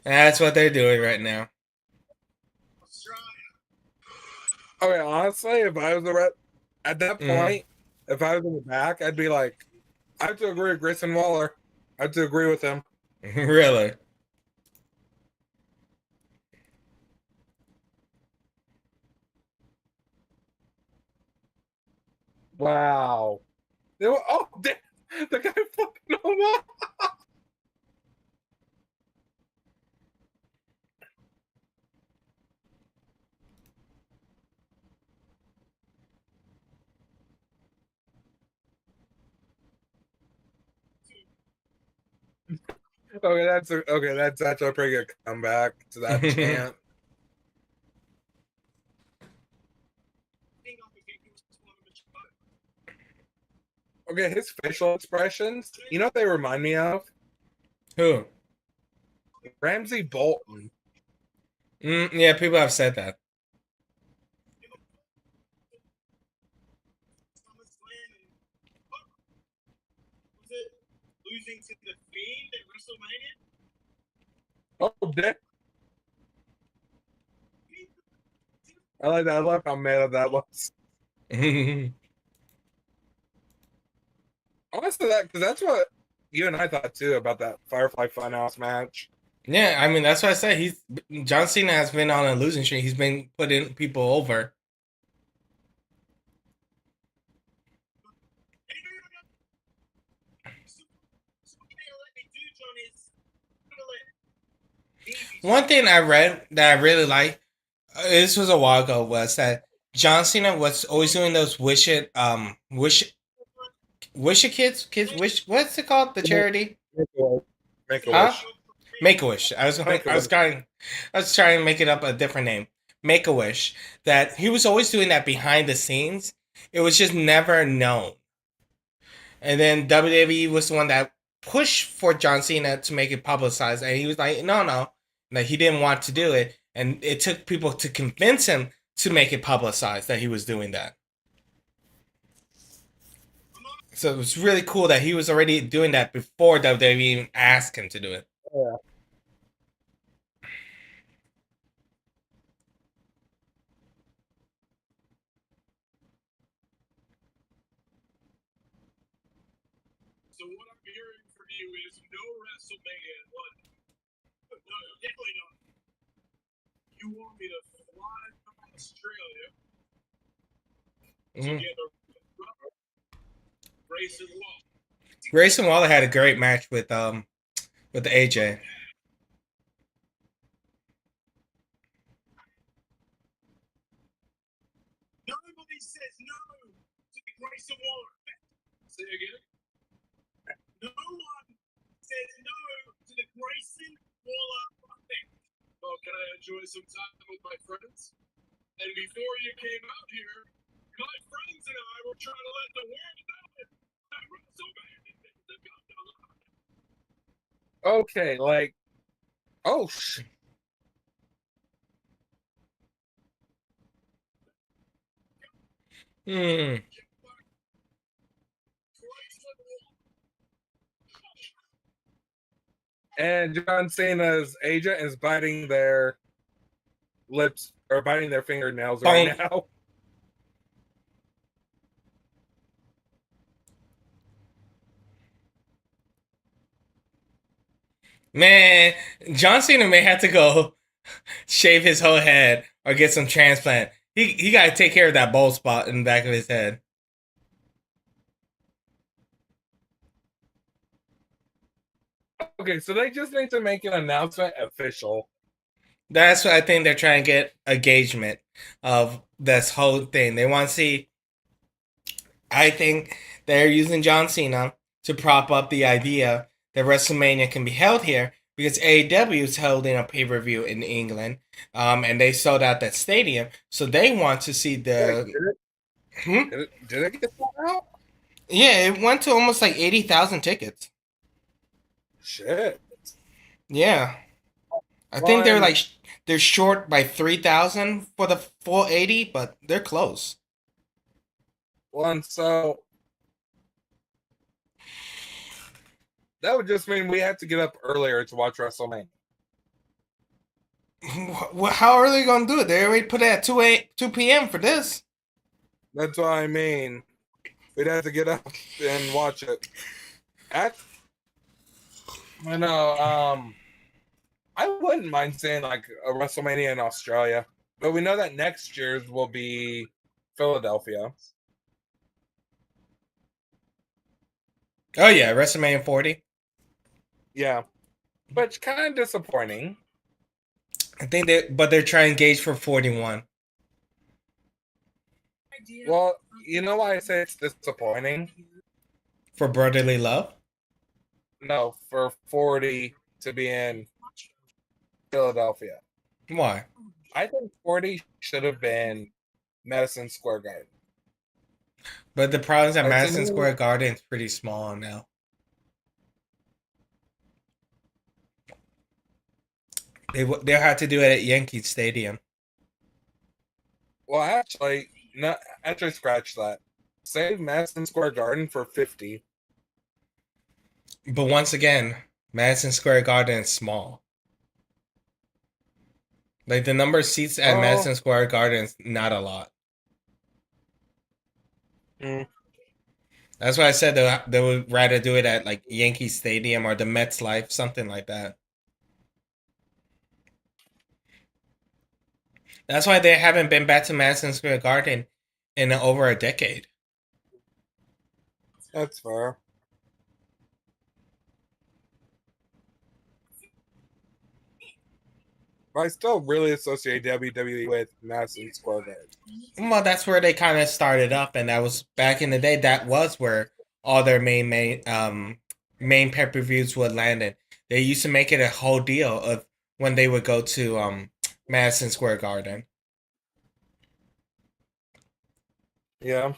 That's what they're doing right now. Okay, honestly, if I was at that point, if I was in the back, I'd be like, I have to agree with Grayson Waller. I have to agree with him. Really? Wow. The guy fucking him up. That's actually a pretty good comeback to that chant. Okay, his facial expressions, you know what they remind me of? Who? Ramsey Bolton. Yeah, people have said that. Losing to the Fiend at WrestleMania? Oh, damn. I like that. I love how mad that was. Honestly, because that's what you and I thought too about that Firefly Funhouse match. Yeah, I mean that's what I said. John Cena has been on a losing streak. He's been putting people over. One thing I read that I really like, this was a while ago, was that John Cena was always doing those wish it kids wish, what's it called, the charity? Make a Huh? wish. Make a Wish. Make a wish. I was trying to make it up a different name. Make a Wish. That he was always doing that behind the scenes. It was just never known. And then WWE was the one that pushed for John Cena to make it publicized, and he was like, no, like he didn't want to do it, and it took people to convince him to make it publicized that he was doing that. So it was really cool that he was already doing that before WWE even asked him to do it. Yeah. So what I'm hearing from you is no WrestleMania in London. No, definitely not. You want me to fly from Australia to get a Grayson Waller? Grayson Waller had a great match with AJ. Nobody says no to the Grayson Waller. Say again. No one says no to the Grayson Waller effect. Well, can I enjoy some time with my friends? And before you came out here, my friends and I were trying to let the world know that WrestleMania is about to lie. Okay, like, oh, Hmm. and John Cena's agent is biting their lips or biting their fingernails right now. Man, John Cena may have to go shave his whole head or get some transplant. He got to take care of that bald spot in the back of his head. Okay, so they just need to make an announcement official. That's what I think they're trying to get engagement of this whole thing. They want to see. I think they're using John Cena to prop up the idea that WrestleMania can be held here because AEW is holding a pay-per-view in England, and they sold out that stadium, so they want to see the. Did it get sold out? Yeah, it went to almost like 80,000 tickets. Shit. Yeah, I think they're short by 3,000 for the full 80, but they're close. Well, and so that would just mean we have to get up earlier to watch WrestleMania. How are they gonna do it? They already put it at 2 p.m. for this. That's what I mean. We'd have to get up and watch it. I know. I wouldn't mind seeing like a WrestleMania in Australia, but we know that next year's will be Philadelphia. Oh yeah, WrestleMania 40. Yeah, but it's kind of disappointing. I think they're trying to gauge for 41. Well, you know why I say it's disappointing? For brotherly love? No, for 40 to be in Philadelphia. Why? I think 40 should have been Madison Square Garden. But the problem is that Like, to Madison me- Square Garden is pretty small now. They'll have to do it at Yankee Stadium. Well, actually, no, actually scratch that. Save Madison Square Garden for 50. But once again, Madison Square Garden is small. Like the number of seats at Oh. Madison Square Garden is not a lot. Mm. That's why I said they would rather do it at like Yankee Stadium or the Mets Life, something like that. That's why they haven't been back to Madison Square Garden in over a decade. That's fair. But I still really associate WWE with Madison Square Garden. Well, that's where they kind of started up, and that was back in the day. That was where all their main pay per views would land in. They used to make it a whole deal of when they would go to Madison Square Garden. Yeah.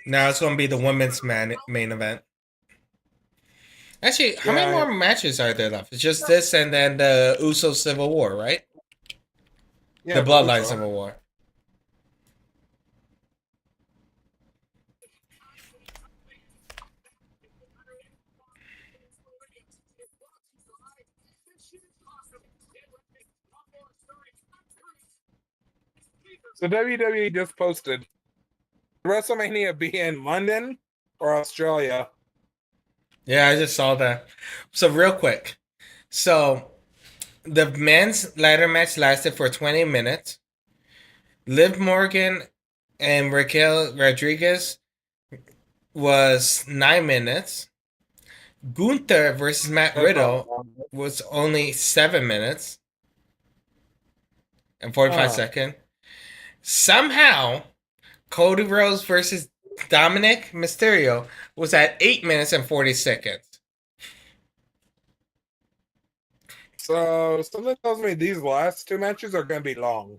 Now it's going to be the women's main event. Actually, how many Yeah. more matches are there left? It's just this and then the Uso Civil War, right? Yeah, The I believe Bloodline so. Civil War. So WWE just posted WrestleMania be in London or Australia. Yeah, I just saw that. So real quick. So the men's ladder match lasted for 20 minutes. Liv Morgan and Raquel Rodriguez was 9 minutes. Gunther versus Matt That's not Riddle long. was only 7 minutes and 45 seconds. Somehow, Cody Rhodes versus Dominic Mysterio was at 8 minutes and 40 seconds. So something tells me these last two matches are going to be long.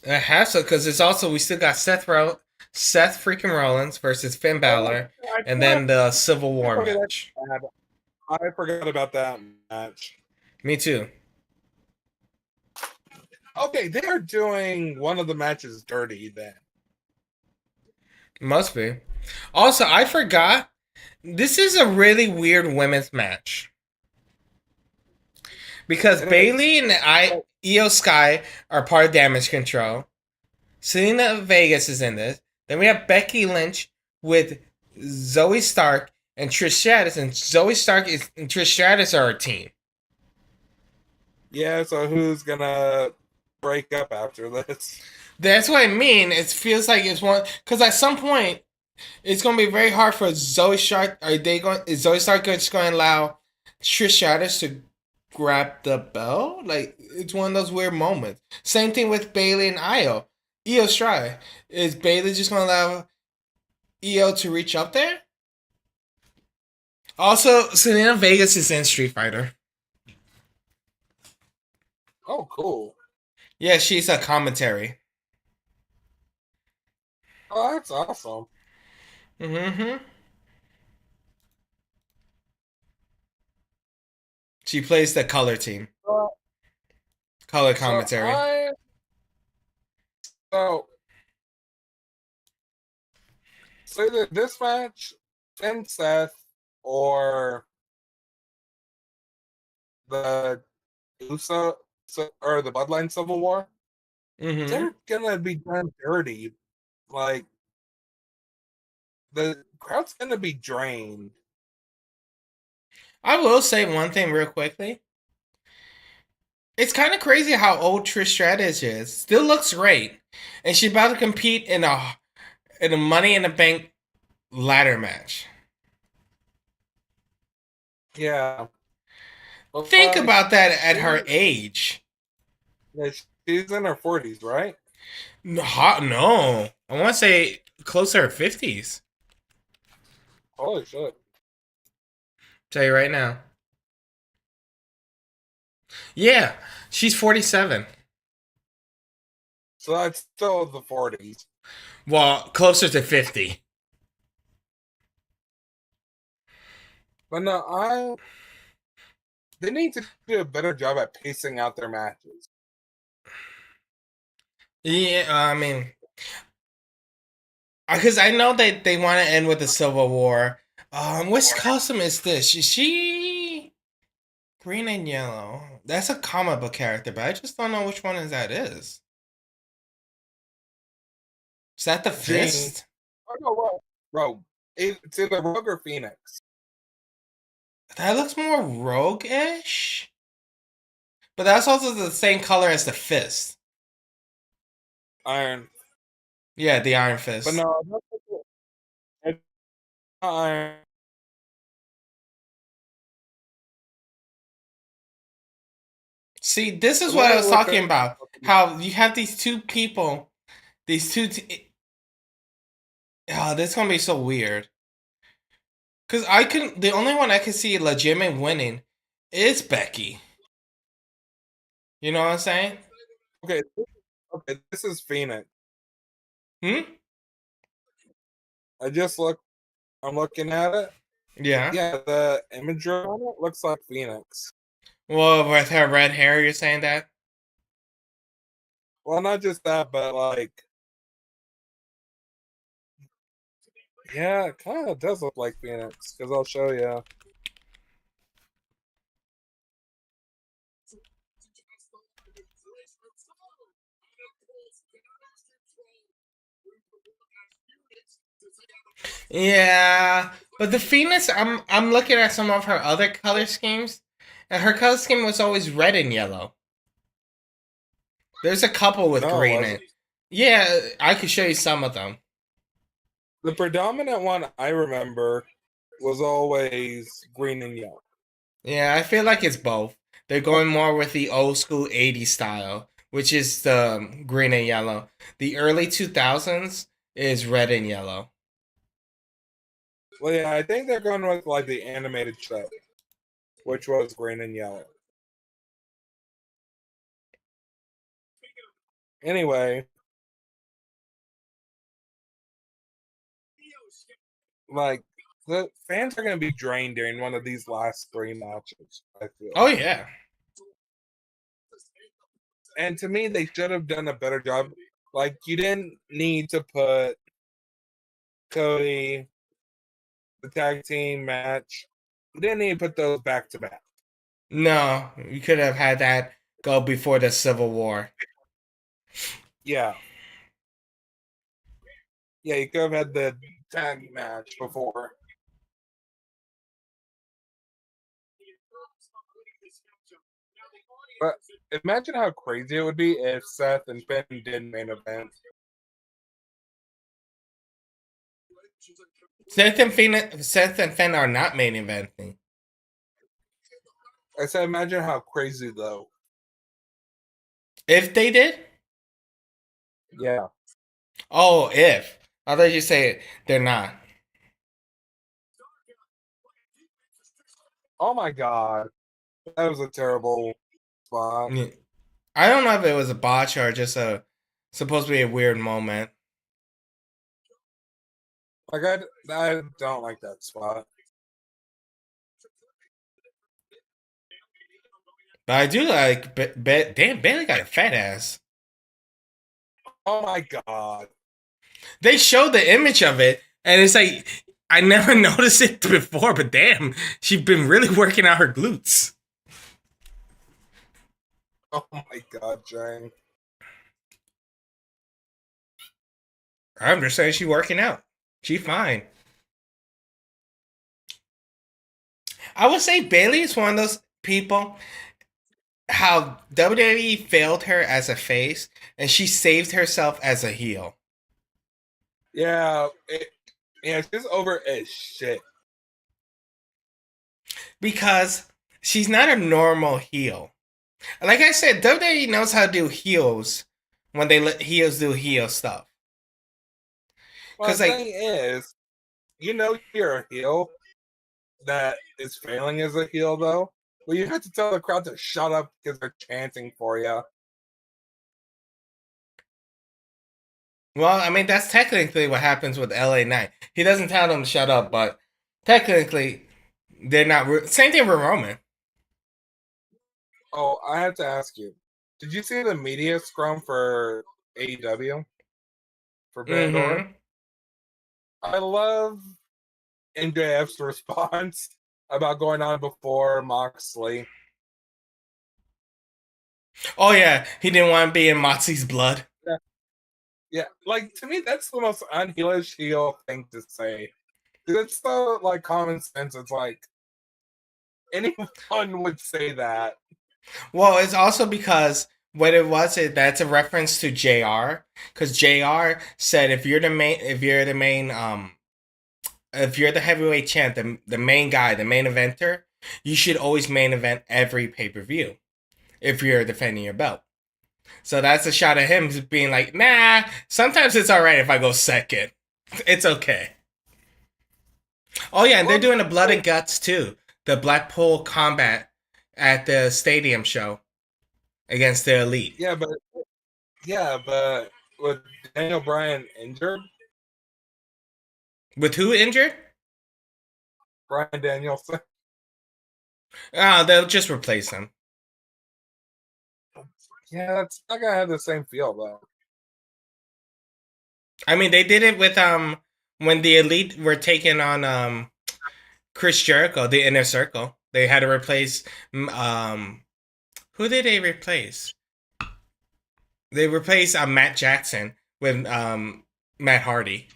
It has to, because it's also, we still got Seth freaking Rollins versus Finn Balor, and then the Civil War match. I forgot about that match. Me too. Okay, they're doing one of the matches dirty then. Must be. Also, I forgot, this is a really weird women's match. Because Bailey and Io Sky are part of Damage Control. Selena Vegas is in this. Then we have Becky Lynch with Zoe Stark and Trish Stratus, and Zoe Stark and Trish Stratus are a team. Yeah, so who's gonna break up after this? That's what I mean. It feels like it's one, because at some point it's going to be very hard for Zoe Stark. Is Zoe Stark just going to allow Trish Stratus to grab the bell? Like, it's one of those weird moments. Same thing with Bailey and Io Sky. Is Bailey just going to allow Io to reach up there? Also, Selena Vegas is in Street Fighter. Oh, cool. Yeah, she's a commentary. Oh, that's awesome. Mm-hmm. She plays the color team. Color commentary. So either this match, Finn Seth, or the Uso or the Bloodline Civil War, they're gonna be done dirty. Like the crowd's gonna be drained. I will say one thing real quickly. It's kind of crazy how old Trish Stratus is. Still looks great, and she's about to compete in a Money in the Bank ladder match. Yeah. Think about that at her age. Yeah, she's in her 40s, right? No, I want to say closer to her 50s. Holy shit. Tell you right now. Yeah, she's 47. So that's still the 40s. Well, closer to 50. But no, they need to do a better job at pacing out their matches. Yeah, I mean, Because I know they want to end with the Civil War. Which costume is this? Is she green and yellow? That's a comic book character, but I just don't know which one that is. Is that the Jean. Fist? Oh no, Rogue. It's either Rogue or Phoenix. That looks more rogue-ish. But that's also the same color as the Fist. Iron. Yeah, the Iron Fist. But no, it's not Iron. See, this is what I was talking about. How you have these two people, these two. Oh, this is gonna be so weird. Cause the only one I can see legitimate winning is Becky. You know what I'm saying? Okay, this is Phoenix. Hmm. I'm looking at it. Yeah. Yeah, the imagery on it looks like Phoenix. Well, with her red hair, you're saying that? Well, not just that, but like, yeah, it kind of does look like Phoenix. Because I'll show you. Yeah, but the Phoenix, I'm looking at some of her other color schemes, and her color scheme was always red and yellow. There's a couple with green in. Yeah, I could show you some of them. The predominant one I remember was always green and yellow. Yeah, I feel like it's both. They're going more with the old school 80s style, which is the green and yellow. The early 2000s is red and yellow. Well, yeah, I think they're going with like the animated show, which was green and yellow. Anyway, like the fans are going to be drained during one of these last 3 matches, I feel. Oh yeah. And to me, they should have done a better job. Like, you didn't need to put Cody, the tag team match. You didn't need to put those back to back. No, you could have had that go before the Civil War. Yeah. Yeah, you could have had the tag match before. But imagine how crazy it would be if Seth and Finn did main event. Seth and Finn are not main eventing. I said, imagine how crazy though. If they did? Yeah. Oh, if. I thought you say they're not. Oh my god. That was a terrible spot. Yeah. I don't know if it was a botch or just supposed to be a weird moment. Like, I don't like that spot. But I do like, damn, Bailey got a fat ass. Oh my god. They showed the image of it, and it's like, I never noticed it before, but damn, she's been really working out her glutes. Oh my god, Jang. I'm just saying she's working out. She's fine. I would say Bailey is one of those people how WWE failed her as a face and she saved herself as a heel. Yeah, she's over as shit. Because she's not a normal heel. Like I said, WWE knows how to do heels when they let heels do heel stuff. Well, the thing is, you're a heel that is failing as a heel, though. Well, you have to tell the crowd to shut up because they're chanting for you. Well, I mean, that's technically what happens with LA Knight. He doesn't tell them to shut up, but technically, they're not. Same thing with Roman. Oh, I have to ask you. Did you see the media scrum for AEW? For Bandor? I love MJF's response about going on before Moxley. Oh yeah, he didn't want to be in Moxie's blood. Yeah, like to me, that's the most unheelish heel thing to say. It's so like common sense. It's like anyone would say that. Well, it's also because what it was that's a reference to JR, because JR said if you're the main, if you're the heavyweight champ, the main guy, the main eventer, you should always main event every pay per view if you're defending your belt. So that's a shot at him being like, nah, sometimes it's all right if I go second. It's okay. Oh yeah, and they're doing the Blood and Guts too. The Blackpool Combat at the stadium show against the Elite. Yeah, but with Daniel Bryan injured, With who injured? Bryan Danielson. Oh, they'll just replace him. Yeah, that's not gonna have the same feel though. I mean, they did it with when the Elite were taking on Chris Jericho, the Inner Circle. They had to replace who did they replace? They replaced Matt Jackson with Matt Hardy.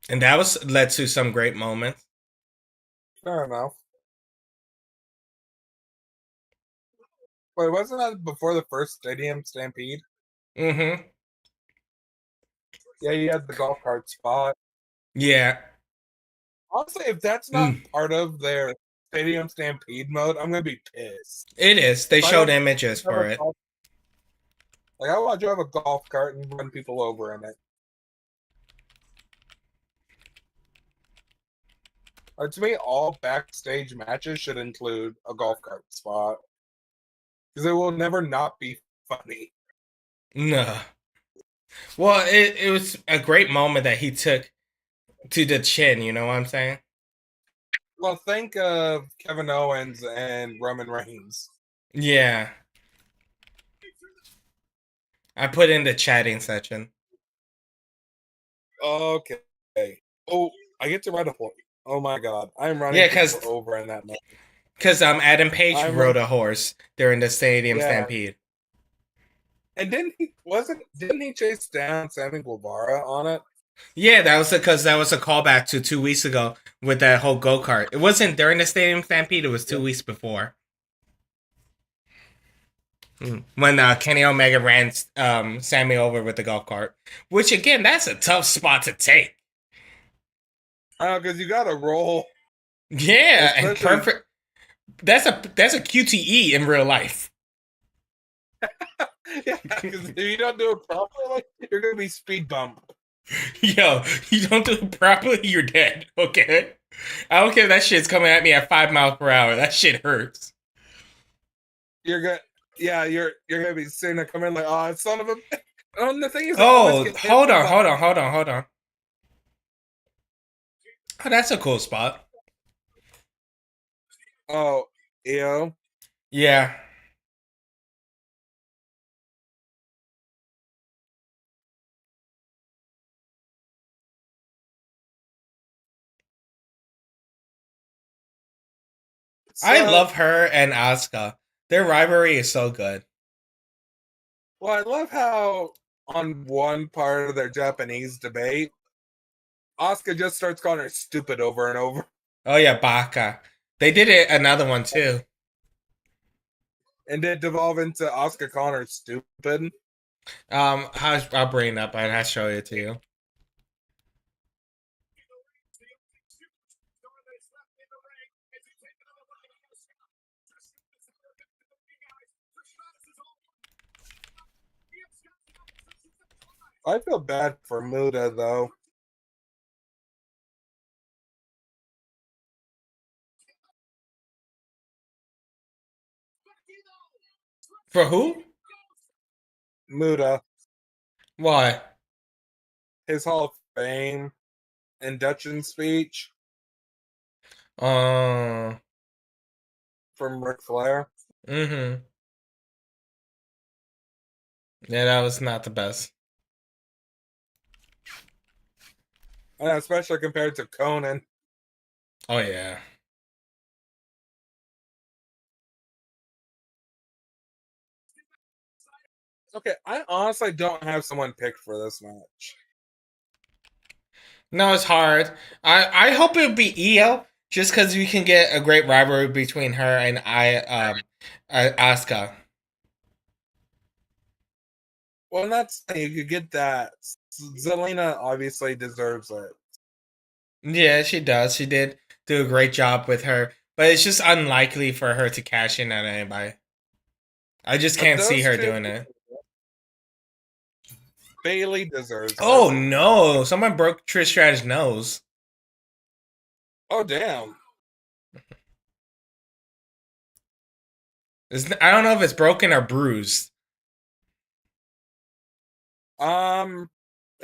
And that was led to some great moments. Fair enough. Wait, wasn't that before the first Stadium Stampede? Mm-hmm. Yeah, you had the golf cart spot. Yeah. Honestly, if that's not part of their Stadium Stampede mode, I'm gonna be pissed. It is. They If I showed don't images have for a it. golf- Like I want to drive a golf cart and run people over in it. To me, all backstage matches should include a golf cart spot because it will never not be funny. No. Well, it was a great moment that he took to the chin, you know what I'm saying? Well, think of Kevin Owens and Roman Reigns. Yeah. I put in the chatting section. Okay. Oh, I get to ride a horse. Oh my god, I'm running people over in that match. Because Adam Page rode a horse during the Stadium Stampede. And didn't he chase down Sammy Guevara on it? Yeah, that was because that was a callback to 2 weeks ago with that whole go-kart. It wasn't during the Stadium Stampede, it was 2 weeks before. When Kenny Omega ran Sammy over with the golf cart. Which, again, that's a tough spot to take. Because you got to roll. Yeah, and perfect. That's a QTE in real life. Yeah, because if you don't do it properly, you're going to be speed bump. Yo, you don't do it properly, you're dead, okay? I don't care if that shit's coming at me at 5 miles per hour. That shit hurts. You're gonna be sitting there coming like, oh, son of a. The thing is, hold on. Oh, that's a cool spot. Oh, EO. Yeah. So, I love her and Asuka. Their rivalry is so good. Well, I love how on one part of their Japanese debate, Asuka just starts calling her stupid over and over. Oh yeah, Baka. They did it another one too. And did it devolve into Asuka calling her stupid? I'll bring it up and I'll show it to you. I feel bad for Muda though. For who? Muda. Why? His Hall of Fame induction speech. From Ric Flair. Mm-hmm. Yeah, that was not the best. And especially compared to Conan. Oh yeah. Okay, I honestly don't have someone picked for this match. No, it's hard. I hope it'll be Io, just because we can get a great rivalry between her and Asuka. Well, that's you could get that. Zelina obviously deserves it. Yeah, she does. She did do a great job with her, but it's just unlikely for her to cash in on anybody. I just But can't see those her two, doing it. Bailey deserves Oh it. no! Someone broke Trish Stratus' nose. Oh damn! I don't know if it's broken or bruised.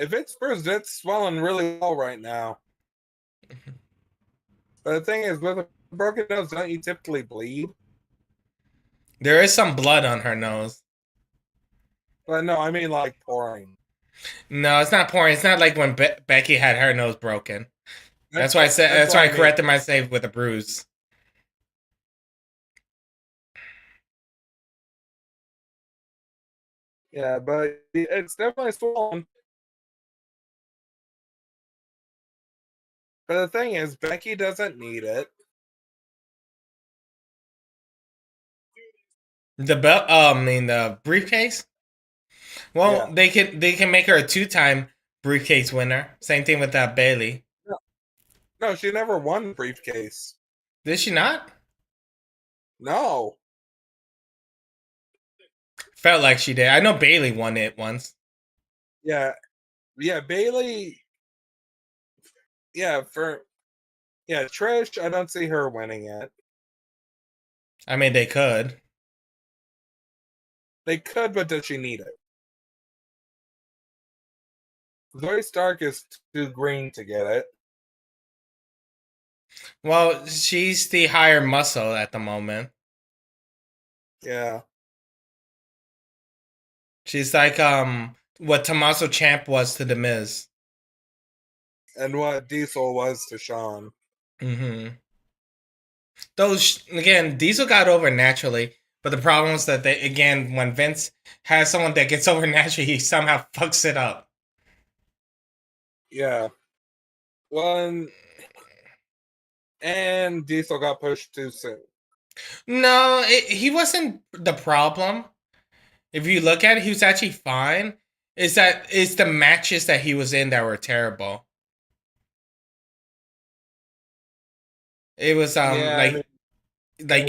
If it's bruised, it's swelling really well right now. But the thing is, with a broken nose, don't you typically bleed? There is some blood on her nose. But no, I mean like pouring. No, it's not pouring. It's not like when Becky had her nose broken. That's why I said. That's what why I I mean. corrected myself with a bruise. Yeah, but it's definitely swollen. But the thing is, Becky doesn't need it. The belt. I mean the briefcase. Well, Yeah. they can make her a 2-time briefcase winner. Same thing with Bailey. No, she never won the briefcase. Did she not? No. Felt like she did. I know Bailey won it once. Yeah. Yeah, Bailey. Yeah, Trish, I don't see her winning it. I mean, they could. They could, but does she need it? Zoe Stark is too green to get it. Well, she's the higher muscle at the moment. Yeah. She's like what Tommaso Ciampa was to The Miz. And what Diesel was to Sean. Mm-hmm. Those again, Diesel got over naturally, but the problem is that when Vince has someone that gets over naturally, he somehow fucks it up. Yeah. Well, and Diesel got pushed too soon. No, he wasn't the problem. If you look at it, he was actually fine. It's the matches that he was in that were terrible. It was like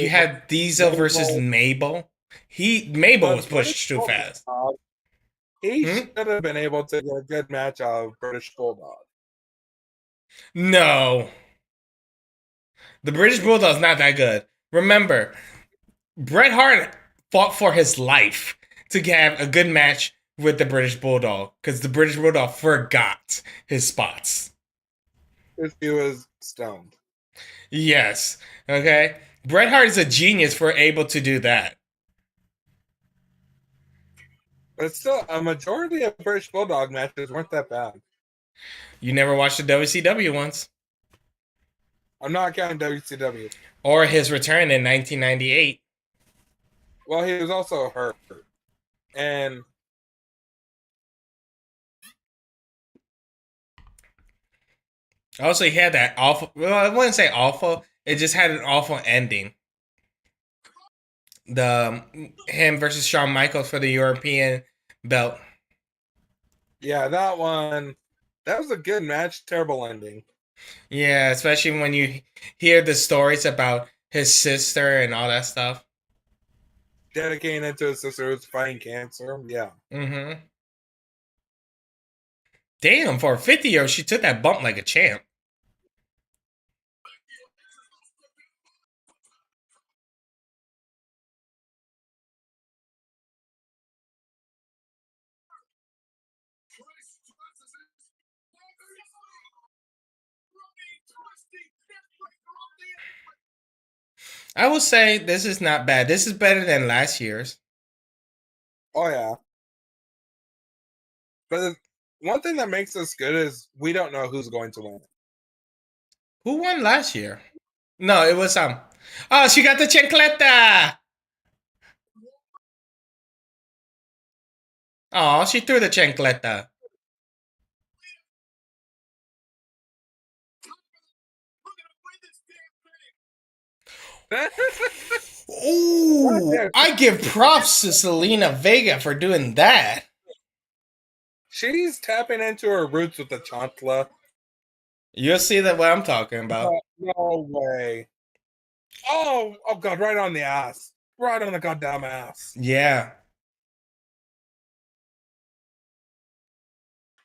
you had Diesel versus Mabel. Mabel was pushed too fast. He should have been able to get a good match out of British Bulldog. No. The British Bulldog's not that good. Remember, Bret Hart fought for his life to have a good match with the British Bulldog because the British Bulldog forgot his spots. If he was stoned. Yes. Okay. Bret Hart is a genius for able to do that. But still, a majority of British Bulldog matches weren't that bad. You never watched the WCW ones? I'm not counting WCW. Or his return in 1998. Well, he was also hurt. And also, he had that awful. Well, I wouldn't say awful. It just had an awful ending. Him versus Shawn Michaels for the European belt. Yeah, that one. That was a good match. Terrible ending. Yeah, especially when you hear the stories about his sister and all that stuff. Dedicating it to his sister who's fighting cancer. Yeah. Mm-hmm. Damn, for a 50-year-old, she took that bump like a champ. I will say this is not bad. This is better than last year's. Oh yeah. But one thing that makes us good is we don't know who's going to win. Who won last year? No, it was Oh, she got the chancleta. Oh, she threw the chancleta. Ooh, I give props to Selena Vega for doing that. She's tapping into her roots with the chancla. You'll see that what I'm talking about. No way. Oh God, right on the ass. Right on the goddamn ass. Yeah.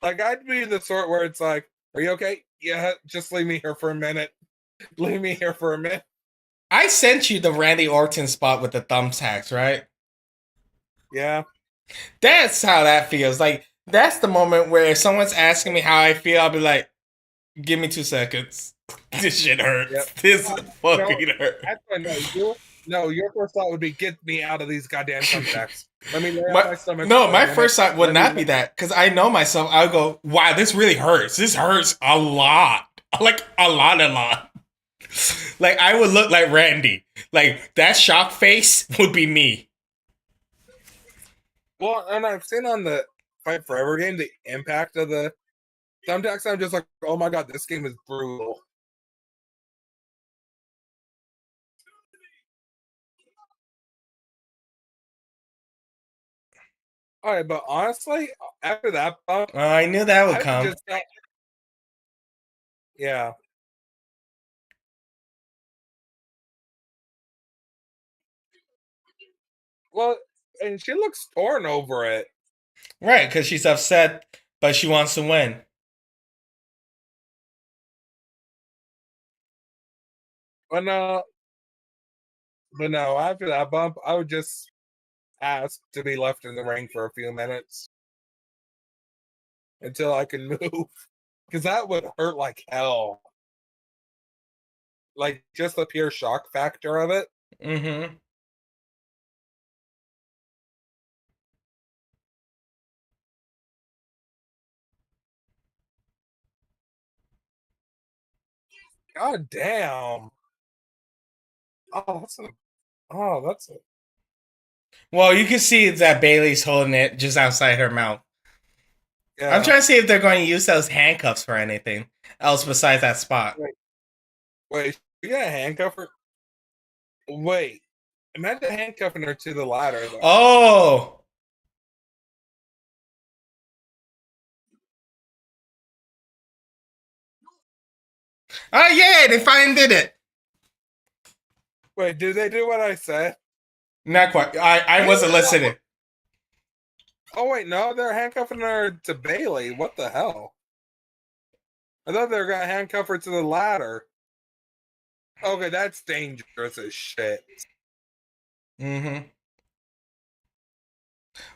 Like, I'd be the sort where it's like, are you okay? Yeah, just leave me here for a minute. Leave me here for a minute. I sent you the Randy Orton spot with the thumbtacks, right? Yeah. That's how that feels. Like, that's the moment where if someone's asking me how I feel, I'll be like, give me 2 seconds. This shit hurts. Yep. This fucking hurts. Actually, your first thought would be, get me out of these goddamn thumbtacks. Let me lay on my stomach. No, my first thought would not be that, because I know myself. I would go, wow, this really hurts. This hurts a lot. Like, a lot. Like, I would look like Randy. Like, that shock face would be me. Well, and I've seen on the Fight Forever game the impact of the thumbtacks. I'm just like, oh my God, this game is brutal. All right, but honestly, after that bump, I knew that would come. Yeah. Well, and she looks torn over it. Right, because she's upset, but she wants to win. But no, after that bump, I would just ask to be left in the ring for a few minutes until I can move. Because that would hurt like hell. Like, just the pure shock factor of it. Mm-hmm. God damn. That's a. Well, you can see that Bailey's holding it just outside her mouth. Yeah. I'm trying to see if they're going to use those handcuffs for anything else besides that spot. Wait, you got a handcuff her? Wait. Imagine handcuffing her to the ladder, though. Oh! Oh, yeah, they finally did it. Wait, did they do what I said? Not quite. I wasn't listening. Oh, wait, no, they're handcuffing her to Bailey. What the hell? I thought they were going to handcuff her to the ladder. Okay, that's dangerous as shit. Mm-hmm.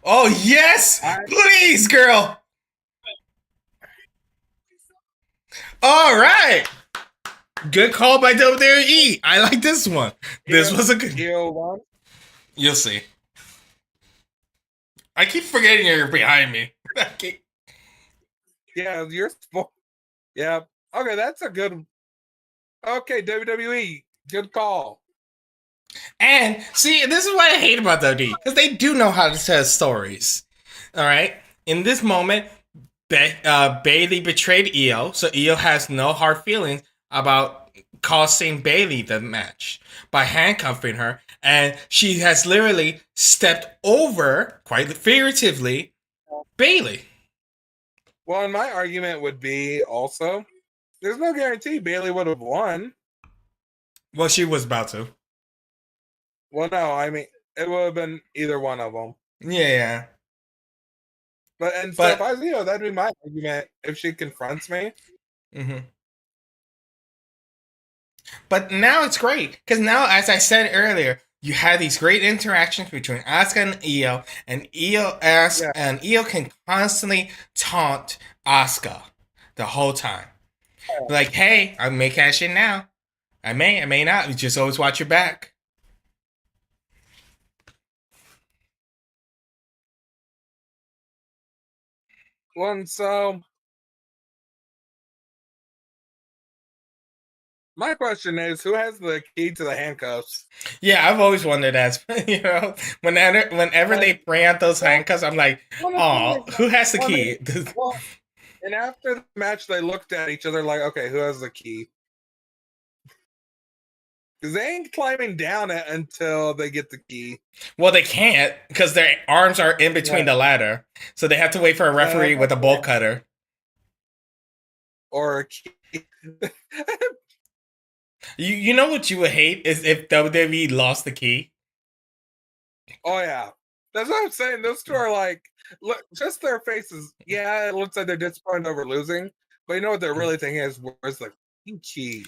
Oh, yes! Please, girl! All right! Good call by WWE. I like this one. This was a good... one. You'll see. I keep forgetting you're behind me. Yeah, you're... Yeah. Okay, that's a good... Okay, WWE. Good call. And, see, this is what I hate about WWE. Because they do know how to tell stories. All right? In this moment, Bailey betrayed Io, so Io has no hard feelings about costing Bailey the match by handcuffing her, and she has literally stepped over, quite figuratively, Bailey. Well, and my argument would be also, there's no guarantee Bailey would have won. Well, she was about to. Well, no, I mean, it would have been either one of them. Yeah. So if I was Io, that'd be my argument if she confronts me. Mm-hmm. But now it's great because now, as I said earlier, you had these great interactions between Asuka and and Io can constantly taunt Asuka the whole time. Like, hey, I may cash in now. I may not. You just always watch your back. Well, so my question is, who has the key to the handcuffs? Yeah, I've always wondered that. You know, whenever they bring out those handcuffs, I'm like, oh, who has the key? Well, and after the match, they looked at each other like, okay, who has the key? Because they ain't climbing down it until they get the key. Well, they can't because their arms are in between the ladder, so they have to wait for a referee with a bolt cutter or a key. You know what you would hate is if WWE lost the key. Oh yeah, that's what I'm saying. Those two are like, look, just their faces. Yeah, it looks like they're disappointed over losing, but you know what they're really thinking is, where's the key?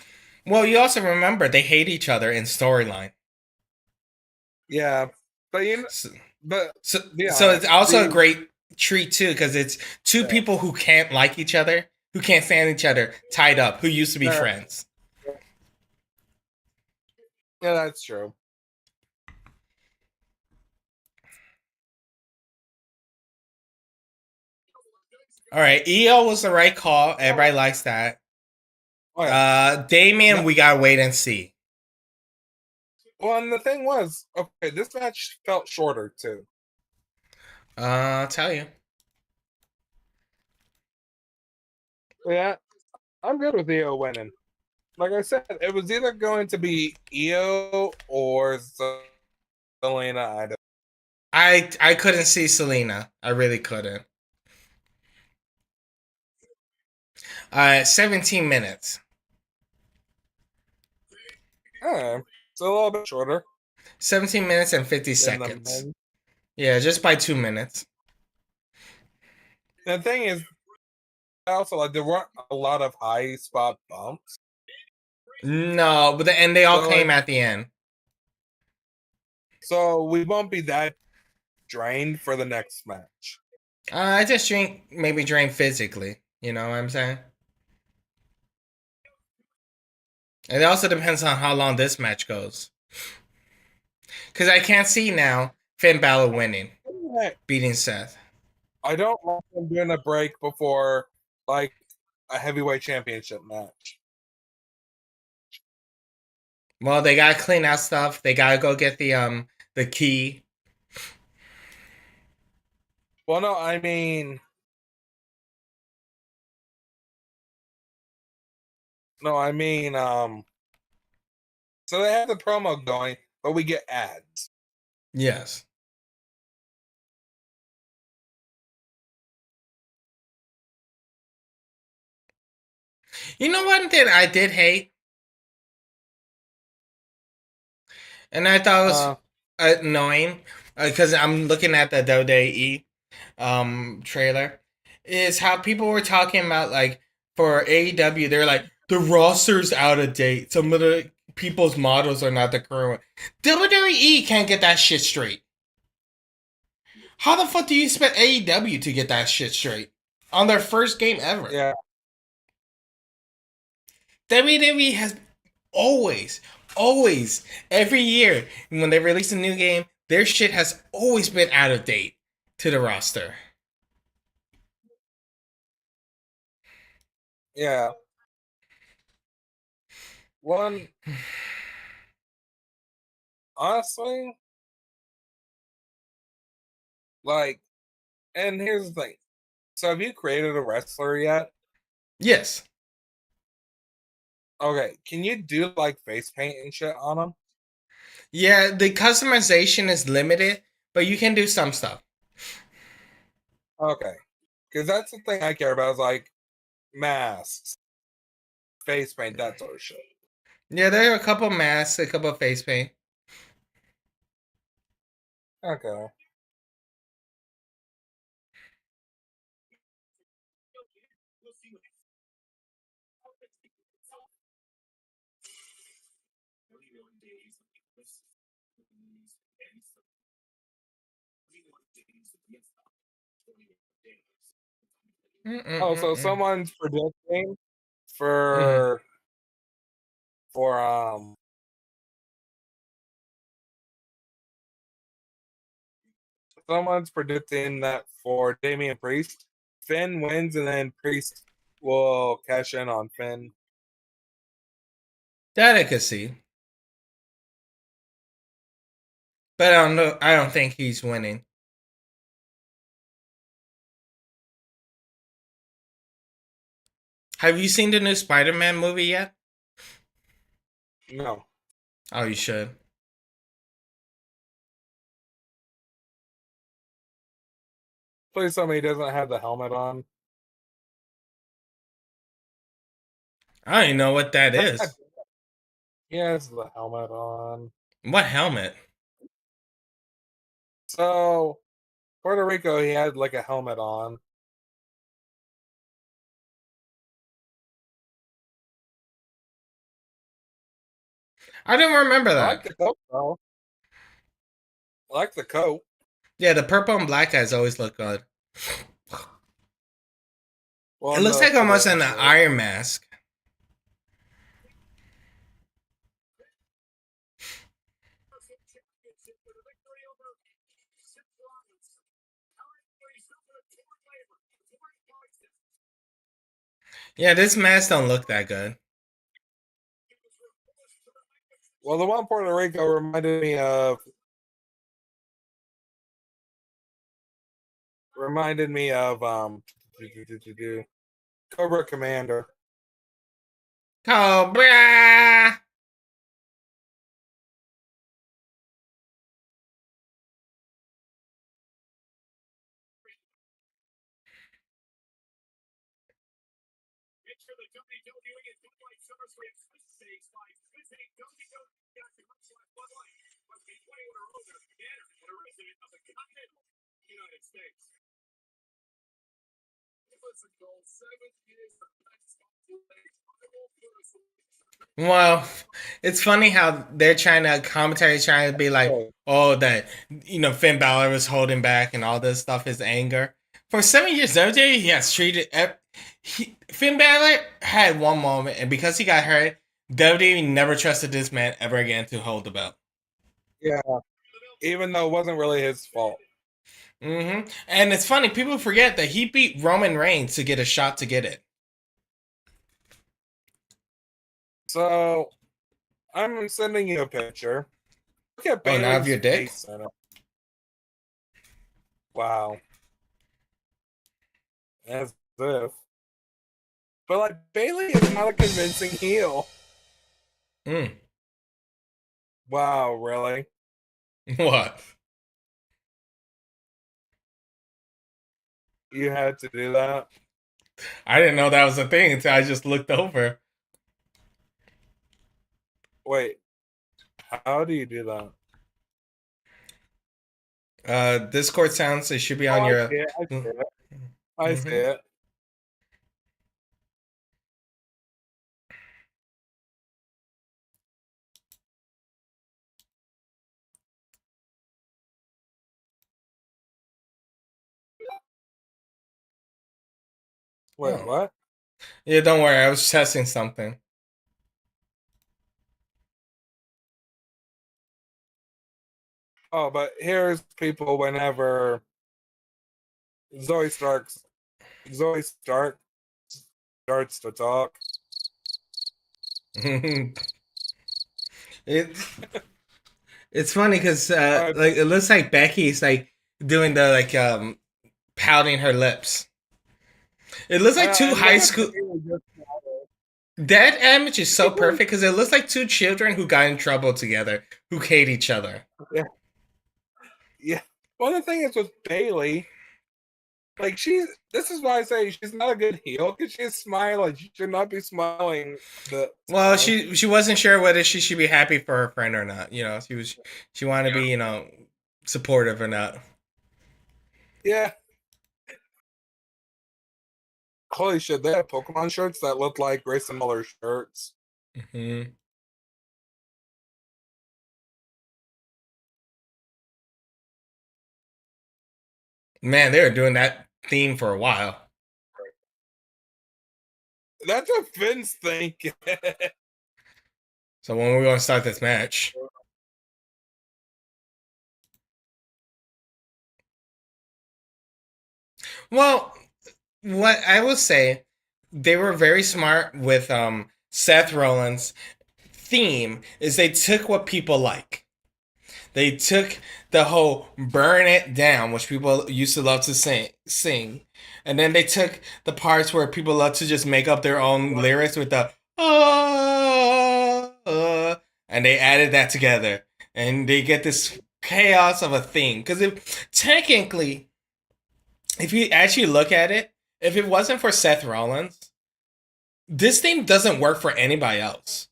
Well, you also remember they hate each other in storyline. Yeah, but so yeah, it's also a great treat too because it's two people who can't like each other, who can't stand each other, tied up, who used to be friends. Yeah, that's true. All right, EO was the right call. Everybody likes that. Damien, we gotta wait and see. Well, and the thing was, okay, this match felt shorter too. I'll tell you. Yeah, I'm good with EO winning. Like I said, it was either going to be EO or Selena. I couldn't see Selena. I really couldn't. 17 minutes. It's a little bit shorter. 17 minutes and 50 seconds. Yeah, just by 2 minutes. The thing is, also like there weren't a lot of high spot bumps. No, but they all came at the end. So we won't be that drained for the next match. I just maybe drained physically. You know what I'm saying? And it also depends on how long this match goes. Because I can't see now Finn Balor winning, beating Seth. I don't want them doing a break before like a heavyweight championship match. Well, they gotta clean out stuff. They gotta go get the key. Well, no, I mean, so they have the promo going, but we get ads. Yes. You know one thing I did hate? And I thought it was annoying because I'm looking at the WWE trailer. Is how people were talking about like for AEW, they're like the roster's out of date. Some of the people's models are not the current one. WWE can't get that shit straight. How the fuck do you expect AEW to get that shit straight on their first game ever? Yeah. WWE has always, every year when they release a new game, their shit has always been out of date to the roster. Yeah. One, honestly, like, and here's the thing. So have you created a wrestler yet? Yes. Okay, can you do like face paint and shit on them? Yeah, the customization is limited, but you can do some stuff. Okay, because that's the thing I care about is like masks, face paint, that sort of shit. Yeah, there are a couple masks, a couple face paint. Okay. Oh, so someone's predicting for someone's predicting that for Damian Priest Finn wins, and then Priest will cash in on Finn. That I could see. But I don't know. I don't think he's winning. Have you seen the new Spider-Man movie yet? No. Oh, you should. Please tell me he doesn't have the helmet on. I don't even know what that is. He has the helmet on. What helmet? So, Puerto Rico, he had like a helmet on. I didn't remember I that. like the coat, though. I like the coat. Yeah, the purple and black guys always look good. Well, It looks no, like almost an actually. Iron Mask. Yeah, this mask don't look that good. Well, the one Puerto Rico reminded me of Cobra Commander. Cobra! Make sure the WWE is good like SummerSlam Swiss Stakes fights. Swiss ain't WWE got the much like Bud Light. Must be 21 or older, banner, and a resident of the continental United States. It was a goal 7 years of Well, it's funny how they're trying to commentary trying to be like, oh, that Finn Balor was holding back and all this stuff is anger. For 7 years, WWE he has treated Finn Balor had one moment, and because he got hurt, WWE never trusted this man ever again to hold the belt. Yeah, even though it wasn't really his fault. And it's funny, people forget that he beat Roman Reigns to get a shot to get it. So, I'm sending you a picture. Look at Oh, now of your dick? face in it. Wow. As if. But like Bailey is not a convincing heel. Wow, really? What? You had to do that? I didn't know that was a thing until I just looked over. Wait. How do you do that? Discord sounds, it should be on your... I see it. I see it. Wait, Oh. what? Yeah, don't worry. I was testing something. Oh, but here's people whenever Zoe Stark starts to talk. It's funny because like it looks like Becky's like doing the pouting her lips. It looks like two high school. That image is so perfect because it looks like two children who got in trouble together, who hate each other. Yeah. Well, the thing is with Bailey, like this is why I say she's not a good heel because she's smiling. She should not be smiling. Well, she wasn't sure whether she should be happy for her friend or not. She wanted to be supportive or not. Yeah. Holy shit! They have Pokemon shirts that look like Grayson Muller shirts. Mm-hmm. Man, they were doing that theme for a while. That's a Vince thing. So when are we going to start this match? Well, what I will say, they were very smart with Seth Rollins' theme. Is they took what people like. They took the whole "burn it down," which people used to love to sing, and then they took the parts where people love to just make up their own lyrics with the and they added that together, and they get this chaos of a thing. Because if technically, if you actually look at it, if it wasn't for Seth Rollins, this theme doesn't work for anybody else.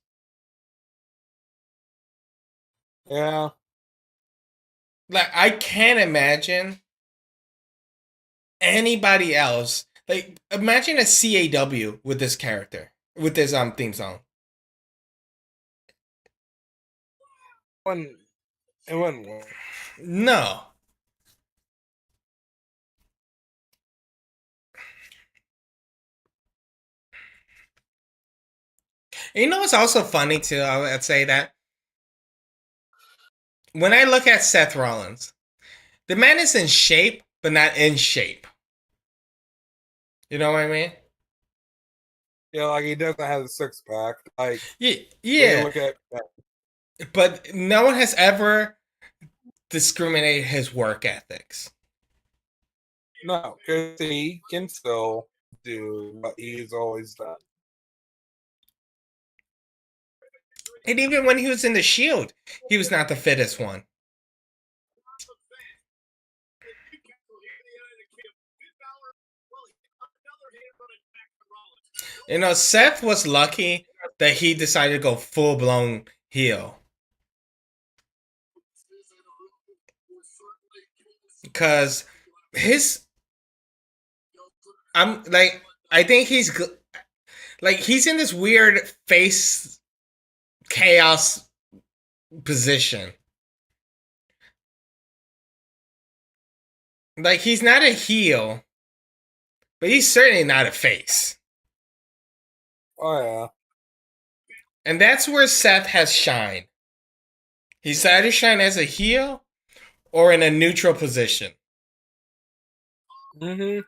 Yeah. Like, I can't imagine anybody else. Like, imagine a CAW with this character, with this theme song. It wouldn't work. No. You know what's also funny too? I would say that when I look at Seth Rollins, the man is in shape, but not in shape. You know what I mean? Yeah, like he doesn't have a six pack. Like Yeah. look at But no one has ever discriminated his work ethics. no, because he can still do what he's always done. And even when he was in the Shield, he was not the fittest one. You know, Seth was lucky that he decided to go full blown heel. Because I'm like, I think he's in this weird face chaos position. Like, he's not a heel, but he's certainly not a face. Oh yeah. And that's where Seth has shined. He's either shine as a heel or in a neutral position. Mm-hmm.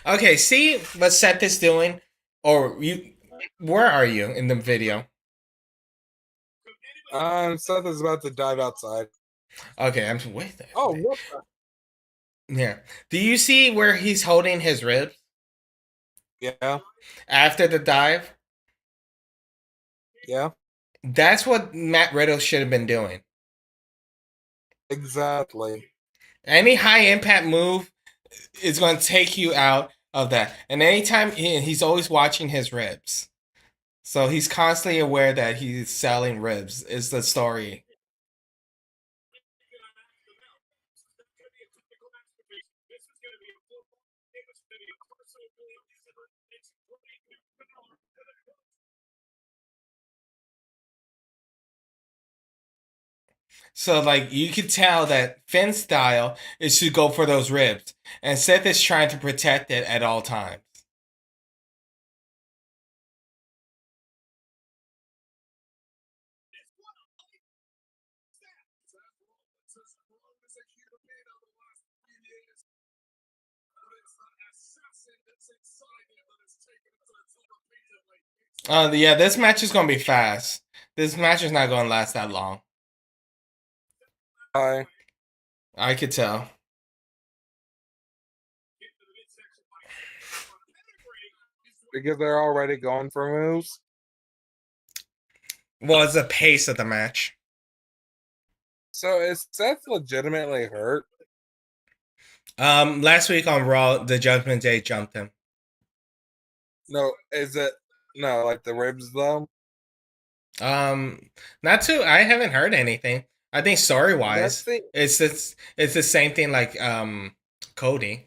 Okay, see what Seth is doing? Or where are you in the video? Seth is about to dive outside. Okay, I'm wait there. Oh, what the? Yeah. Do you see where he's holding his ribs Yeah. after the dive? Yeah. That's what Matt Riddle should have been doing. Exactly. Any high impact move is going to take you out of that. And anytime he's always watching his ribs. So he's constantly aware that he's selling ribs, is the story. So, like, you could tell that Finn's style is to go for those ribs, and Seth is trying to protect it at all times. Yeah, this match is gonna be fast. This match is not gonna last that long. I could tell. Because they're already going for moves. Well, it's the pace of the match. So is Seth legitimately hurt? Last week on Raw, the Judgment Day jumped him. No, is it no like the ribs though? Not too. I haven't heard anything. I think story wise, the- it's the same thing like Cody.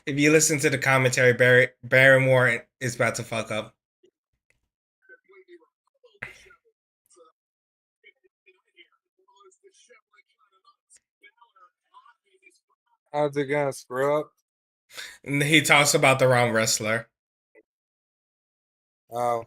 If you listen to the commentary, Barrymore is about to fuck up. How's it gonna screw up? And he talks about the wrong wrestler. Oh.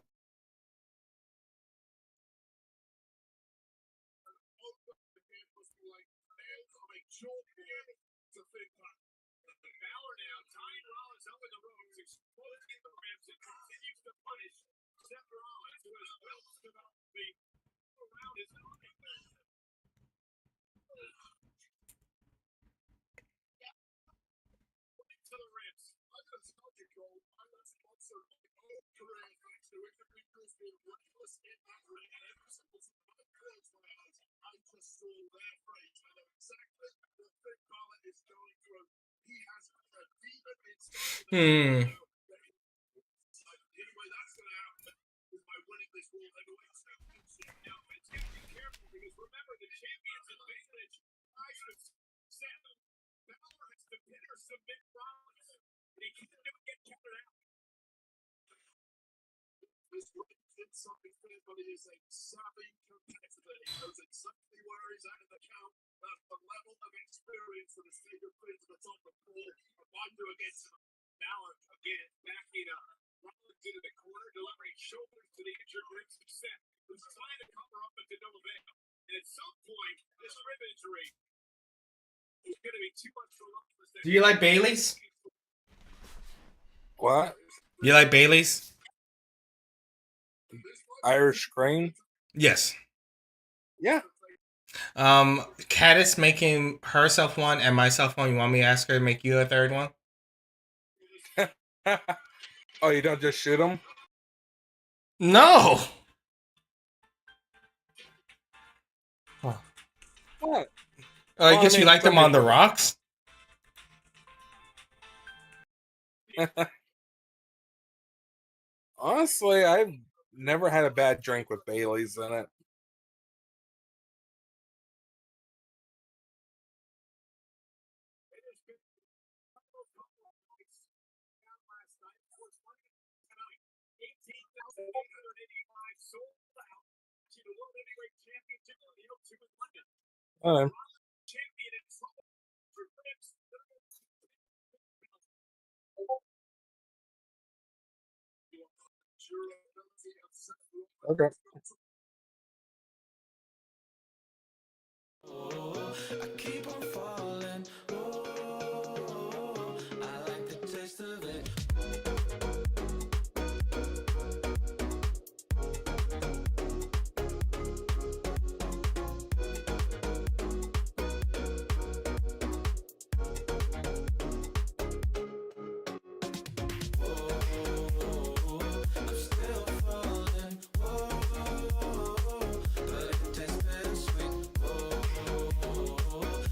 Do you like Bailey's? What? You like Bailey's? Irish cream? Yes. Yeah. Kat is making herself one and myself one. You want me to ask her to make you a third one? Oh, you don't just shoot them? No. What? I guess you like them on the rocks? Honestly, I've never had a bad drink with Bailey's in it. Okay. I keep on falling. Oh, I like the taste of it. I'm still falling. But it tastes bittersweet.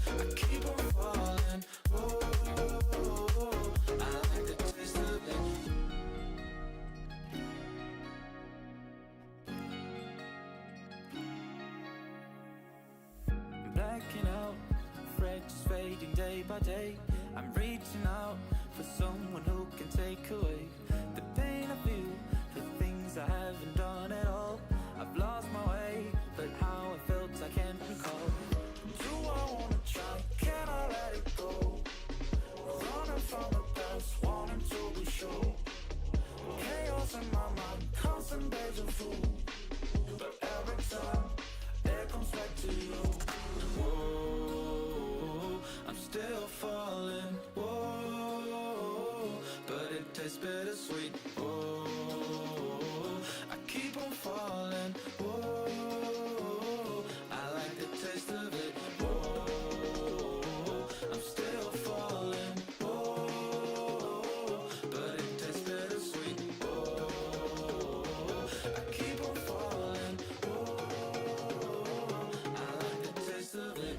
I keep on falling. I like the taste of it. Blacking out, friends fading day by day. I'm reaching out for someone who can take away the pain I feel for things I haven't done at all. I've lost my way, but how I felt I can't recall. Do I wanna try? Can I let it go? Running from the past, wanting to be sure. Chaos in my mind, constant deja vu. But every time it comes back to you. Whoa, I'm still falling. Whoa, but it tastes bittersweet. Whoa, I keep on falling. Whoa, I like the taste of it. Whoa, I'm still falling. Whoa, but it tastes bittersweet. Whoa, I keep on falling. Whoa, I like the taste of it.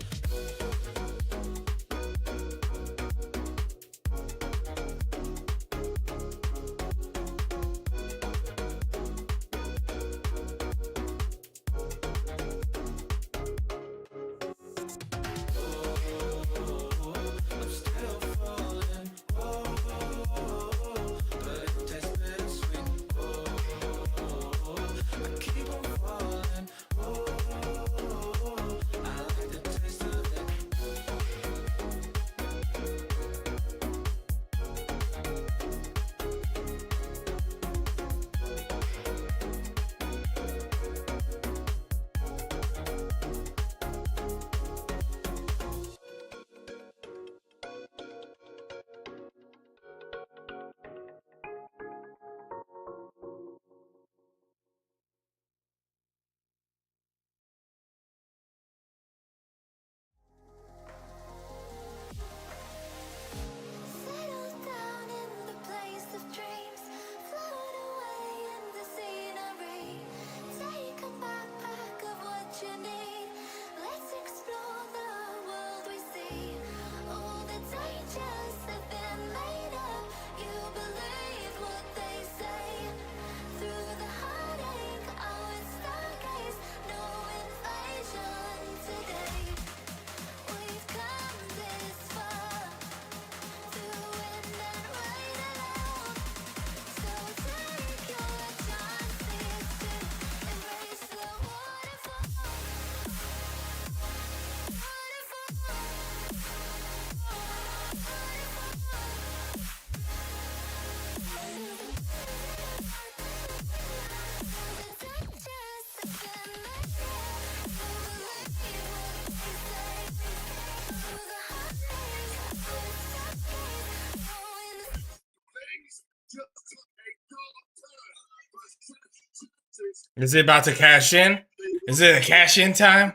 Is it about to cash in? Is it a cash in time?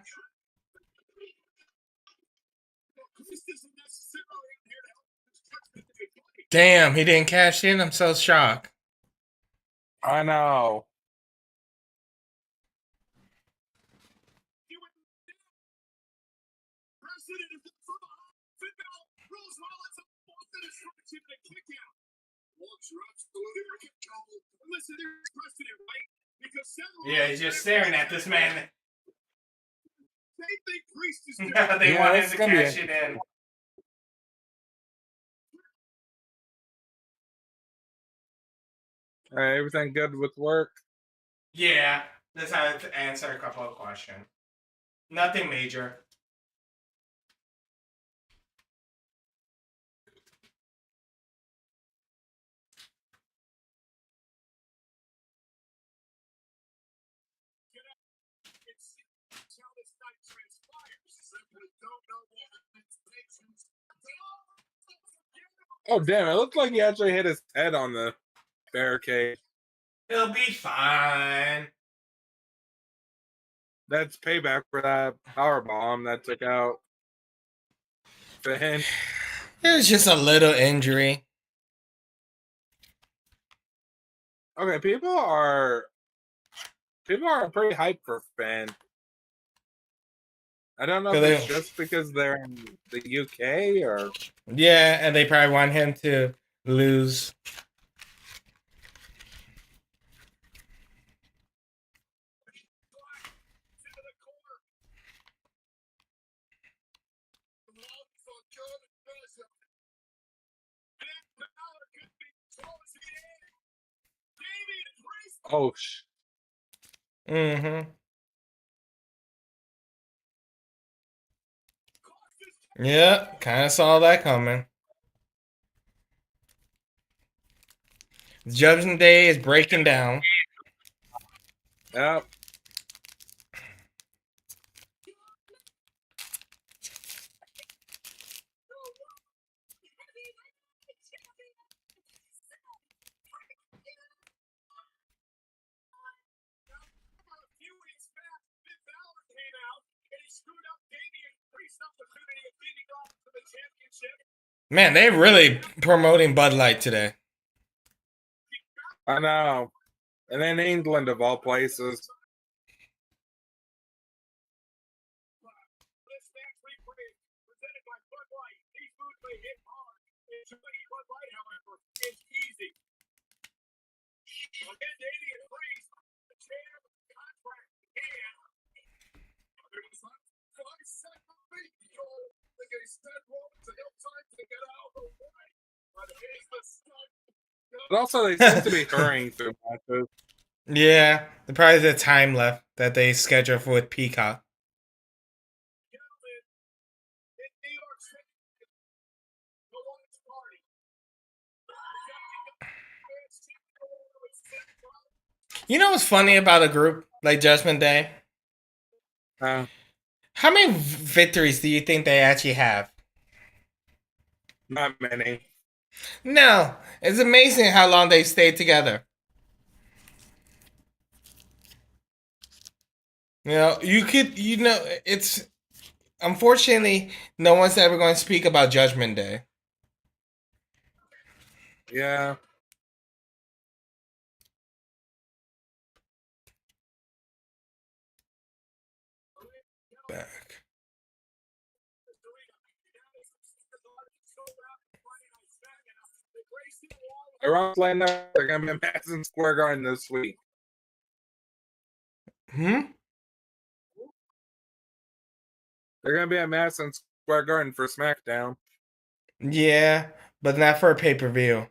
Damn, he didn't cash in. I'm so shocked. I know. Yeah, he's just staring at this man. They Yeah, want him it's to gonna be cash it in. Everything good with work? Yeah, just had to answer a couple of questions. Nothing major. Oh, damn. It looked like he actually hit his head on the barricade. He'll be fine. That's payback for that power bomb that took out Finn. It was just a little injury. Okay, people are pretty hyped for Finn. I don't know if it's just because they're in the UK or... Yeah, and they probably want him to lose. Oh, Mm-hmm. Yeah, kind of saw that coming. Judgment Day is breaking down. Yep. Man, they're really promoting Bud Light today. I know. And in England, of all places. But also, they seem to be hurrying through matches. Yeah, probably the time left that they schedule for with Peacock. You know what's funny about a group like Judgment Day? How many victories do you think they actually have? Not many. No, it's amazing how long they stayed together. It's unfortunately no one's ever going to speak about Judgment Day. Yeah. Back. Around playing that, they're gonna be in Madison Square Garden this week. They're gonna be at Madison Square Garden for SmackDown. Yeah, but not for a pay-per-view.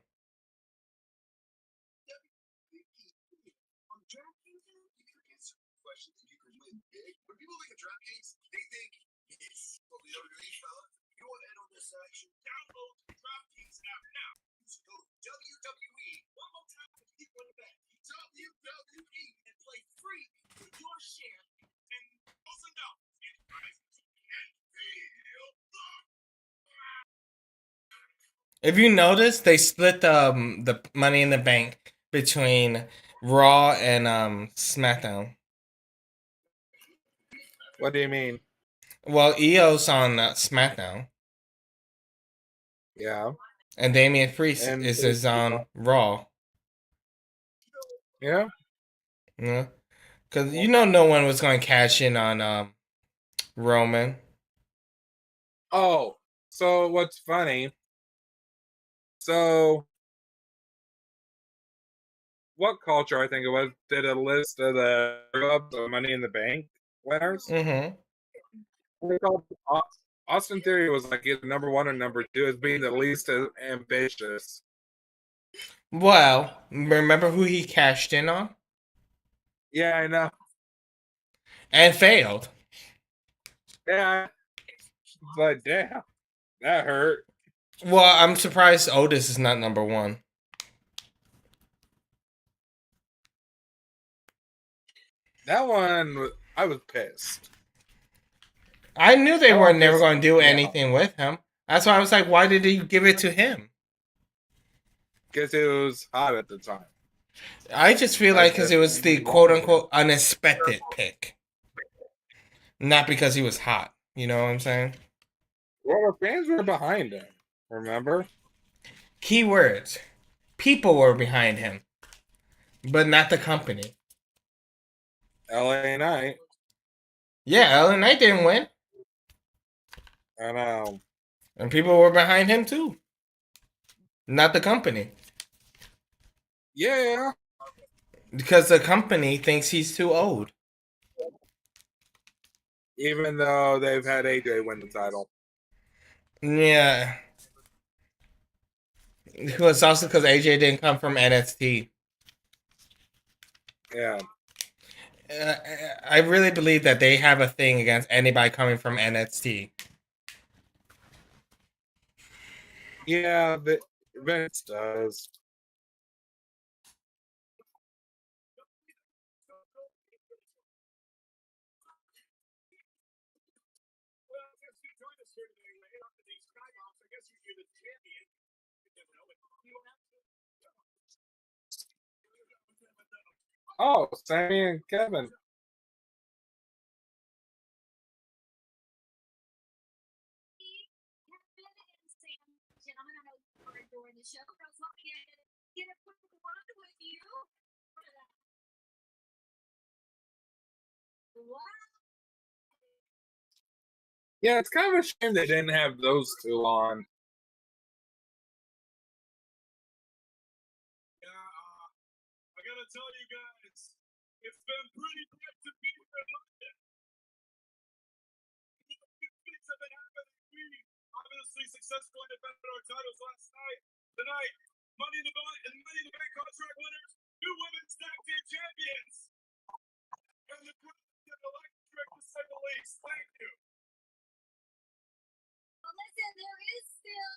WWE. One more time for people in the back. WWE and play free for your share and $1,000 in prizes and feel If you notice, they split the Money in the Bank between Raw and SmackDown. What do you mean? Well, Io's on SmackDown, Yeah. and Damian Priest And is on Raw. yeah. Yeah, because no one was going to cash in on Roman. Oh, so what's funny? So, what culture I think it was did a list of the Money in the Bank winners. Mm-hmm. They called Austin Theory was like either number one or number two as being the least ambitious. Well, remember who he cashed in on Yeah, I know. and failed. Yeah, but damn, that hurt. Well, I'm surprised Otis is not number one. That one, I was pissed. I knew they That were one never pissed going to do me off. anything with him. That's why I was like, why did he give it to him? Because it was hot at the time. I just feel like because it was the quote unquote unexpected pick, not because he was hot. You know what I'm saying? Well, the fans were behind him. Remember? Keywords: people were behind him, but not the company. LA Knight. Yeah, Ellen Knight didn't win, I know. and people were behind him too, not the company. Yeah. Because the company thinks he's too old. Even though they've had AJ win the title. Yeah. It's also because AJ didn't come from NXT. Yeah. I really believe that they have a thing against anybody coming from NXT. Yeah, Vince does. Well, I guess you joined us here today. After these skybox, I guess you're the champion. You never know. Oh, Sammy and Kevin. The show. I was hoping to get a quick word with you. Wow. Yeah, it's kind of a shame they didn't have those two on. Yeah, I gotta tell you guys, it's been pretty good to be here in London. Good things have been happening. We obviously successfully defended our titles last night. Tonight, Money in the Bank contract winners, new women's tag team champions. And the crowd is electric to say the least. Thank you. Well, listen, there is still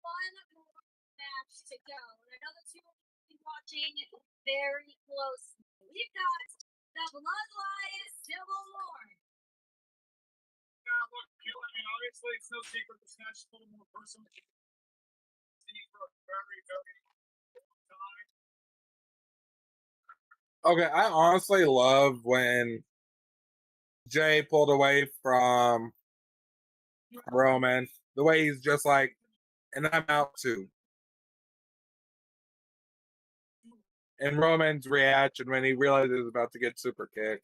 one more match to go. And I know that you will be watching very closely. We've got the Bloodline Civil War. Now, look, I mean, obviously, it's no secret this match is a little more personal. For a very, very long time. Okay, I honestly love when Jay pulled away from Roman. The way he's just like, and I'm out too. And Roman's reaction when he realized he was about to get super kicked.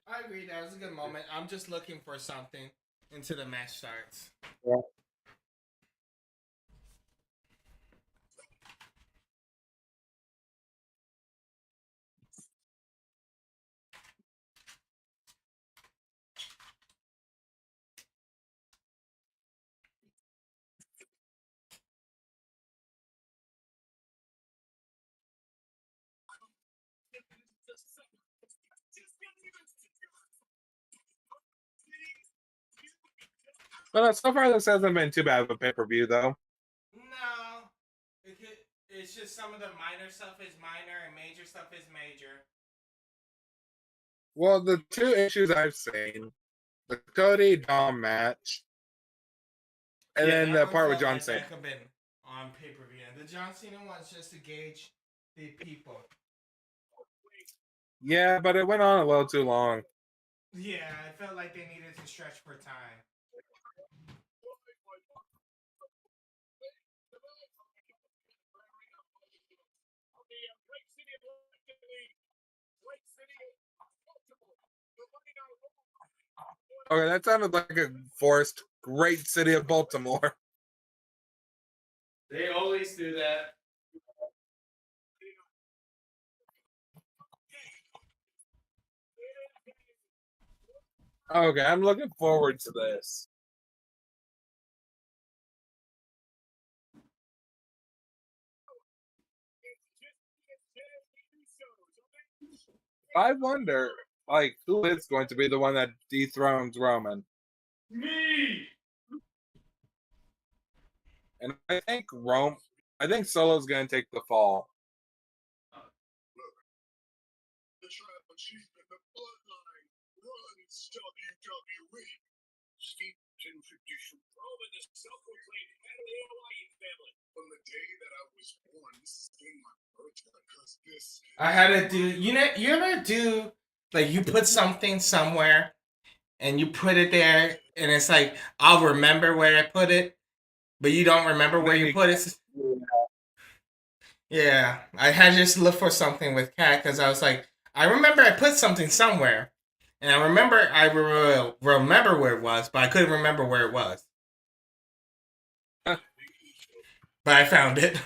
I agree. That was a good moment. I'm just looking for something until the match starts. Yeah. But so far, this hasn't been too bad of a pay per view, though. No. It's just some of the minor stuff is minor and major stuff is major. Well, the two issues I've seen, the Cody Dom match, and then the part with John Cena. That could have been on pay-per-view. And the John Cena one's just to gauge the people. Yeah, but it went on a little too long. Yeah, I felt like they needed to stretch for time. Okay, that sounded like a forced great city of Baltimore. They always do that. Okay, I'm looking forward to this. I wonder, like, who is going to be the one that dethrones Roman? Me! And I think Solo's going to take the fall. The bloodline runs WWE. Steeped in tradition. Roman, the self-proclaimed head of the Hawaii family. From the day that I was born, this has been my birthday because this. I had to do. You ever do like you put something somewhere and you put it there, and it's like I'll remember where I put it, but you don't remember where you put it. Yeah, I had to just look for something with Cat because I was like, I remember I put something somewhere, and I remember remember where it was, but I couldn't remember where it was. But I found it.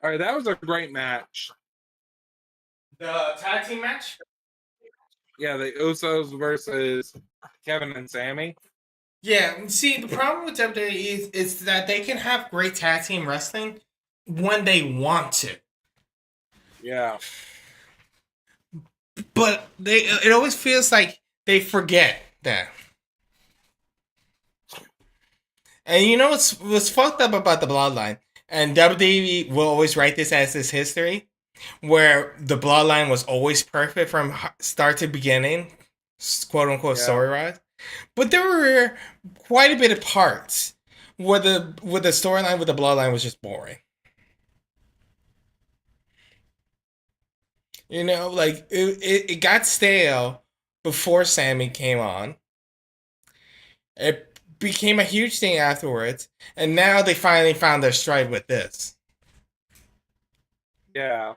All right, that was a great match. The tag team match? Yeah, the Usos versus Kevin and Sammy. Yeah, see, the problem with WWE is that they can have great tag team wrestling when they want to. Yeah. But it always feels like they forget that. And you know what's fucked up about the Bloodline? And WWE will always write this as this history, where the Bloodline was always perfect from start to beginning, quote unquote story wise. But there were quite a bit of parts where the storyline with the Bloodline was just boring. You know, like it got stale before Sammy came on. It became a huge thing afterwards, and now they finally found their stride with this. Yeah.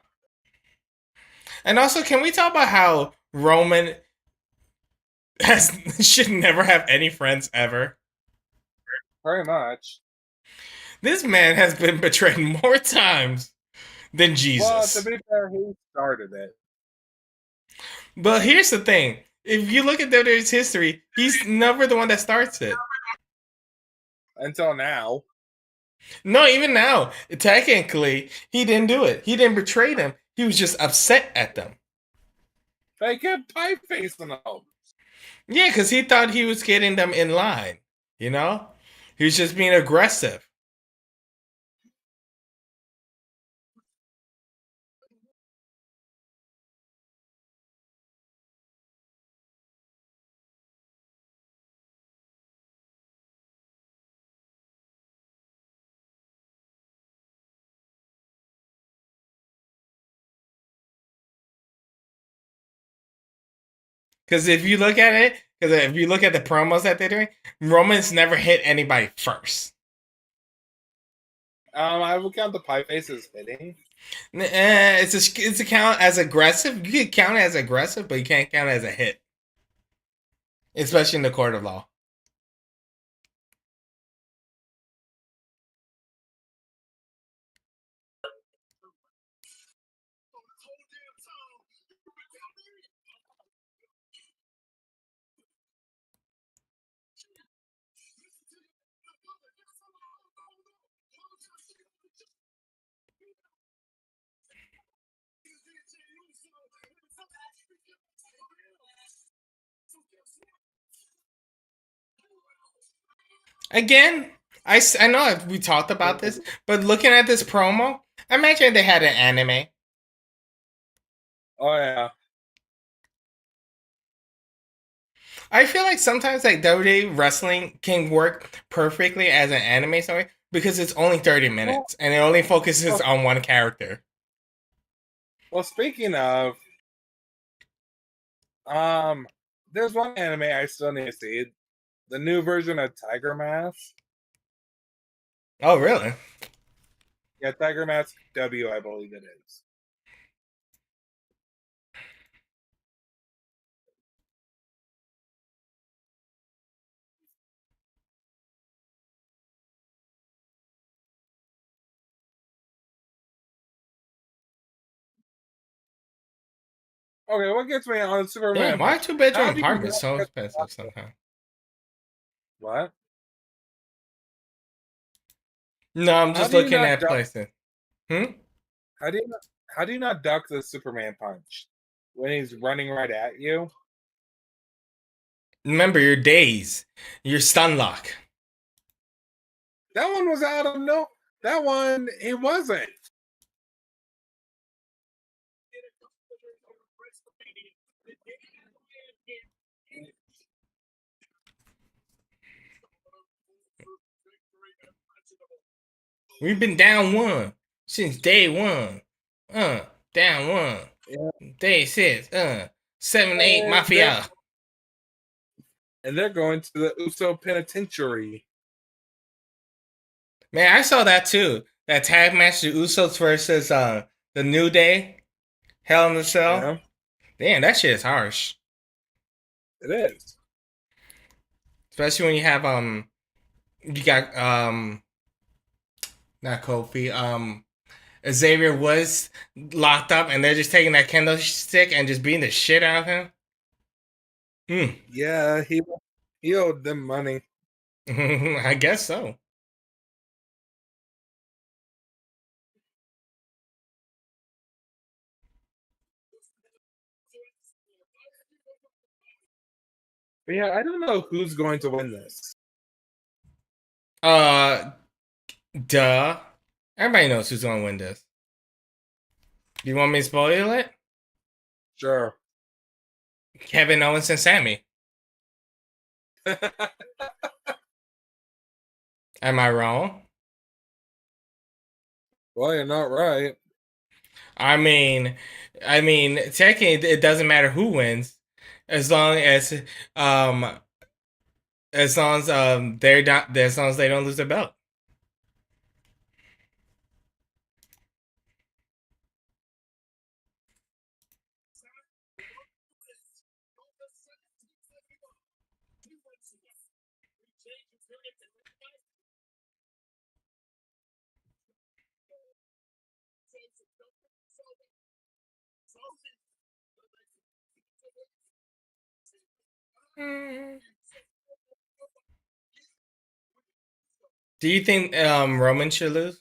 And also, can we talk about how Roman should never have any friends ever? Very much. This man has been betrayed more times than Jesus. Well, to be fair, he started it. But here's the thing. If you look at WWE's history, he's never the one that starts it. Until now. No, even now. Technically, he didn't do it. He didn't betray them. He was just upset at them. They kept pie facing them. Yeah, because he thought he was getting them in line. You know? He was just being aggressive. Because if you look at it, because if you look at the promos that they're doing, Roman's never hit anybody first. I would count the pie face as hitting. It's a count as aggressive. You can count it as aggressive, but you can't count it as a hit, especially in the court of law. Again, I know we talked about this, but looking at this promo, I imagine they had an anime. Oh yeah. I feel like sometimes like WWE wrestling can work perfectly as an anime story because it's only 30 minutes and it only focuses on one character. Well, speaking of, there's one anime I still need to see. The new version of Tiger Mask. Oh, really? Yeah, Tiger Mask W, I believe it is. Okay, what gets me on Superman? Damn, why are 2-bedroom How do you apartments so not- expensive sometimes? What? No, I'm How just do you looking not at duck? places. How do you not duck the Superman punch when he's running right at you? Remember your days, your stun lock. That one was out of no. That one it wasn't. We've been down one since day one. Down one. Yeah. Day 6. 7-8 And Mafia. they're going to the Uso Penitentiary. Man, I saw that too. That tag match, the Usos versus the New Day, Hell in the Cell. Yeah, Damn, that shit is harsh. it is. Especially when you have you got not Kofi, Xavier was locked up and they're just taking that kendo stick and just beating the shit out of him. Yeah, he owed them money. I guess so. But yeah, I don't know who's going to win this. Duh. Everybody knows who's gonna win this. Do you want me to spoil it? Sure. Kevin Owens and Sammy. Am I wrong? Well, you're not right. I mean, technically, it doesn't matter who wins, as long as they're not, as long as they don't lose their belt. Do you think Roman should lose?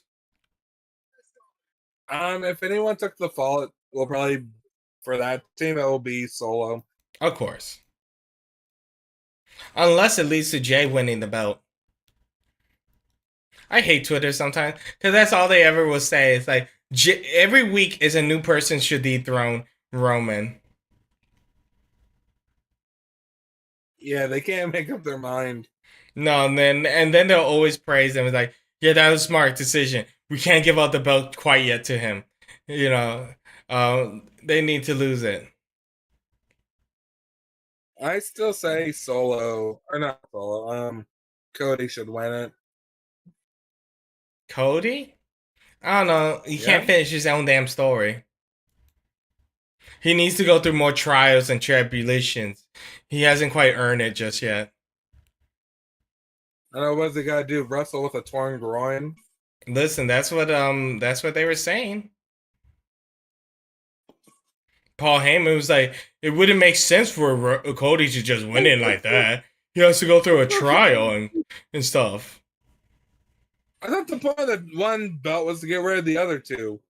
If anyone took the fall, it will probably for that team it will be Solo. Of course. Unless it leads to Jay winning the belt. I hate Twitter sometimes because that's all they ever will say. It's like every week is a new person should dethrone Roman. Yeah, they can't make up their mind. No, and then they'll always praise him. It's like, yeah, that was a smart decision. We can't give out the belt quite yet to him. You know, they need to lose it. I still say Solo or not Solo. Cody should win it. Cody? I don't know. He Yeah. can't finish his own damn story. He needs to go through more trials and tribulations. He hasn't quite earned it just yet. I know what's he got to do? Wrestle with a torn groin? Listen, that's what they were saying. Paul Heyman was like, it wouldn't make sense for Cody to just win it like that. He has to go through a trial and stuff. I thought the point of the one belt was to get rid of the other two.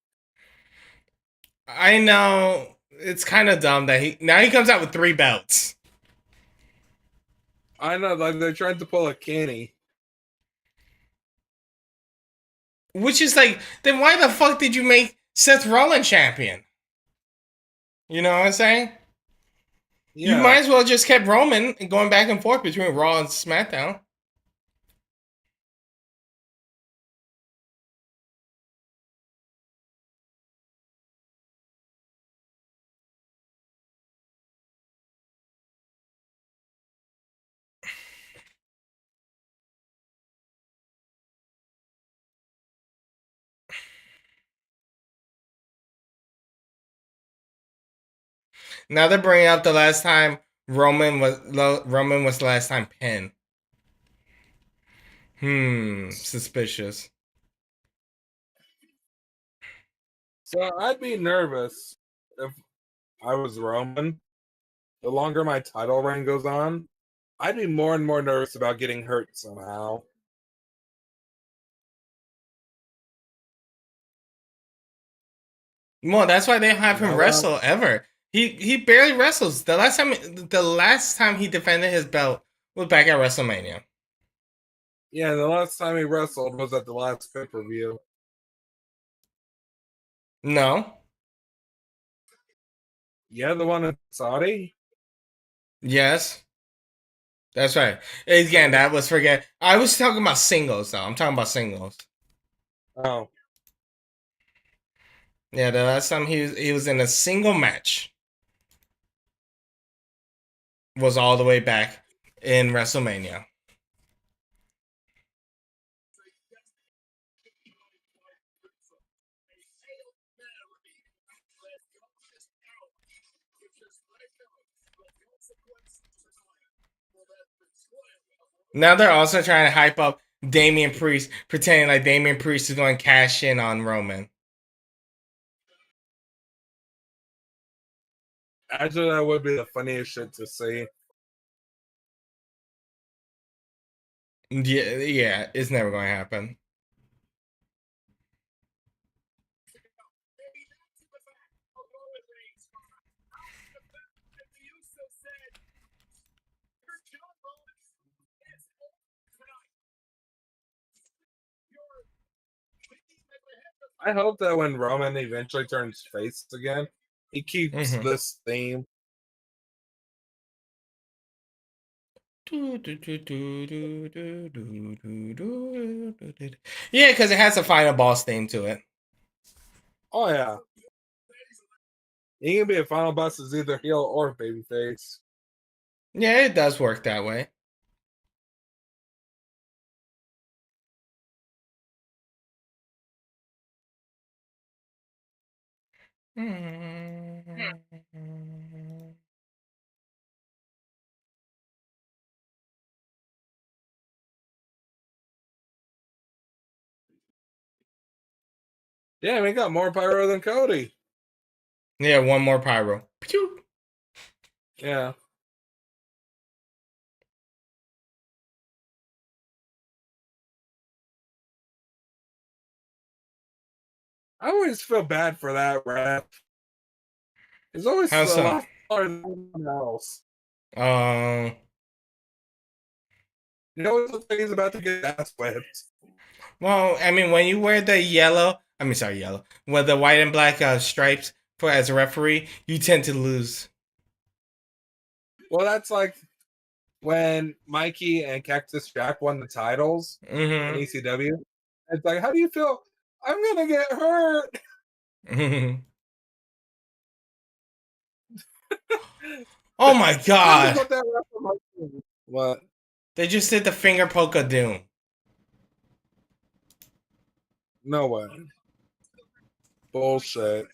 I know it's kind of dumb that he comes out with 3 belts. I know, like they're trying to pull a Kenny. Which is like, then why the fuck did you make Seth Rollins champion? You know what I'm saying? Yeah. You might as well just kept Roman and going back and forth between Raw and SmackDown. Now they're bringing up the last time Roman was the last time pinned. Suspicious. So I'd be nervous if I was Roman. The longer my title reign goes on, I'd be more and more nervous about getting hurt somehow. Well, that's why they don't have him Yeah. wrestle ever. He barely wrestles. The last time he defended his belt was back at WrestleMania. Yeah, the last time he wrestled was at the last pay-per-view. No. Yeah, the one in Saudi? Yes. That's right. Again, that was forget. I was talking about singles though. I'm talking about singles. Oh. Yeah, the last time he was in a single match was all the way back in WrestleMania. Now they're also trying to hype up Damian Priest, pretending like Damian Priest is going to cash in on Roman. Actually, that would be the funniest shit to see. Yeah, it's never going to happen. I hope that when Roman eventually turns face again, he keeps this theme. Yeah, because it has a final boss theme to it. Oh yeah. He can be a final boss as either heel or babyface. Yeah, it does work that way. Yeah, we got more pyro than Cody. Yeah, one more pyro. Pew! Yeah. I always feel bad for that ref. It's always How a so? lot harder than anyone else. You know, it looks like he's about to get ass whipped. Well, I mean, when you wear the yellow, with the white and black stripes for as a referee, you tend to lose. Well, that's like when Mikey and Cactus Jack won the titles in ECW. It's like, how do you feel? I'm gonna get hurt. Oh my god! What? They just did the finger poke of doom. No way. Bullshit.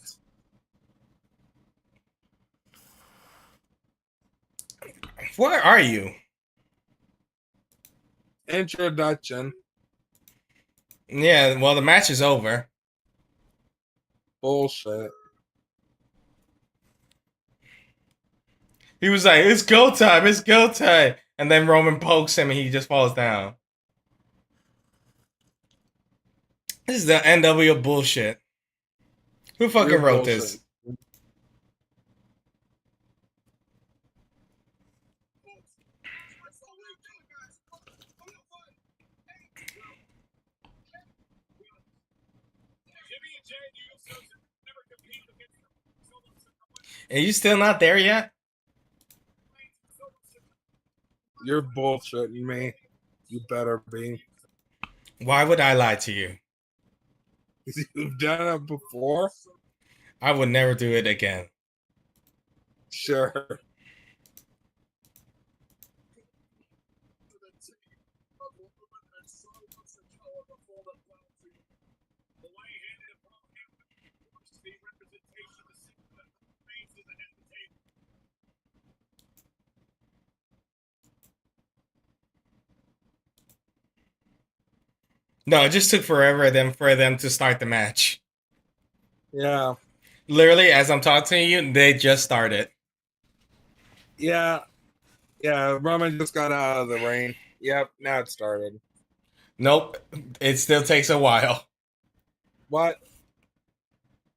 Where are you? Introduction. Yeah, well, the match is over. Bullshit. He was like, it's go time, it's go time. And then Roman pokes him and he just falls down. This is the NW bullshit. Who fucking Real wrote bullshit. this? Jimmy and Jay, the Usos have never competed against them. Are you still not there yet? You're bullshitting me. You better be. Why would I lie to you? You've done it before? I would never do it again. Sure. No, it just took forever for them to start the match. Yeah. Literally, as I'm talking to you, they just started. Yeah. Yeah, Roman just got out of the ring. Yep, now it started. Nope, it still takes a while. What?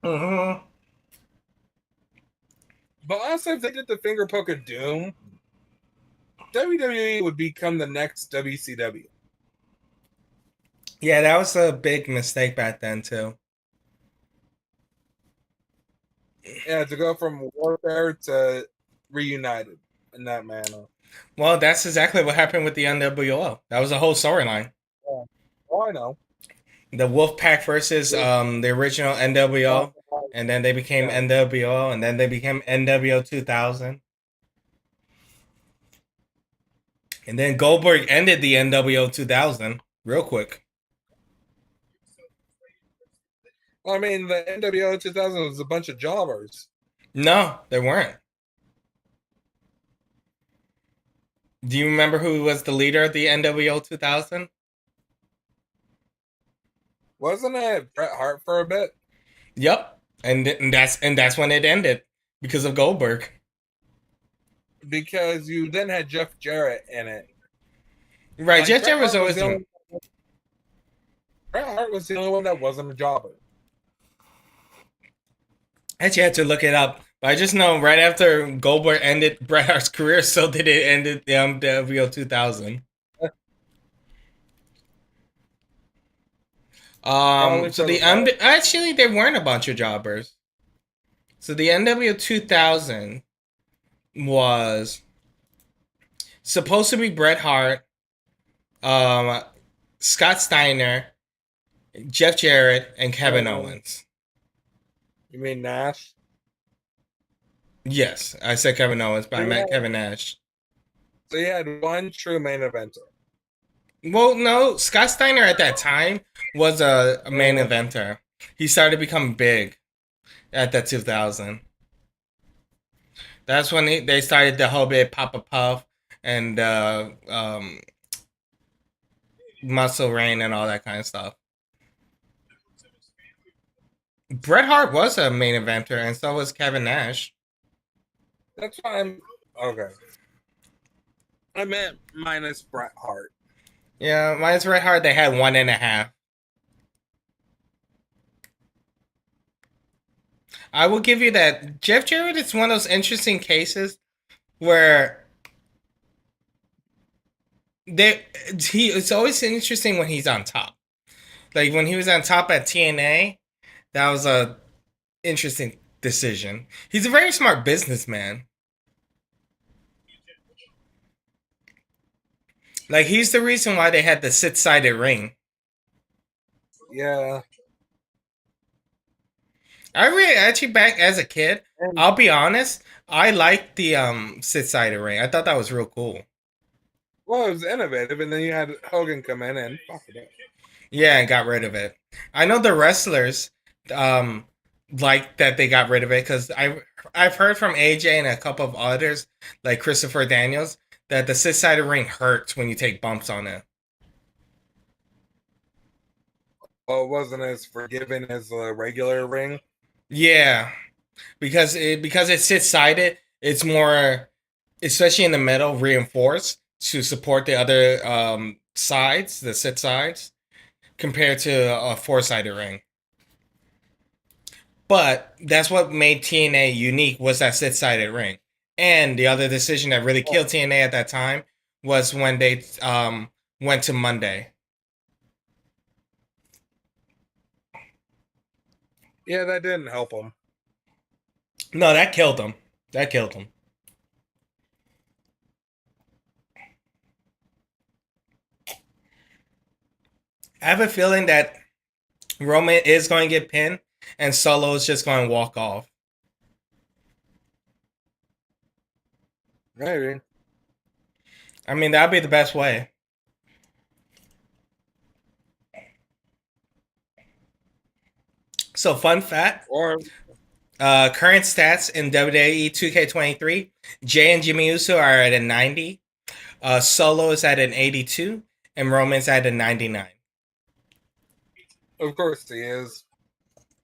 Mm-hmm. But honestly, if they did the finger poke of doom, WWE would become the next WCW. Yeah, that was a big mistake back then, too. Yeah, to go from warfare to reunited in that manner. Well, that's exactly what happened with the NWO. That was a whole storyline. Yeah. Oh, I know. The Wolfpack versus the original NWO, and then they became Yeah. NWO, and then they became NWO 2000. And then Goldberg ended the NWO 2000 real quick. Well, I mean, the NWO 2000 was a bunch of jobbers. No, they weren't. Do you remember who was the leader of the NWO 2000? Wasn't it Bret Hart for a bit? Yep, and that's when it ended because of Goldberg. Because you then had Jeff Jarrett in it. Right, Like, Jeff Bret Jarrett was Hart always the only- Bret Hart was the only one that wasn't a jobber. I actually had to look it up, but I just know right after Goldberg ended Bret Hart's career, so did it ended the NWO 2000. Probably So for the the better. actually there weren't a bunch of jobbers. So the NWO 2000 was supposed to be Bret Hart, Scott Steiner, Jeff Jarrett, and Kevin Owens. You mean Nash? Yes, I said Kevin Owens, but I meant Yeah. Kevin Nash. So you had one true main eventer. Well, no, Scott Steiner at that time was a main eventer. He started becoming big at that 2000. That's when they started the whole bit Papa Puff and Muscle Rain and all that kind of stuff. Bret Hart was a main eventer, and so was Kevin Nash. That's why I'm okay. I meant minus Bret Hart. Yeah, minus Bret Hart, they had 1.5. I will give you that. Jeff Jarrett is one of those interesting cases where it's always interesting when he's on top. Like when he was on top at TNA, that was a interesting decision. He's a very smart businessman. Like he's the reason why they had the six-sided ring. Yeah. I really actually back as a kid, I'll be honest, I liked the six-sided ring. I thought that was real cool. Well, it was innovative, and then you had Hogan come in and fuck it up. Yeah, and got rid of it. I know the wrestlers, like that they got rid of it because I've heard from AJ and a couple of others like Christopher Daniels that the six-sided ring hurts when you take bumps on it. Well, it wasn't as forgiving as the regular ring. Yeah, because it's six-sided, it's more, especially in the middle, reinforced to support the other sides, the six sides, compared to a four-sided ring. But that's what made TNA unique was that six-sided ring. And the other decision that really killed TNA at that time was when they went to Monday. Yeah, that didn't help them. No, that killed them. That killed them. I have a feeling that Roman is going to get pinned and Solo is just going to walk off. Maybe. I mean, that'd be the best way. So, fun fact. Or Current stats in WWE 2K23, Jay and Jimmy Uso are at a 90. Solo is at an 82. And Roman's at a 99. of course he is.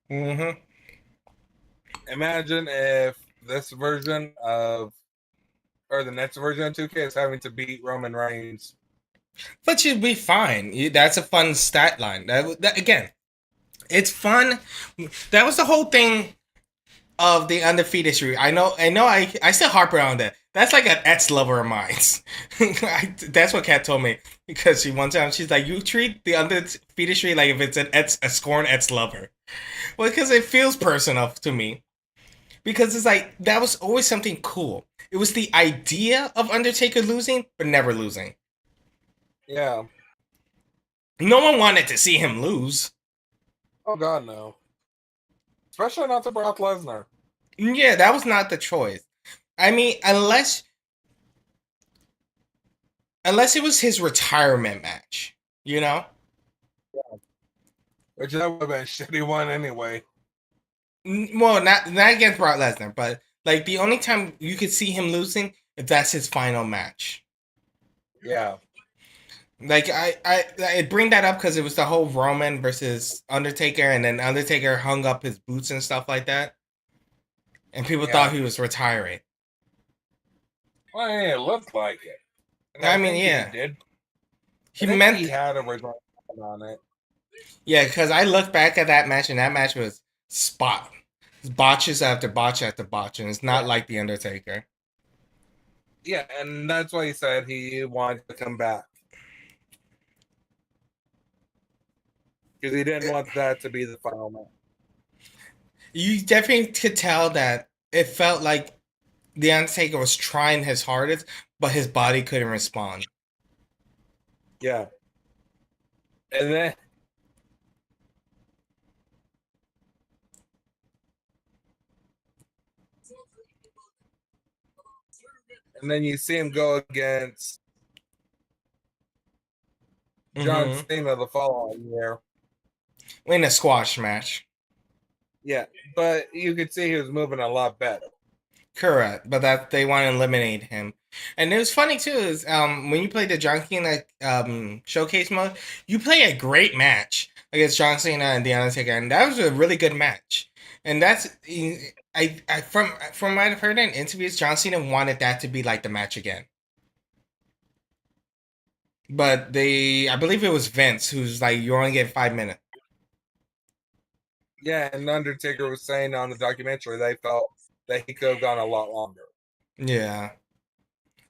Mm-hmm. Imagine if this version of, or the next version of 2K is having to beat Roman Reigns. But you'd be fine. That's a fun stat line. That again, it's fun. That was the whole thing of the undefeated streak. I know. I still harp around that. That's like an ex lover of mine. That's what Kat told me because one time she's like, "You treat the undefeated streak like if it's a scorn ex lover." Well, because it feels personal to me. Because it's like that was always something cool. It was the idea of Undertaker losing, but never losing. Yeah. No one wanted to see him lose. Oh God, no. Especially not to Brock Lesnar. Yeah, that was not the choice. I mean, unless it was his retirement match, you know? Yeah. Which that would have been a shitty one anyway. Well, not against Brock Lesnar, but like the only time you could see him losing if that's his final match. Yeah. Like I bring that up because it was the whole Roman versus Undertaker, and then Undertaker hung up his boots and stuff like that, and people thought he was retiring. Well, yeah, it looked like it. And I mean, yeah, he did. He had a result on it. Yeah, because I look back at that match, and that match was botches after botch after botch, and it's not like the Undertaker. Yeah, and that's why he said he wanted to come back. Because he didn't want that to be the final match. You definitely could tell that it felt like the Undertaker was trying his hardest, but his body couldn't respond. Yeah. And then you see him go against John Cena the following year. In a squash match. Yeah, but you could see he was moving a lot better. Correct, but that they want to eliminate him. And it was funny too, is when you play the John Cena showcase mode, you play a great match against John Cena and The Undertaker, and that was a really good match. And that's from what I've heard in interviews, John Cena wanted that to be like the match again. But I believe it was Vince who's like, you only get 5 minutes. Yeah, and Undertaker was saying on the documentary they felt that he could have gone a lot longer. Yeah.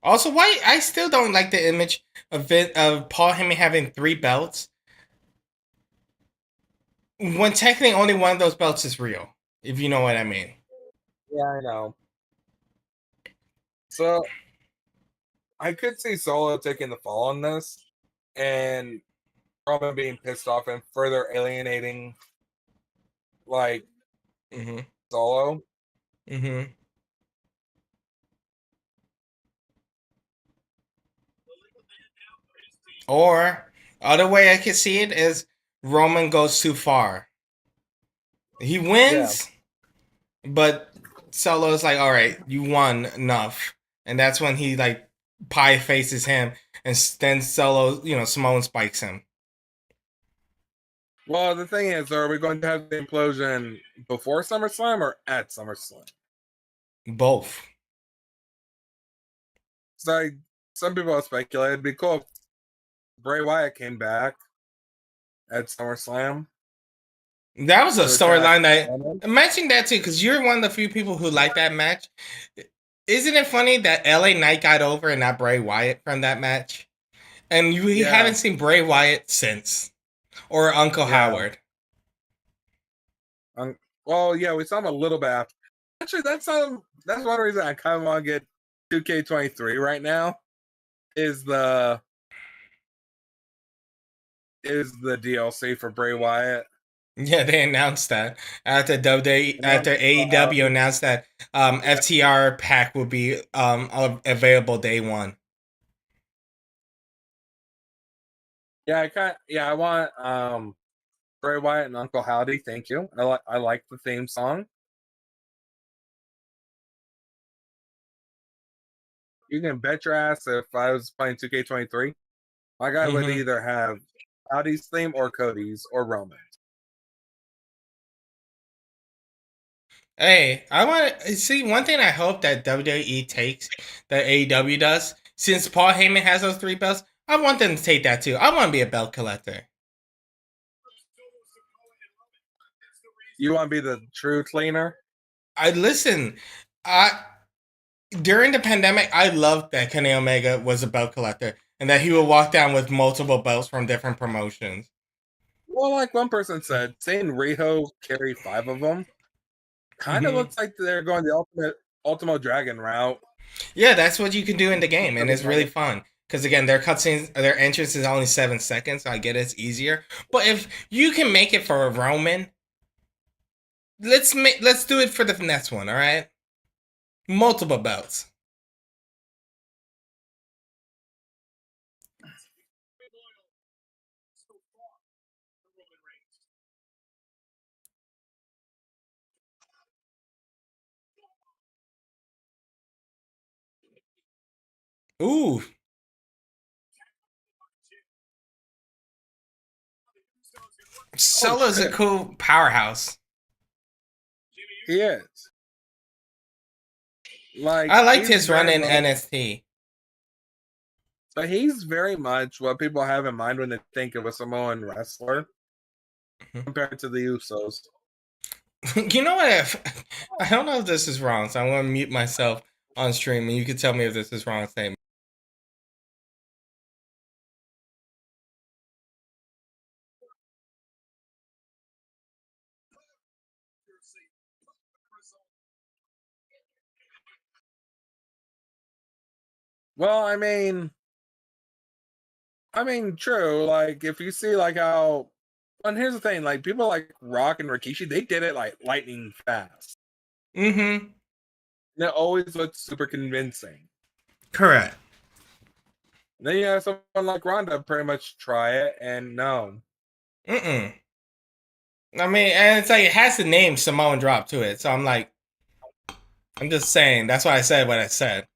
Also, why I still don't like the image of Paul Heyman having 3 belts when technically only one of those belts is real, if you know what I mean. Yeah, I know. So I could see Solo taking the fall on this and Roman being pissed off and further alienating like Solo. Mm-hmm. Or other way I could see it is Roman goes too far. He wins, But Solo's like, all right, you won enough, and that's when he like pie faces him, and then Solo, Samoan spikes him. Well, the thing is, are we going to have the implosion before SummerSlam or at SummerSlam? Both. So some people have speculated it'd be cool if Bray Wyatt came back at SummerSlam. That was a storyline that Roman. mentioning that too, because you're one of the few people who like that match. Isn't it funny that LA Knight got over and not Bray Wyatt from that match? And we Yeah. haven't seen Bray Wyatt since. Or Uncle Yeah. Howard. Well, yeah, we saw him a little bit after. Actually, that's one reason I kind of want to get 2K23 right now. Is the DLC for Bray Wyatt. Yeah, they announced that after AEW announced that FTR pack will be available day one. Yeah, I want Bray Wyatt and Uncle Howdy. Thank you. I like the theme song. You can bet your ass if I was playing 2K23, my guy would either have Howdy's theme or Cody's or Roman's. Hey, I want to see one thing. I hope that WWE takes that AEW does. Since Paul Heyman has those 3 belts, I want them to take that too. I want to be a belt collector. You want to be the true cleaner? During the pandemic, I loved that Kenny Omega was a belt collector and that he would walk down with multiple belts from different promotions. Well, like one person said, seeing Riho carry 5 of them kind of looks like they're going the Ultimo Dragon route. Yeah, that's what you can do in the game, and it's really fun. Because again, their cutscenes, their entrance is only 7 seconds, so I get it's easier. But if you can make it for a Roman, let's do it for the next one, all right? Multiple belts. Ooh. Solo's a cool powerhouse. He is. I liked his run in NXT. So he's very much what people have in mind when they think of a Samoan wrestler compared to the Usos. You know what? I don't know if this is wrong, so I'm going to mute myself on stream, and you can tell me if this is wrong statement. Well, I mean, true. Like, if you see, like, how. And here's the thing: like, people like Rock and Rikishi, they did it like lightning fast. Mm-hmm. And it always looked super convincing. Correct. And then you have someone like Ronda pretty much try it, and no. Mm-mm. I mean, and it's like it has the name Samoan Drop to it, so I'm like, I'm just saying. That's why I said what I said.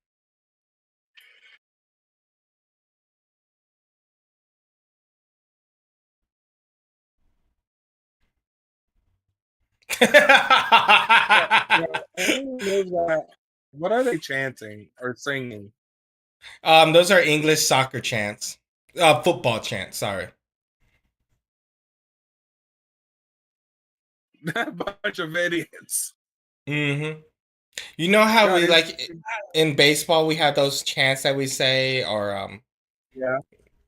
What are they chanting or singing? Those are English soccer chants. Football chants, sorry. A bunch of idiots. Mm-hmm. You know how we like in baseball we have those chants that we say, or yeah,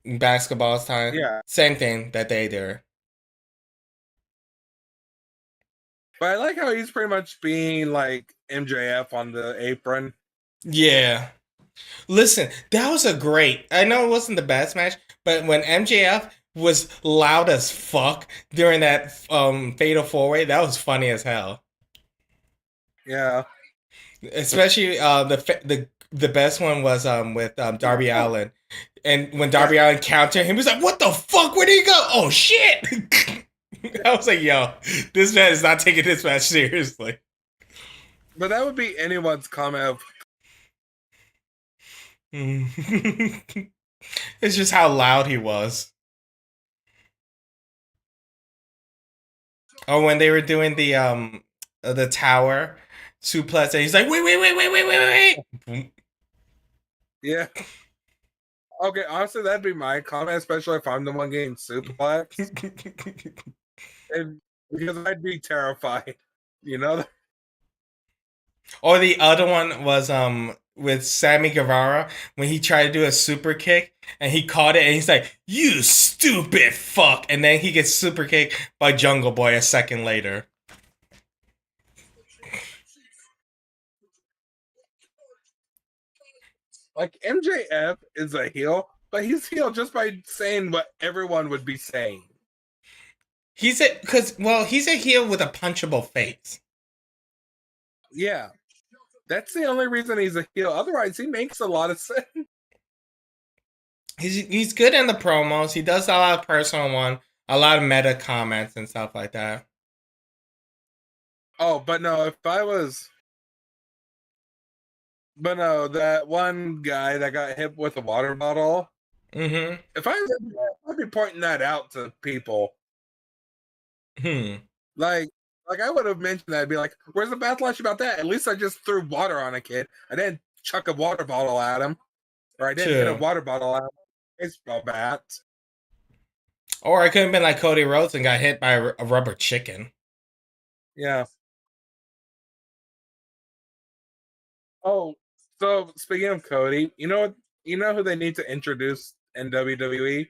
in basketball time. Yeah, same thing that they do. But I like how he's pretty much being like MJF on the apron. Yeah. Listen, that was a great. I know it wasn't the best match, but when MJF was loud as fuck during that fatal 4-way, that was funny as hell. Yeah. Especially the best one was with Darby Allin, and when Darby Allin countered, he was like, "What the fuck? Where did he go? Oh shit!" I was like, "Yo, this man is not taking this match seriously." But that would be anyone's comment. It's just how loud he was. Oh, when they were doing the tower suplex, and he's like, wait. Yeah. Okay, honestly, that'd be my comment, especially if I'm the one getting suplexed. And because I'd be terrified, you know? Or the other one was with Sammy Guevara when he tried to do a super kick and he caught it and he's like, "You stupid fuck!" And then he gets super kicked by Jungle Boy a second later. Like MJF is a heel, but he's heel just by saying what everyone would be saying. He's a heel with a punchable face. Yeah. That's the only reason he's a heel. Otherwise, he makes a lot of sense. He's good in the promos. He does a lot of personal one, a lot of meta comments and stuff like that. Oh, but no, that one guy that got hit with a water bottle. Mm-hmm. If I was, I'd be pointing that out to people. Like I would have mentioned that. I'd be like, "Where's the backlash about that?" At least I just threw water on a kid. I didn't chuck a water bottle at him, or I didn't hit a water bottle at him. Baseball bat. Or I could have been like Cody Rhodes and got hit by a rubber chicken. Yeah. Oh, so speaking of Cody, you know who they need to introduce in WWE?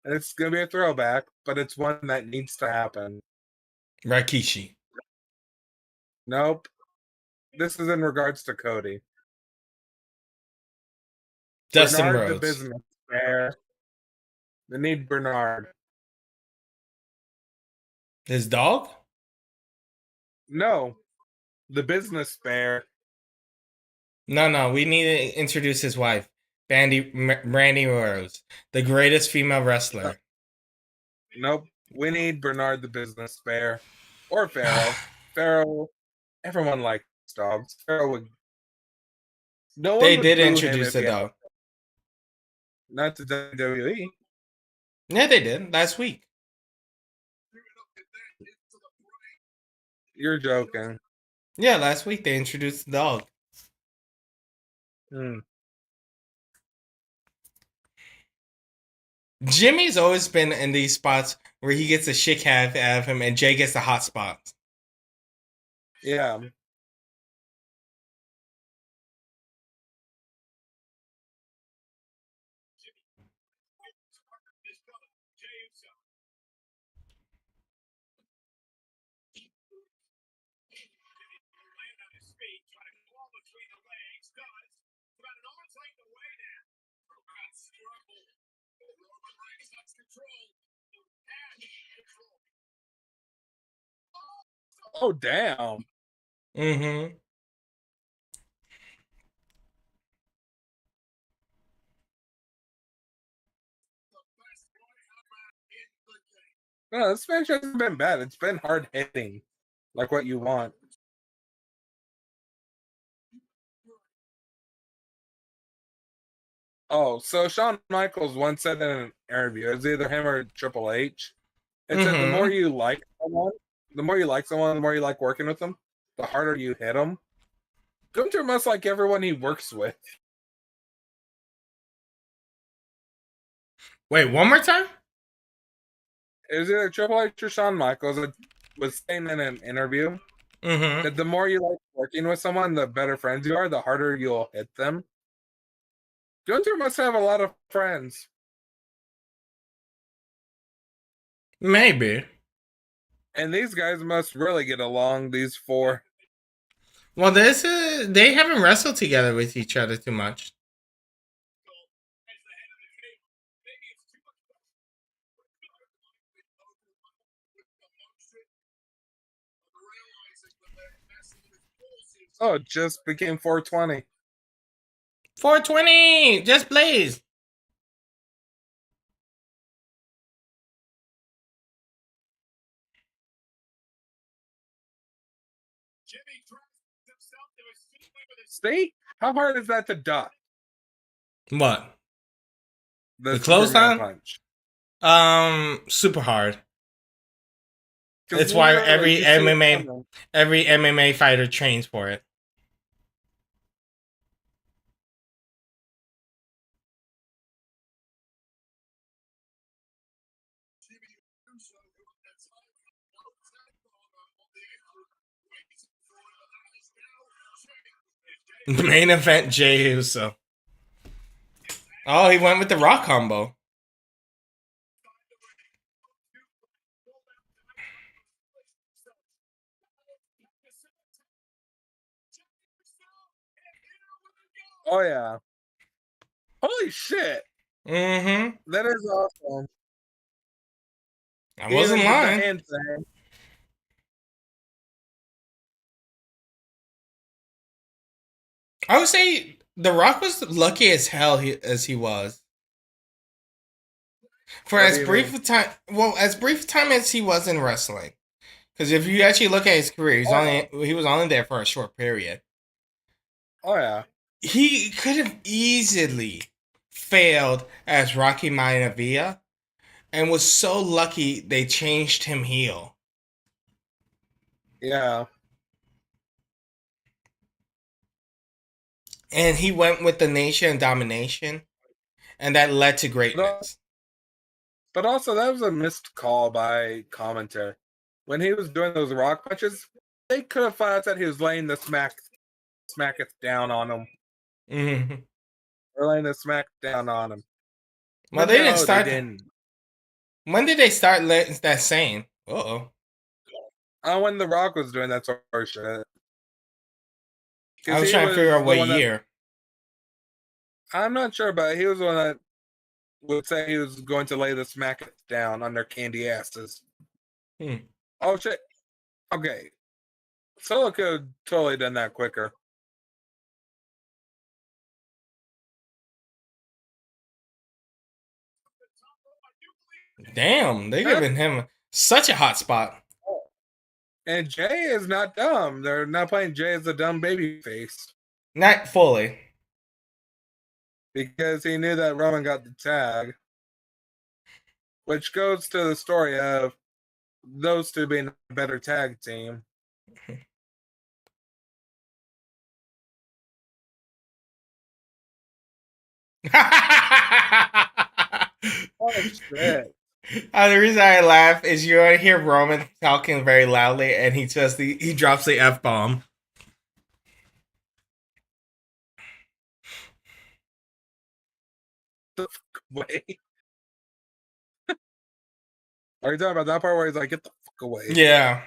And it's gonna be a throwback, but it's one that needs to happen. Rikishi. Nope. This is in regards to Cody. Dustin Bernard the Rhodes. business bear. They need Bernard. His dog? No. The business bear. No. We need to introduce his wife, Brandy Rose, the greatest female wrestler. Nope. We need Bernard the business bear. Or Pharaoh. Pharaoh. Everyone likes dogs. Pharaoh would. No one They would did boo him introduce if the he had- dog. Not to WWE. Yeah, they did last week. You're joking. Yeah, last week they introduced the dog. Jimmy's always been in these spots where he gets the shit out of him and Jay gets the hot spots. Yeah. Oh, damn. Mm-hmm. No, this match hasn't been bad. It's been hard hitting, like what you want. Oh, so Shawn Michaels once said in an interview, it was either him or Triple H. It said the more you like someone, the more you like working with them, the harder you hit them. Gunther must like everyone he works with. Wait, one more time? It was either Triple H or Shawn Michaels that was saying in an interview that the more you like working with someone, the better friends you are, the harder you'll hit them. Gunther must have a lot of friends. Maybe. And these guys must really get along, these four. Well, they haven't wrestled together with each other too much. Oh, it just became 420. 420! Just Blaze! Jimmy tries himself to a suplex with his See? How hard is that to duck? What? The clothesline? Superman punch. Super hard. 'Cause It's why literally you see it coming. every MMA fighter trains for it. Main event Jey Uso. Oh, he went with the Rock combo. Oh yeah. Holy shit. Mm-hmm. That is awesome. I wasn't Even the lying. hand thing. I would say The Rock was lucky as hell as he was. For What as do you brief mean? a time, as brief a time as he was in wrestling. Because if you actually look at his career, he was only there for a short period. Oh yeah. He could have easily failed as Rocky Maivia, and was so lucky they changed him heel. Yeah. And he went with the nation domination, and that led to greatness. But also that was a missed call by commentary. When he was doing those rock punches, they could have thought that he was laying the smacketh down on him. Mm-hmm. Or laying the smack down on him. Well, But they no, didn't start. They didn't. When did they start letting that saying? Uh-oh. When The Rock was doing that sort of shit. I was trying to figure out what year. I'm not sure, but he was the one that would say he was going to lay the smacketh down on their candy asses. Oh shit. Okay. Solo could have totally done that quicker. Damn, they're giving him such a hot spot. And Jay is not dumb. They're not playing Jay as a dumb baby face. Not fully. Because he knew that Roman got the tag. Which goes to the story of those two being a better tag team. Oh shit. The reason I laugh is you're gonna hear Roman talking very loudly, and he drops the F-bomb. Wait. Are you talking about that part where he's like, get the fuck away? Yeah.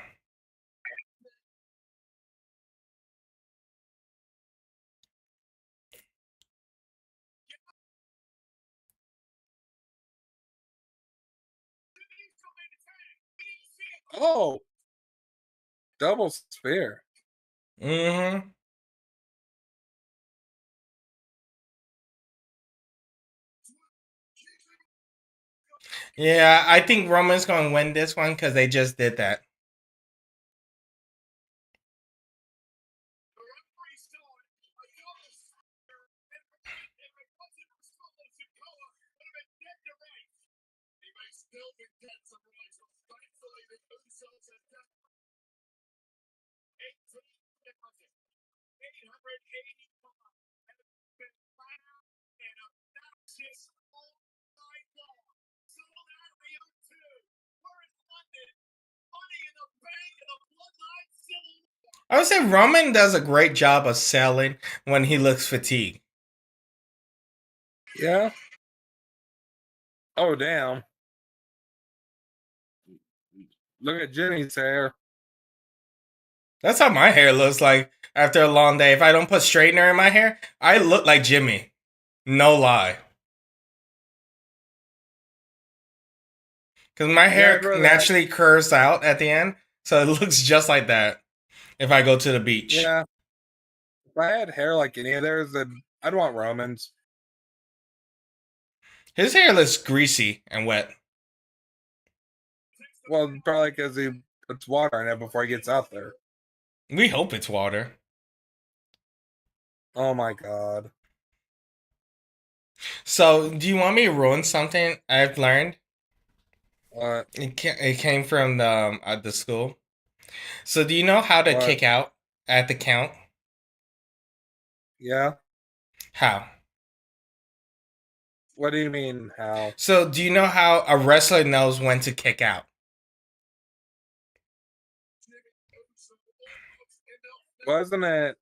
Oh. Double spear. Mm-hmm. Yeah, I think Roman's gonna win this one because they just did that. I would say Roman does a great job of selling when he looks fatigued. Yeah. Oh damn. Look at Jimmy's hair. That's how my hair looks like after a long day. If I don't put straightener in my hair, I look like Jimmy. No lie. Because my hair naturally curves out at the end, so it looks just like that if I go to the beach. Yeah. If I had hair like any of theirs, then I'd want Roman's. His hair looks greasy and wet. Well, probably because he puts water in it before he gets out there. We hope it's water. Oh my god. So, do you want me to ruin something I've learned? What? It came from the school. So, do you know how to What? kick out at the count? Yeah? How? What do you mean, how? So, do you know how a wrestler knows when to kick out? Wasn't it?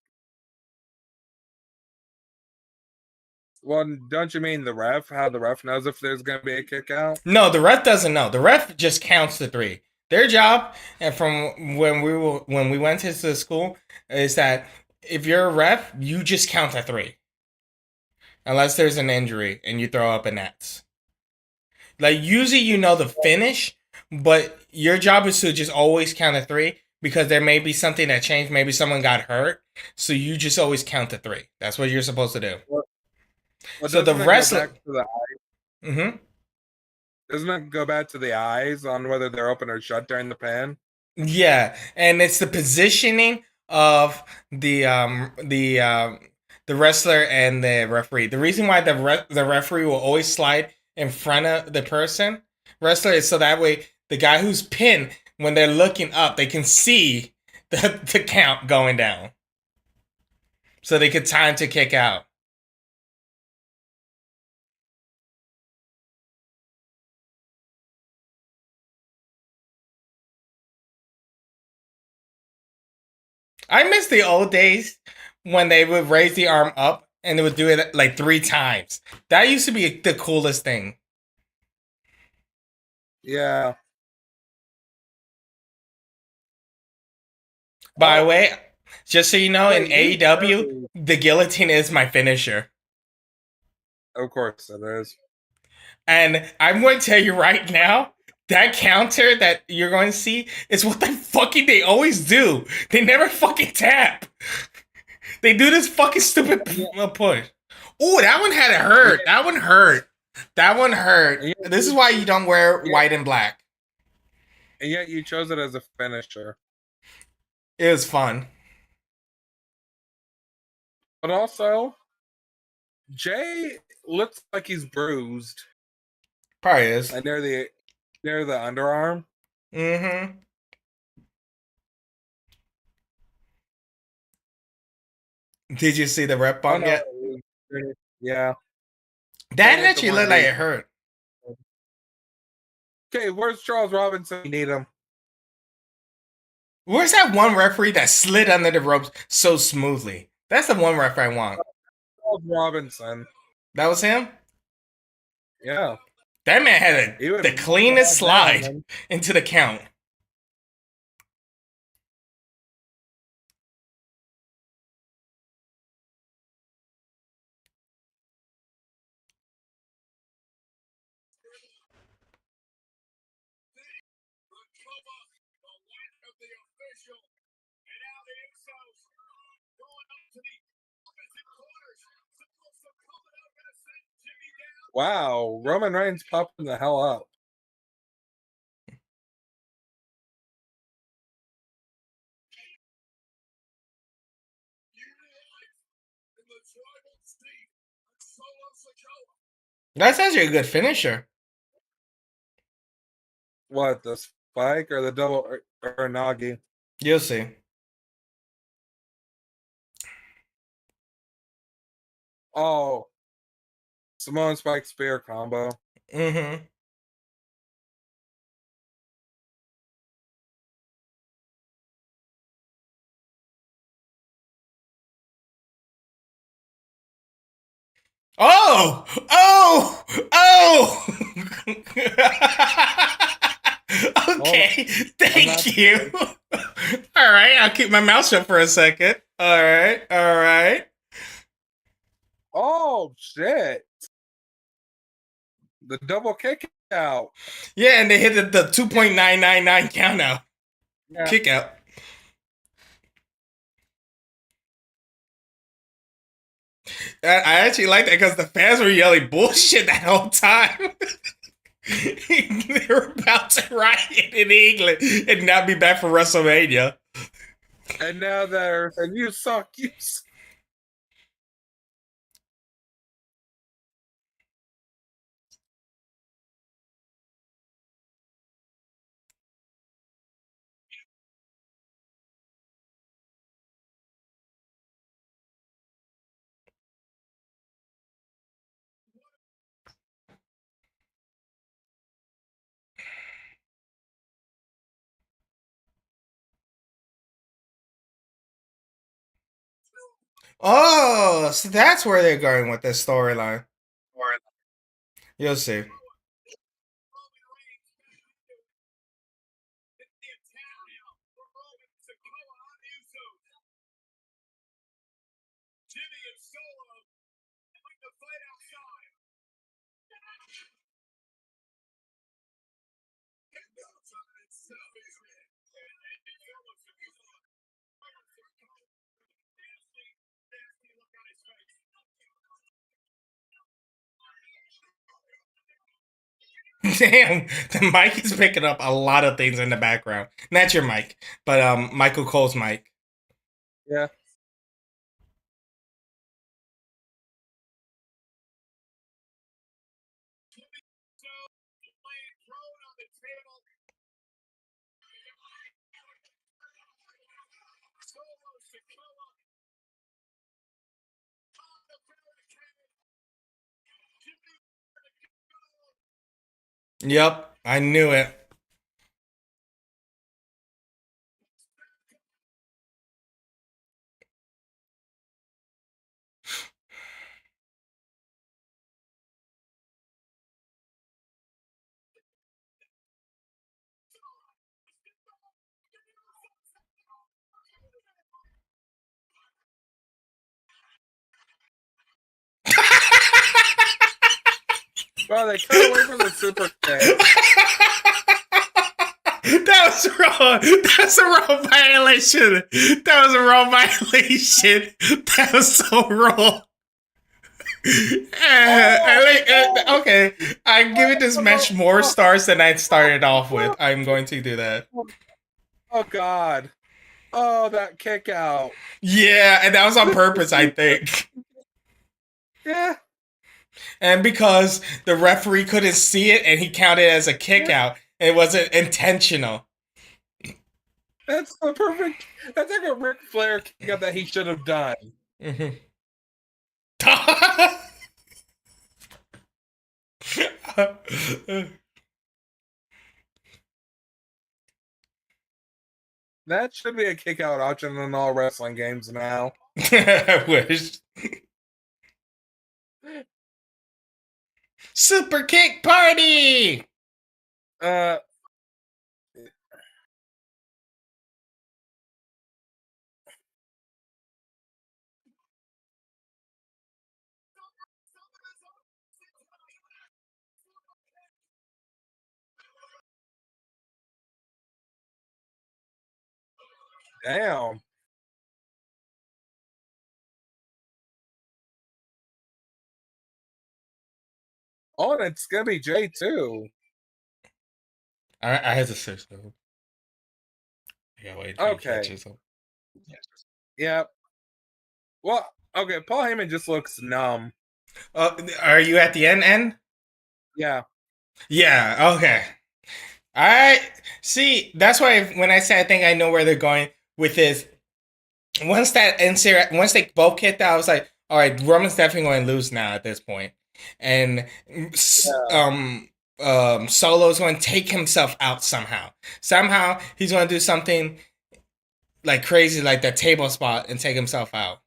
Well, don't you mean the ref? How the ref knows if there's going to be a kick out? No, the ref doesn't know. The ref just counts to 3. Their job, and from when we went to the school, is that if you're a ref, you just count to 3, unless there's an injury and you throw up a nets. Like usually, you know the finish, but your job is to just always count to 3 because there may be something that changed. Maybe someone got hurt, so you just always count to 3. That's what you're supposed to do. Well, So the doesn't it go wrestler. back to the eyes? Mm-hmm. Doesn't it go back to the eyes on whether they're open or shut during the pin? Yeah, and it's the positioning of the wrestler and the referee. The reason why the referee will always slide in front of the person wrestler is so that way the guy who's pinned, when they're looking up, they can see the count going down, so they could time to kick out. I miss the old days when they would raise the arm up and they would do it like 3 times. That used to be the coolest thing. Yeah. By the way, just so you know, in Wait, AEW, the guillotine is my finisher. Of course it is. And I'm going to tell you right now, that counter that you're going to see is what the fucking they always do. They never fucking tap. They do this fucking stupid push. Ooh, that one had it hurt. That one hurt. That one hurt. This is why you don't wear white and black. And yet you chose it as a finisher. It was fun. But also, Jay looks like he's bruised. Probably is. And near the underarm. Mm-hmm. Did you see the rep bump yet? Yeah. That actually looked like it hurt. Okay, where's Charles Robinson? You need him. Where's that one referee that slid under the ropes so smoothly? That's the one referee I want. Charles Robinson. That was him? Yeah. That man had the cleanest slide into the count. Wow, Roman Reigns popping the hell up. That's actually a good finisher. What, the spike or the double or Nagi? You'll see. Oh, Samoan Spike Spear combo. Mm-hmm. Oh! Oh! Oh! Okay, thank you. All right, I'll keep my mouth shut for a second. All right. Oh, shit. The double kick out. Yeah, and they hit the 2.999 count out. Yeah. Kick out. I actually like that because the fans were yelling bullshit that whole time. They were about to riot in England and not be back for WrestleMania. And now they're saying, you suck, you suck. Oh, so that's where they're going with this storyline. You'll see. Jimmy and Solo like the fight outside. Damn, the mic is picking up a lot of things in the background. Not your mic, but Michael Cole's mic. Yeah. Yep, I knew it. Well, they cut away from the super kick. That was wrong. That's a wrong violation. That was a wrong violation. That was so wrong. Okay, I'm giving this match more stars than I started off with. I'm going to do that. Oh, God. Oh, that kick out. Yeah, and that was on purpose, I think. Yeah. And because the referee couldn't see it and he counted it as a kick out, it wasn't intentional. That's the perfect. That's like a Ric Flair kick out that he should have done. Mm-hmm. That should be a kick out option in all wrestling games now. I wish. Super kick party! Damn. Oh, and it's gonna be Jay too. I had to search though. Yeah, wait. Okay. Yep. Well, okay. Paul Heyman just looks numb. Are you at the end? Yeah. Yeah. Okay. All right. See, that's why when I say I think I know where they're going with this. Once they both kicked out, I was like, all right, Roman's definitely going to lose now at this point, and Solo's going to take himself out somehow. Somehow he's going to do something like crazy, like that table spot, and take himself out.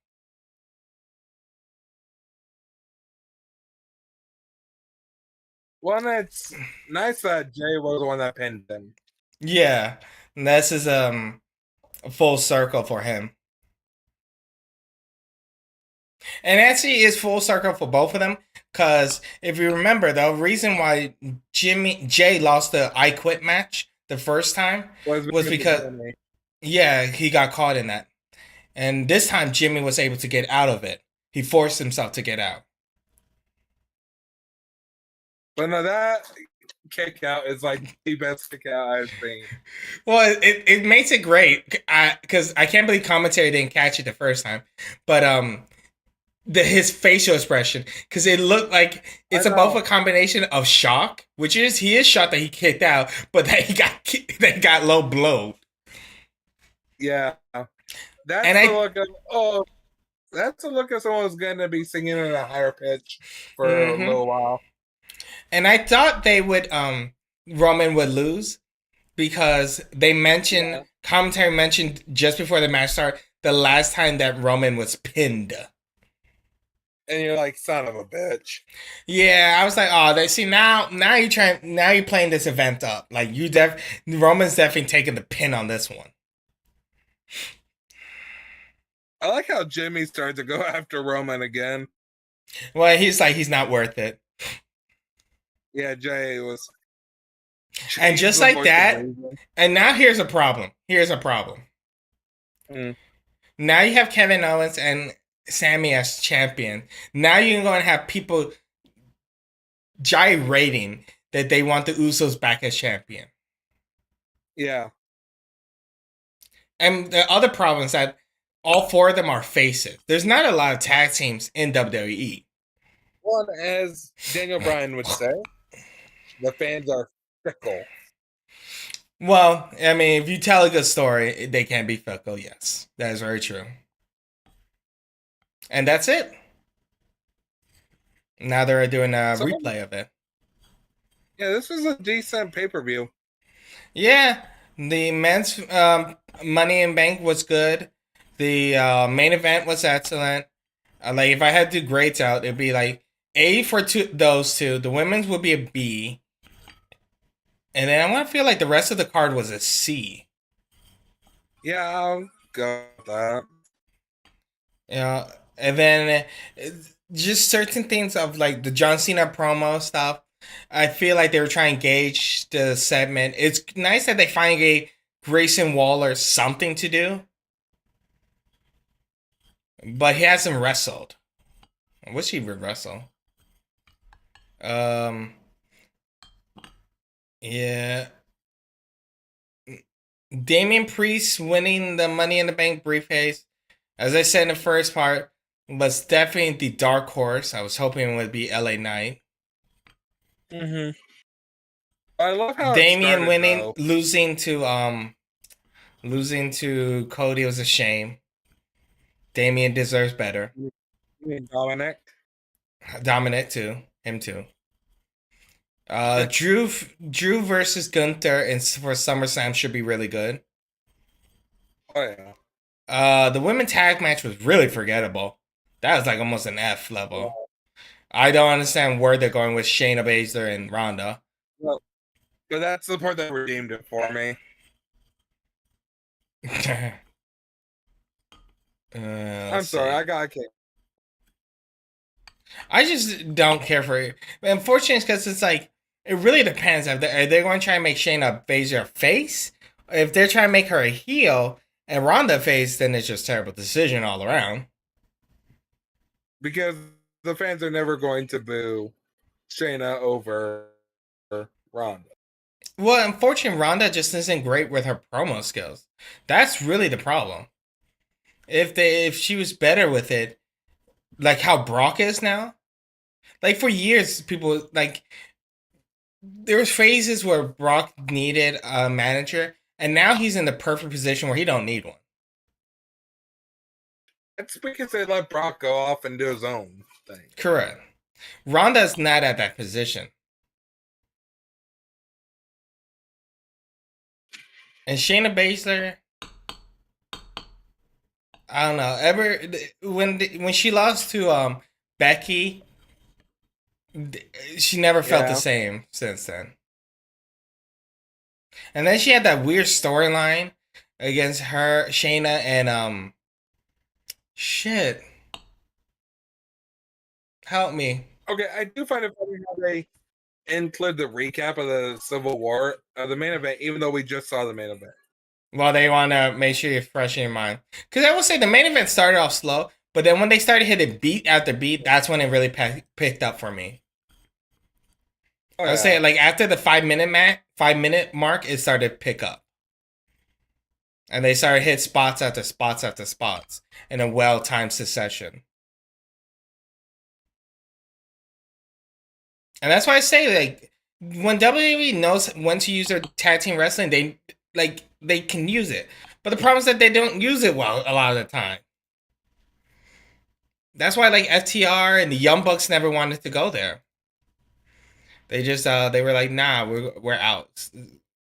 Well, it's nice that Jay was the one that pinned him. Yeah, and this is a full circle for him. And actually is full circle for both of them, because if you remember, the reason why Jay lost the I Quit match the first time was because yeah, he got caught in that. And this time Jimmy was able to get out of it. He forced himself to get out. But no, that kick out is like the best kick out I've seen. Well, it makes it great because I can't believe commentary didn't catch it the first time, but his facial expression, because it looked like it's both a combination of shock, which is he is shocked that he kicked out, but that he got low blowed. Yeah, that's a look of someone who's going to be singing in a higher pitch for a little while. And I thought they would Roman would lose because they mentioned commentary mentioned just before the match started the last time that Roman was pinned. And you're like, son of a bitch. Yeah, I was like, oh, they see now you're playing this event up. Like Roman's definitely taking the pin on this one. I like how Jimmy started to go after Roman again. Well, he's like, he's not worth it. Yeah, Jay was. And just like that, and now here's a problem. Now you have Kevin Owens and Sammy as champion. Now you're going to have people gyrating that they want the Usos back as champion. Yeah. And the other problem is that all four of them are faces. There's not a lot of tag teams in WWE. Well, as Daniel Bryan would say, the fans are fickle. Well, I mean, if you tell a good story, they can be fickle, yes. That is very true. And that's it. Now they're doing a replay of it. Yeah, this was a decent pay-per-view. Yeah, the men's Money in Bank was good. The main event was excellent. Like, if I had to grades out, it'd be like A for those two. The women's would be a B. And then I want to feel like the rest of the card was a C. Yeah, I'll go with that. Yeah, and then just certain things of like the John Cena promo stuff. I feel like they were trying to gauge the segment. It's nice that they finally gave Grayson Waller something to do. But he hasn't wrestled. I wish he would wrestle. Yeah. Damian Priest winning the Money in the Bank briefcase, as I said in the first part, was definitely the dark horse. I was hoping it would be LA Knight. Mm-hmm. I love how Damian it started, winning, though. losing to Cody was a shame. Damian deserves better. You mean Dominic? Dominic too. Him too. Drew versus Gunther for SummerSlam should be really good. Oh yeah. The women tag match was really forgettable. That was like almost an F level. I don't understand where they're going with Shayna Baszler and Ronda. Well, but that's the part that redeemed it for me. I'm sorry, I got kicked. I just don't care for it. Unfortunately, because it's like, it really depends. Are they going to try and make Shayna Baszler a face? If they're trying to make her a heel and Ronda a face, then it's just a terrible decision all around. Because the fans are never going to boo Shayna over Ronda. Well, unfortunately, Ronda just isn't great with her promo skills. That's really the problem. If she was better with it, like how Brock is now, like for years, people like there was phases where Brock needed a manager, and now he's in the perfect position where he don't need one. It's because they let Brock go off and do his own thing. Correct. Ronda's not at that position. And Shayna Baszler, I don't know. When she lost to Becky, she never felt the same since then. And then she had that weird storyline against her, Shayna, and shit. Help me. Okay, I do find it funny how they include the recap of the Civil War, the main event, even though we just saw the main event. Well, they want to make sure you're fresh in your mind. Because I will say the main event started off slow, but then when they started hitting beat after beat, that's when it really picked up for me. I was saying, like, after the 5 minute mark, it started to pick up. And they started hit spots after spots after spots in a well-timed succession. And that's why I say, like, when WWE knows when to use their tag team wrestling, they can use it. But the problem is that they don't use it well a lot of the time. That's why, like, FTR and the Young Bucks never wanted to go there. They just they were like, nah, we're out.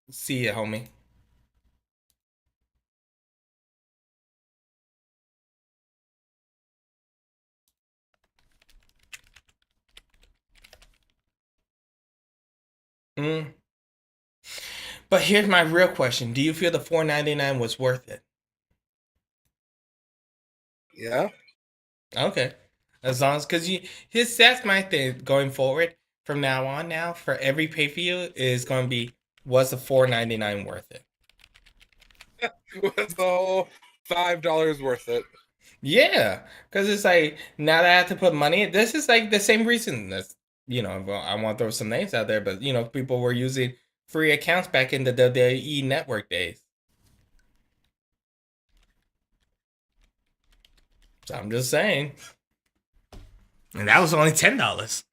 See ya, homie. But here's my real question: do you feel the $4.99 was worth it? Yeah. Okay. As long as, because that's my thing going forward from now on. Now for every pay per view is going to be, was the $4.99 worth it? Was the whole $5 worth it? Yeah, because it's like, now that I have to put money, this is like the same reason. That's, I want to throw some names out there, but people were using free accounts back in the WWE Network days. So I'm just saying. And that was only $10.